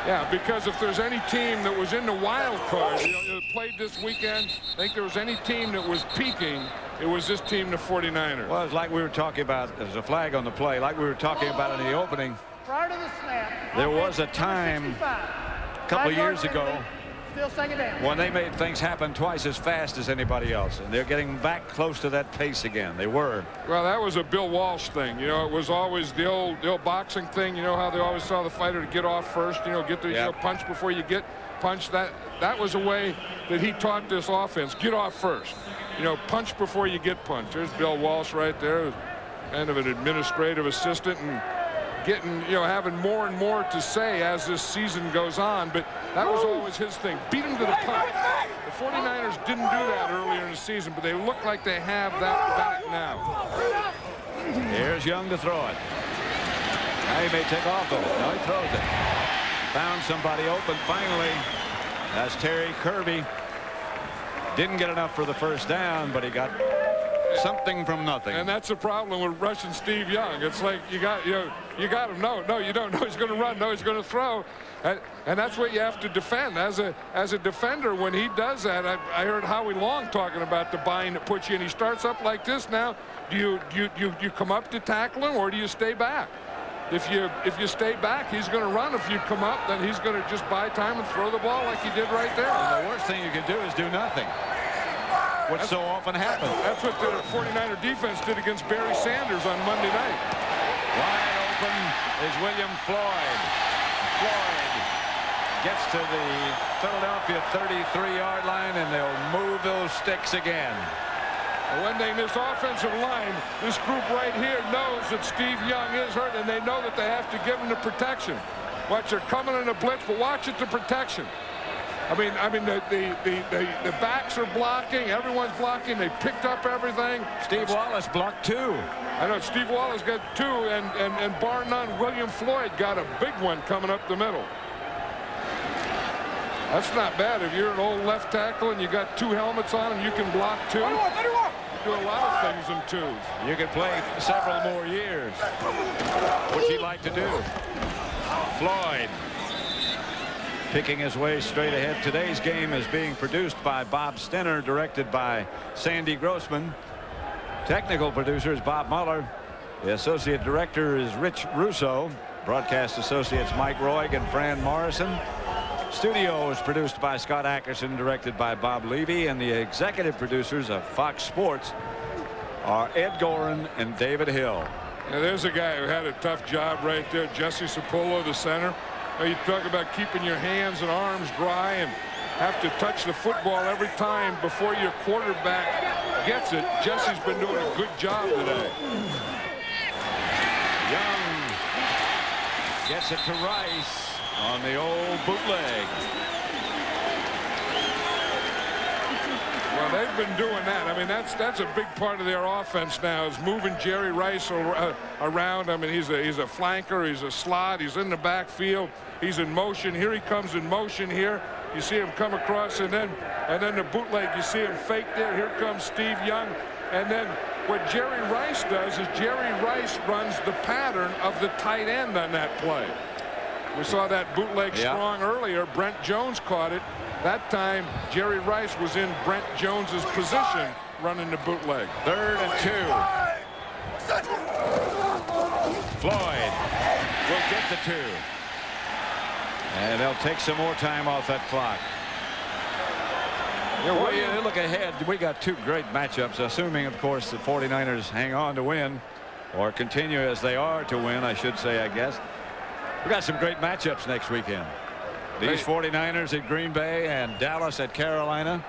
Yeah, because if there's any team that was in the wild card, you know, that played this weekend, I think there was any team that was peaking, it was this team, the 49ers. Well, it's like we were talking about, there's a flag on the play, like we were talking about in the opening. Prior to the snap, There was a time a couple of years ago still second down, when they made things happen twice as fast as anybody else, and they're getting back close to that pace again. They were. Well, that was a Bill Walsh thing. You know, it was always the old boxing thing. You know how they always saw the fighter to get off first. You know, get the you know, punch before you get punched. That was a way that he taught this offense. Get off first. You know, punch before you get punched. There's Bill Walsh right there, kind of an administrative assistant, and getting, you know, having more and more to say as this season goes on, but that was always his thing. Beat him to the punch. The 49ers didn't do that earlier in the season, but they look like they have that back now. Here's Young to throw it. Now he may take off, though. No, he throws it. Found somebody open finally. That's Terry Kirby. Didn't get enough for the first down, but he got something from nothing. And that's the problem with rushing Steve Young. It's like you got him. No, you don't know he's going to run. No, he's going to throw. And that's what you have to defend. As a defender, when he does that, I heard Howie Long talking about the bind that puts you in. He starts up like this now. Do you come up to tackle him, or do you stay back? If you stay back, he's going to run. If you come up, then he's going to just buy time and throw the ball like he did right there. And the worst thing you can do is do nothing, which so often happens. That's what the 49er defense did against Barry Sanders on Monday night. Wide open is William Floyd. Floyd gets to the Philadelphia 33-yard line, and they'll move those sticks again. When this offensive line, this group right here knows that Steve Young is hurt, and they know that they have to give him the protection. Watch, they're coming in a blitz, but watch it, the protection. I mean, the backs are blocking. Everyone's blocking. They picked up everything. Steve Wallace blocked 2. I know Steve Wallace got 2, and bar none, William Floyd got a big one coming up the middle. That's not bad. If you're an old left tackle and you got 2 helmets on and you can block 2, you do a lot of things in 2s. You could play several more years, which he'd like to do. Floyd picking his way straight ahead. Today's game is being produced by Bob Stenner, directed by Sandy Grossman. Technical producer is Bob Muller. The associate director is Rich Russo. Broadcast associates Mike Roig and Fran Morrison. Studio is produced by Scott Ackerson, directed by Bob Levy, and the executive producers of Fox Sports are Ed Gorin and David Hill. Now, there's a guy who had a tough job right there, Jesse Sapolo, the center. Now, you talk about keeping your hands and arms dry and have to touch the football every time before your quarterback gets it. Jesse's been doing a good job today. Young gets it to Rice on the old bootleg. Well, they've been doing that. I mean, that's a big part of their offense now, is moving Jerry Rice around. I mean, he's a flanker, he's a slot, he's in the backfield, he's in motion. Here he comes in motion here. You see him come across, and then the bootleg, you see him fake there. Here comes Steve Young. And then what Jerry Rice does is Jerry Rice runs the pattern of the tight end on that play. We saw that bootleg strong earlier. Brent Jones caught it. That time, Jerry Rice was in Brent Jones's position running the bootleg. 3rd and 2. Floyd will get the 2. And they'll take some more time off that clock. Well, you look ahead. We got 2 great matchups, assuming, of course, the 49ers hang on to win, or continue as they are to win, I should say, I guess. We got some great matchups next weekend. These 49ers at Green Bay and Dallas at Carolina.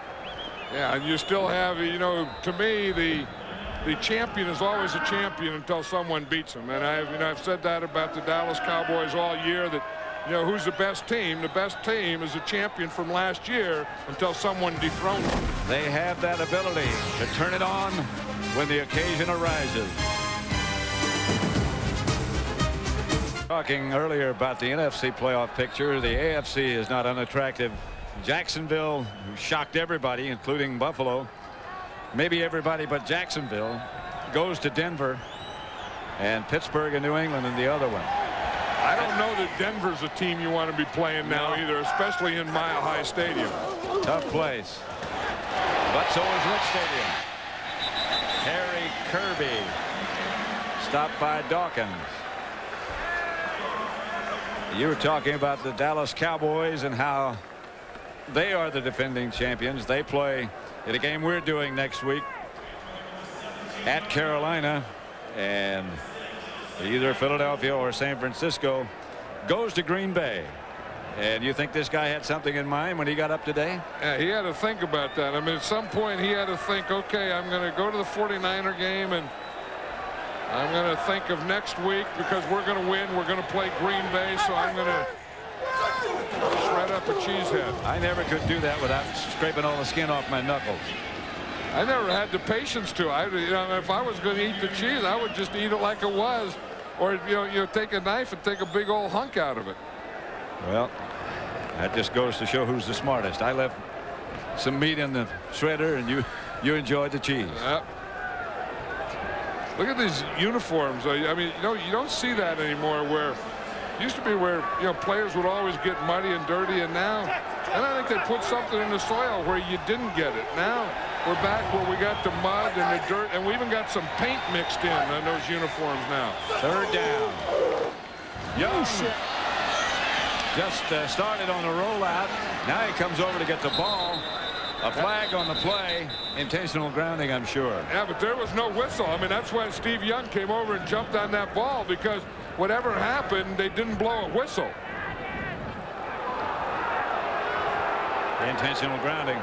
Yeah, and you still have, you know, to me, the champion is always a champion until someone beats them. And I've said that about the Dallas Cowboys all year, that, you know, who's the best team? The best team is a champion from last year until someone dethrones them. They have that ability to turn it on when the occasion arises. Talking earlier about the NFC playoff picture, the AFC is not unattractive. Jacksonville, who shocked everybody, including Buffalo, maybe everybody but Jacksonville, goes to Denver, and Pittsburgh and New England in the other one. I don't know that Denver's a team you want to be playing now either, especially in Mile High Stadium. Tough place. But so is Rich Stadium. Harry Kirby stopped by Dawkins. You were talking about the Dallas Cowboys and how they are the defending champions. They play in a game we're doing next week at Carolina, and either Philadelphia or San Francisco goes to Green Bay. And you think this guy had something in mind when he got up today? Yeah, he had to think about that. I mean, at some point he had to think, okay, I'm going to go to the 49er game, and I'm going to think of next week because we're going to win. We're going to play Green Bay, so I'm going to shred up a cheesehead. I never could do that without scraping all the skin off my knuckles. I never had the patience to. You know, if I was going to eat the cheese, I would just eat it like it was, or you take a knife and take a big old hunk out of it. Well, that just goes to show who's the smartest. I left some meat in the shredder, and you enjoyed the cheese. Yep. Look at these uniforms. I mean, you don't see that anymore. Where it used to be where players would always get muddy and dirty, and now, and I think they put something in the soil where you didn't get it. Now we're back where we got the mud and the dirt, and we even got some paint mixed in on those uniforms now. 3rd down. Young just started on the rollout. Now he comes over to get the ball. A flag on the play. Intentional grounding, I'm sure. Yeah, but there was no whistle. I mean, that's why Steve Young came over and jumped on that ball, because whatever happened, they didn't blow a whistle. Intentional grounding.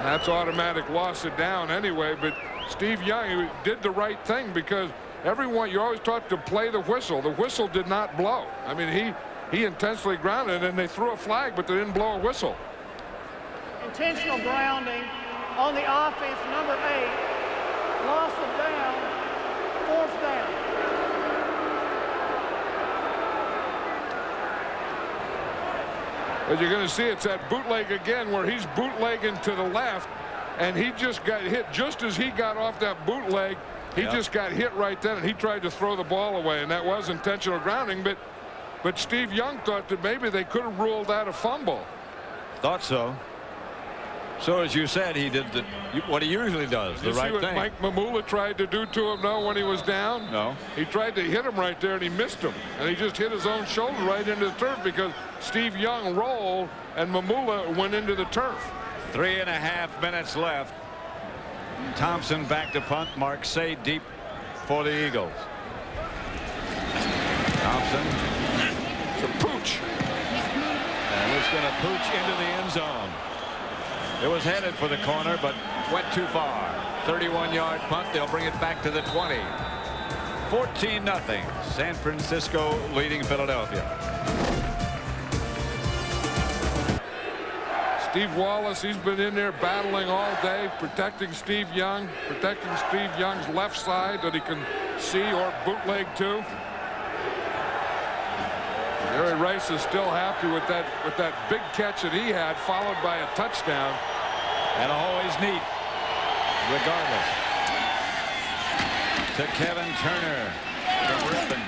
That's automatic loss of down anyway, but Steve Young did the right thing, because everyone, you're always taught to play the whistle. The whistle did not blow. I mean, he intentionally grounded, and they threw a flag, but they didn't blow a whistle. Intentional grounding on the offense, number 8. Loss of down, 4th down. But you're going to see it's that bootleg again, where he's bootlegging to the left, and he just got hit just as he got off that bootleg. He just got hit right then, and he tried to throw the ball away, and that was intentional grounding. But Steve Young thought that maybe they could have ruled that a fumble. Thought so. So as you said, he did what he usually does, the right thing. You see what Mike Mamula tried to do to him now when he was down? No. He tried to hit him right there, and he missed him. And he just hit his own shoulder right into the turf, because Steve Young rolled and Mamula went into the turf. 3.5 minutes left. Thompson back to punt. Marseille deep for the Eagles. Thompson. It's a pooch. And it's going to pooch into the end zone. It was headed for the corner, but went too far. 31-yard punt. They'll bring it back to the 20. 14-0. San Francisco leading Philadelphia. Steve Wallace, he's been in there battling all day, protecting Steve Young, protecting Steve Young's left side that he can see or bootleg to. Jerry Rice is still happy with that big catch that he had, followed by a touchdown. And always neat, regardless. To Kevin Turner. from Rippon.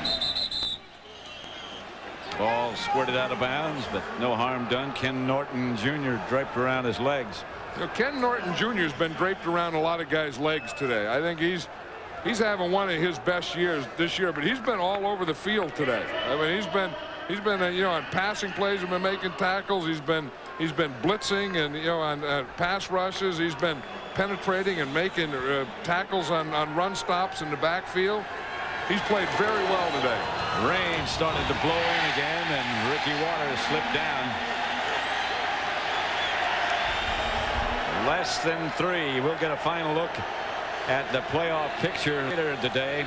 Ball squirted out of bounds, but no harm done. Ken Norton Jr. draped around his legs. You know, Ken Norton Jr. has been draped around a lot of guys' legs today. I think he's having one of his best years this year, but he's been all over the field today. I mean, he's been you know, on passing plays, he's been making tackles. He's been blitzing, and you know, on pass rushes. He's been penetrating and making tackles on run stops in the backfield. He's played very well today. Rain started to blow in again, and Ricky Waters slipped down. Less than 3. We'll get a final look at the playoff picture later today.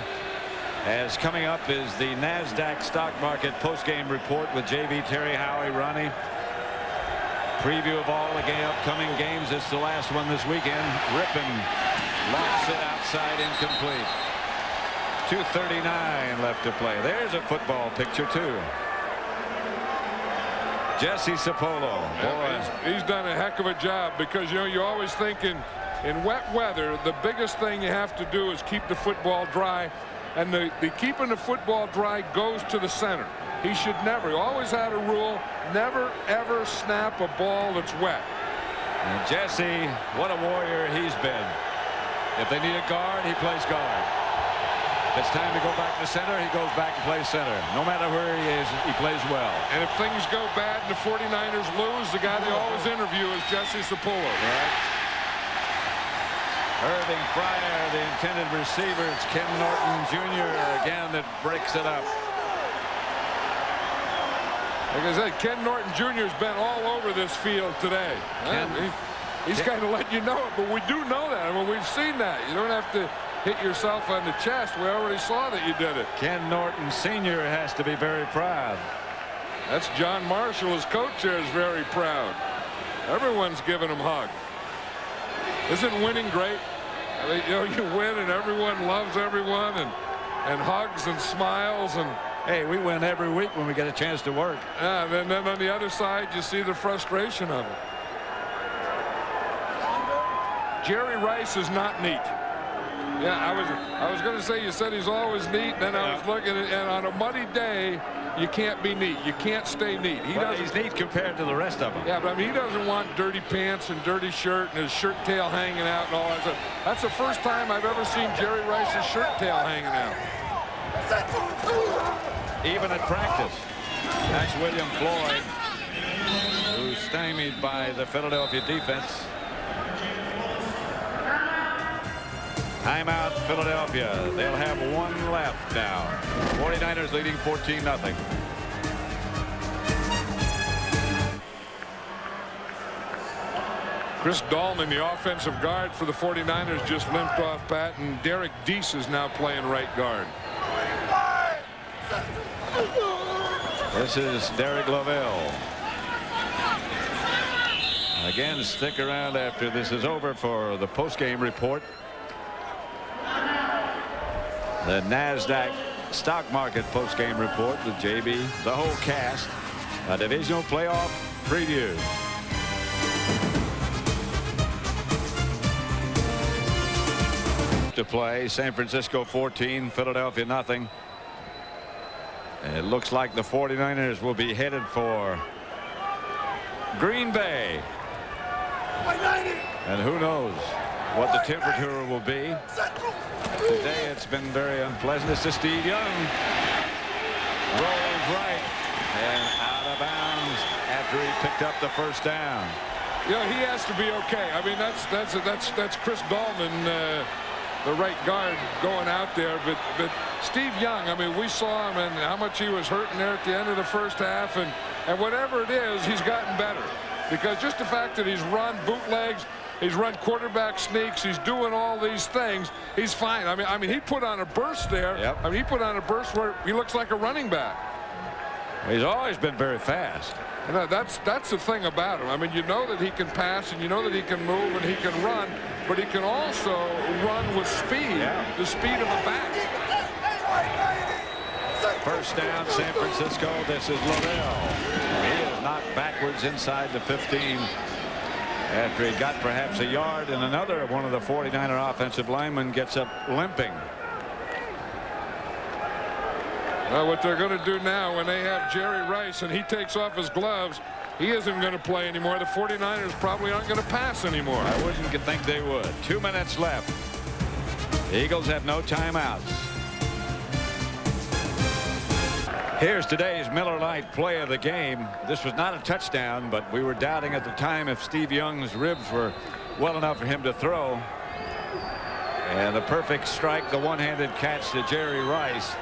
As coming up is the NASDAQ stock market postgame report with JV Terry, Howie, Ronnie. Preview of all the upcoming games. It's the last one this weekend. Rippon lofts it outside, incomplete. 2:39 left to play. There's a football picture too. Jesse Sapolo. Boy, he's done a heck of a job, because you know, you always think in wet weather the biggest thing you have to do is keep the football dry, and the keeping the football dry goes to the center. He should never, always had a rule, never ever snap a ball that's wet. And Jesse, what a warrior he's been. If they need a guard, he plays guard. If it's time to go back to center, he goes back and plays center. No matter where he is, he plays well. And if things go bad and the 49ers lose, the guy they always interview is Jesse Sapolo. Right. Irving Fryer, the intended receiver. It's Ken Norton Jr. again that breaks it up. Like I said, Ken Norton Jr. has been all over this field today. He's kind of letting you know it, but we do know that. I mean, we've seen that. You don't have to hit yourself on the chest. We already saw that you did it. Ken Norton Sr. has to be very proud. That's John Marshall, his coach there, is very proud. Everyone's giving him hugs. Isn't winning great? I mean, you know, you win and everyone loves everyone and hugs and smiles, and hey, we win every week when we get a chance to work. And then on the other side, you see the frustration of it. Jerry Rice is not neat. Yeah, I was going to say, you said he's always neat, and then I was looking at, and on a muddy day, you can't be neat. You can't stay neat. He's neat compared to the rest of them. Yeah, but I mean, he doesn't want dirty pants and dirty shirt and his shirt tail hanging out and all that stuff. That's the first time I've ever seen Jerry Rice's shirt tail hanging out. Even at practice. That's William Floyd, who's stymied by the Philadelphia defense. Timeout, Philadelphia. They'll have one left now. 49ers leading 14-0. Chris Dahlman, the offensive guard for the 49ers, just limped off Pat, and Derek Deese is now playing right guard. This is Derek Lavelle. Again, stick around after this is over for the postgame report. The NASDAQ stock market postgame report with JB, the whole cast, a divisional playoff preview. To play, San Francisco 14, Philadelphia nothing. And it looks like the 49ers will be headed for Green Bay. And who knows what the temperature will be. Today it's been very unpleasant. This is Steve Young. Rolls right and out of bounds after he picked up the first down. You know, he has to be okay. I mean, that's Chris Dahlman, the right guard, going out there. But Steve Young, I mean, we saw him and how much he was hurting there at the end of the first half, and whatever it is, he's gotten better. Because just the fact that he's run bootlegs, he's run quarterback sneaks, he's doing all these things, he's fine. I mean, he put on a burst there. Yep. I mean, he put on a burst where he looks like a running back. He's always been very fast. And that's the thing about him. I mean, you know that he can pass, and you know that he can move, and he can run, but he can also run with speed, the speed of a back. First down, San Francisco. This is Lavelle. He is knocked backwards inside the 15 after he got perhaps a yard, and another one of the 49er offensive linemen gets up limping. Well, what they're going to do now when they have Jerry Rice and he takes off his gloves, he isn't going to play anymore. The 49ers probably aren't going to pass anymore. I wouldn't think they would. 2 minutes left. The Eagles have no timeouts. Here's today's Miller Lite play of the game. This was not a touchdown, but we were doubting at the time if Steve Young's ribs were well enough for him to throw. And the perfect strike, the one-handed catch to Jerry Rice.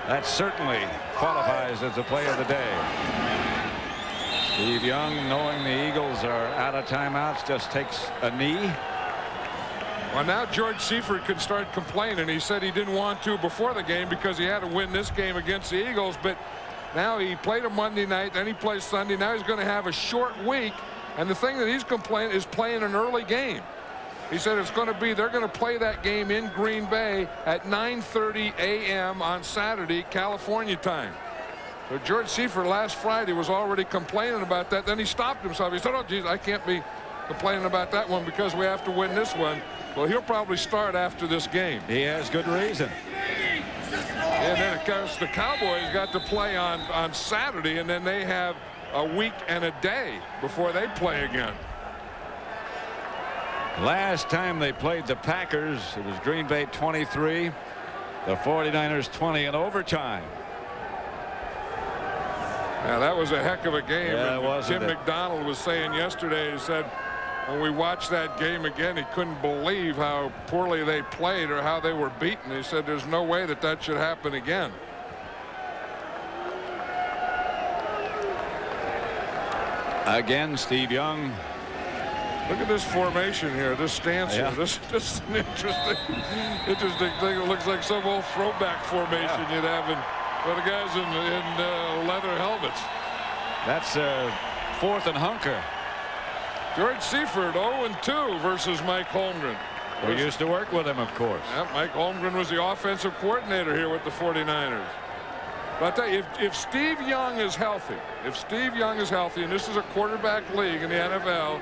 That certainly qualifies as the play of the day. Steve Young, knowing the Eagles are out of timeouts, just takes a knee. Well, now George Seifert can start complaining. He said he didn't want to before the game because he had to win this game against the Eagles. But now he played a Monday night, then he plays Sunday. Now he's going to have a short week. And the thing that he's complaining is playing an early game. He said it's going to be, they're going to play that game in Green Bay at 9:30 a.m. on Saturday, California time. So George Seifert last Friday was already complaining about that. Then he stopped himself. He said, oh, geez, I can't be complaining about that one because we have to win this one. Well, he'll probably start after this game. He has good reason. And then, of course, the Cowboys got to play on Saturday, and then they have a week and a day before they play again. Last time they played the Packers, it was Green Bay 23, the 49ers 20 in overtime. Now, that was a heck of a game. Yeah, wasn't Jim it? McDonald was saying yesterday, he said, when we watched that game again, he couldn't believe how poorly they played or how they were beaten. He said there's no way that that should happen again. Again, Steve Young. Look at this formation here, this stance Yeah. here. This is an interesting thing. It looks like some old throwback formation you'd have in the guys in leather helmets. That's fourth and hunker. George Seifert 0-2 versus Mike Holmgren. We used to work with him, of course. Yeah, Mike Holmgren was the offensive coordinator here with the 49ers. But I tell you, if Steve Young is healthy, and this is a quarterback league in the NFL,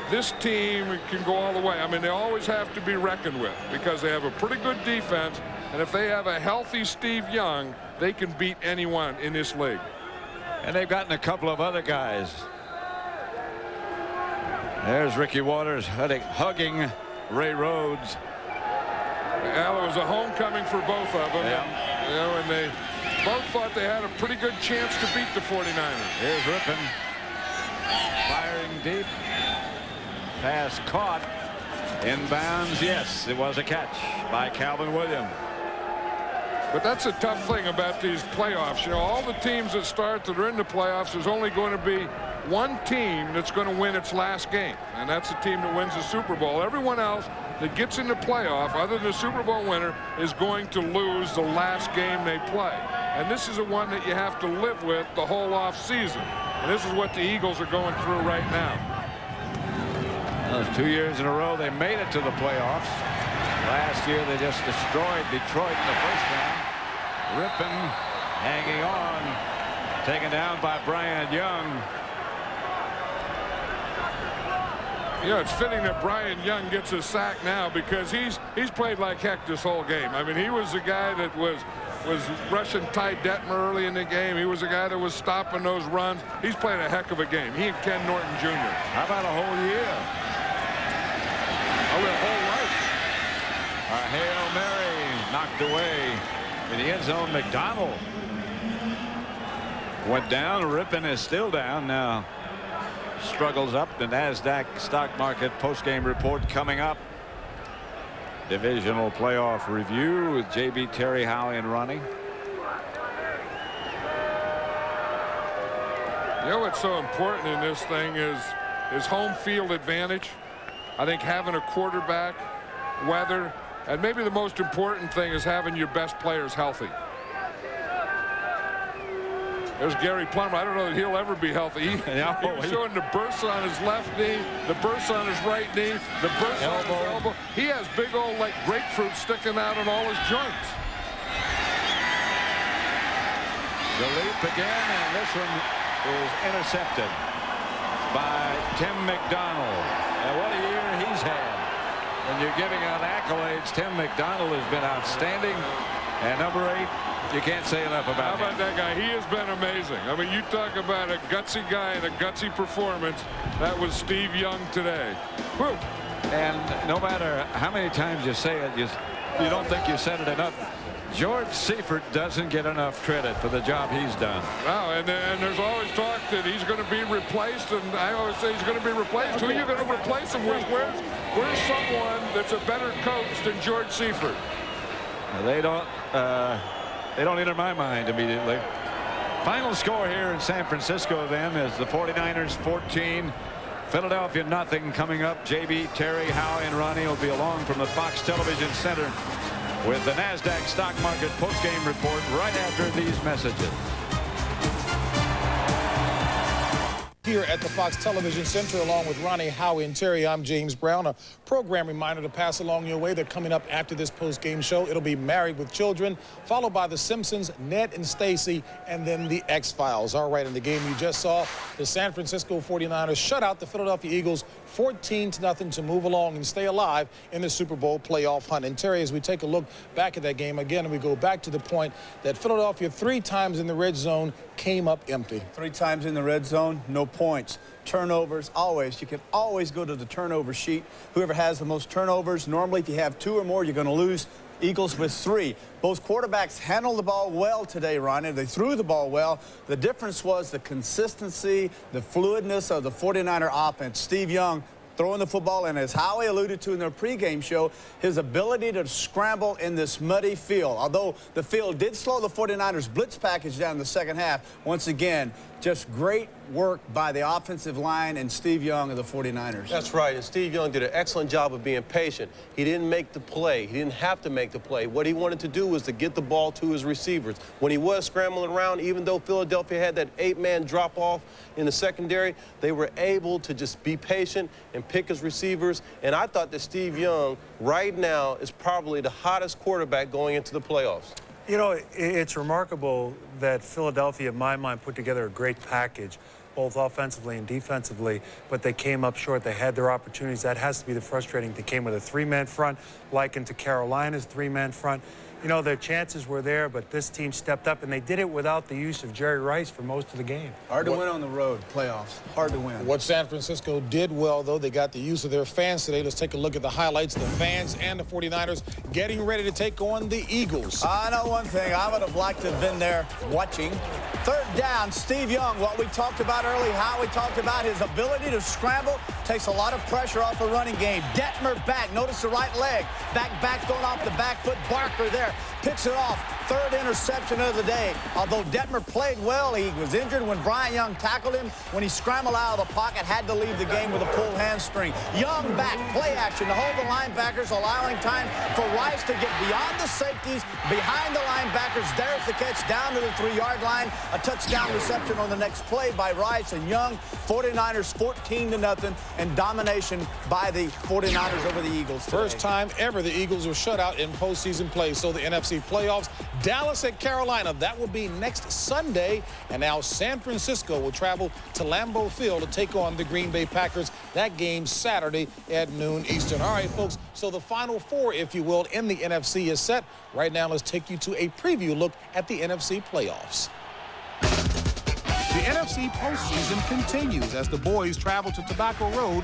this team can go all the way. I mean, they always have to be reckoned with because they have a pretty good defense, and if they have a healthy Steve Young, they can beat anyone in this league. And they've gotten a couple of other guys. There's Ricky Waters hugging Ray Rhodes. Well, it was a homecoming for both of them. Yeah. And they both thought they had a pretty good chance to beat the 49ers. Here's Rippon firing deep. Pass caught. Inbounds. Yes, it was a catch by Calvin Williams. But that's a tough thing about these playoffs. You know, all the teams that start that are in the playoffs, there's only going to be one team that's going to win its last game, and that's the team that wins the Super Bowl. Everyone else that gets in the playoff, other than the Super Bowl winner, is going to lose the last game they play. And this is the one that you have to live with the whole off season. And this is what the Eagles are going through right now. Those 2 years in a row, they made it to the playoffs. Last year, they just destroyed Detroit in the first round. Rippon hanging on, taken down by Brian Young. You know, it's fitting that Brian Young gets a sack now because he's played like heck this whole game. I mean, he was the guy that was rushing Ty Detmer early in the game. He was the guy that was stopping those runs. He's played a heck of a game. He and Ken Norton Jr. How about a whole year? Oh, a whole life. A Hail Mary knocked away in the end zone. McDonald went down. Rippon is still down now. Struggles up. The NASDAQ stock market postgame report coming up. Divisional playoff review with JB Terry Howie and Ronnie. You know what's so important in this thing is home field advantage. I think having a quarterback, weather, and maybe the most important thing is having your best players healthy. There's Gary Plummer. I don't know that he'll ever be healthy. He was showing the bursts on his left knee, the bursts on his right knee, the bursts on his elbow. He has big old like grapefruit sticking out on all his joints. The leap again, and this one is intercepted by Tim McDonald. And what a year he's had. When you're giving out accolades, Tim McDonald has been outstanding. And number 8, You can't say enough about him. How about that guy? He has been amazing. I mean, you talk about a gutsy guy and a gutsy performance. That was Steve Young today. Whew. And no matter how many times you say it, you don't think you said it enough. George Seifert doesn't get enough credit for the job he's done. Wow, and there's always talk that he's going to be replaced, and I always say he's going to be replaced. Who are you going to replace him with? Where's someone that's a better coach than George Seifert? They don't enter my mind immediately. Final score here in San Francisco then is the 49ers 14, Philadelphia nothing. Coming up, JB, Terry, Howie, and Ronnie will be along from the Fox Television Center with the NASDAQ stock market postgame report right after these messages. Here at the Fox Television Center, along with Ronnie, Howie, and Terry, I'm James Brown. A program reminder to pass along your way. They're coming up after this post-game show. It'll be Married with Children, followed by The Simpsons, Ned and Stacy, and then The X-Files. All right, in the game you just saw, the San Francisco 49ers shut out the Philadelphia Eagles 14-0 to move along and stay alive in the Super Bowl playoff hunt. And Terry, as we take a look back at that game again, and we go back to the point that Philadelphia 3 times in the red zone came up empty. 3 times in the red zone, no points. Turnovers, always. You can always go to the turnover sheet. Whoever has the most turnovers, normally if you have 2 or more, you're going to lose. Eagles with 3. Both quarterbacks handled the ball well today, Ronnie. They threw the ball well. The difference was the consistency, the fluidness of the 49er offense. Steve Young throwing the football, and as Howie alluded to in their pregame show, his ability to scramble in this muddy field. Although the field did slow the 49ers blitz package down in the second half, once again, just great work by the offensive line and Steve Young of the 49ers. That's right, and Steve Young did an excellent job of being patient. He didn't make the play. He didn't have to make the play. What he wanted to do was to get the ball to his receivers. When he was scrambling around, even though Philadelphia had that 8-man drop-off in the secondary, they were able to just be patient and pick his receivers. And I thought that Steve Young right now is probably the hottest quarterback going into the playoffs. You know, it's remarkable that Philadelphia, in my mind, put together a great package, both offensively and defensively, but they came up short. They had their opportunities. That has to be the frustrating. They came with a 3-man front, likened to Carolina's 3-man front. You know, their chances were there, but this team stepped up, and they did it without the use of Jerry Rice for most of the game. Hard to win on the road, playoffs. Hard to win. What San Francisco did well, though, they got the use of their fans today. Let's take a look at the highlights. The fans and the 49ers getting ready to take on the Eagles. I know one thing. I would have liked to have been there watching. 3rd down, Steve Young, what we talked about early, how we talked about his ability to scramble, takes a lot of pressure off the running game. Detmer back. Notice the right leg. Back going off the back foot. Barker there. Picks it off. 3rd interception of the day. Although Detmer played well, he was injured when Brian Young tackled him. When he scrambled out of the pocket, had to leave the game with a pulled hamstring. Young back, play action to hold the linebackers, allowing time for Rice to get beyond the safeties, behind the linebackers. There's the catch down to the 3-yard line. A touchdown reception on the next play by Rice and Young. 49ers 14-0, and domination by the 49ers over the Eagles today. First time ever the Eagles were shut out in postseason play. So the NFC playoffs, Dallas at Carolina, that will be next Sunday. And now San Francisco will travel to Lambeau Field to take on the Green Bay Packers. That game Saturday at noon Eastern. All right, folks, so the Final Four, if you will, in the NFC is set. Right now, let's take you to a preview look at the NFC playoffs. The NFC postseason continues as the boys travel to Tobacco Road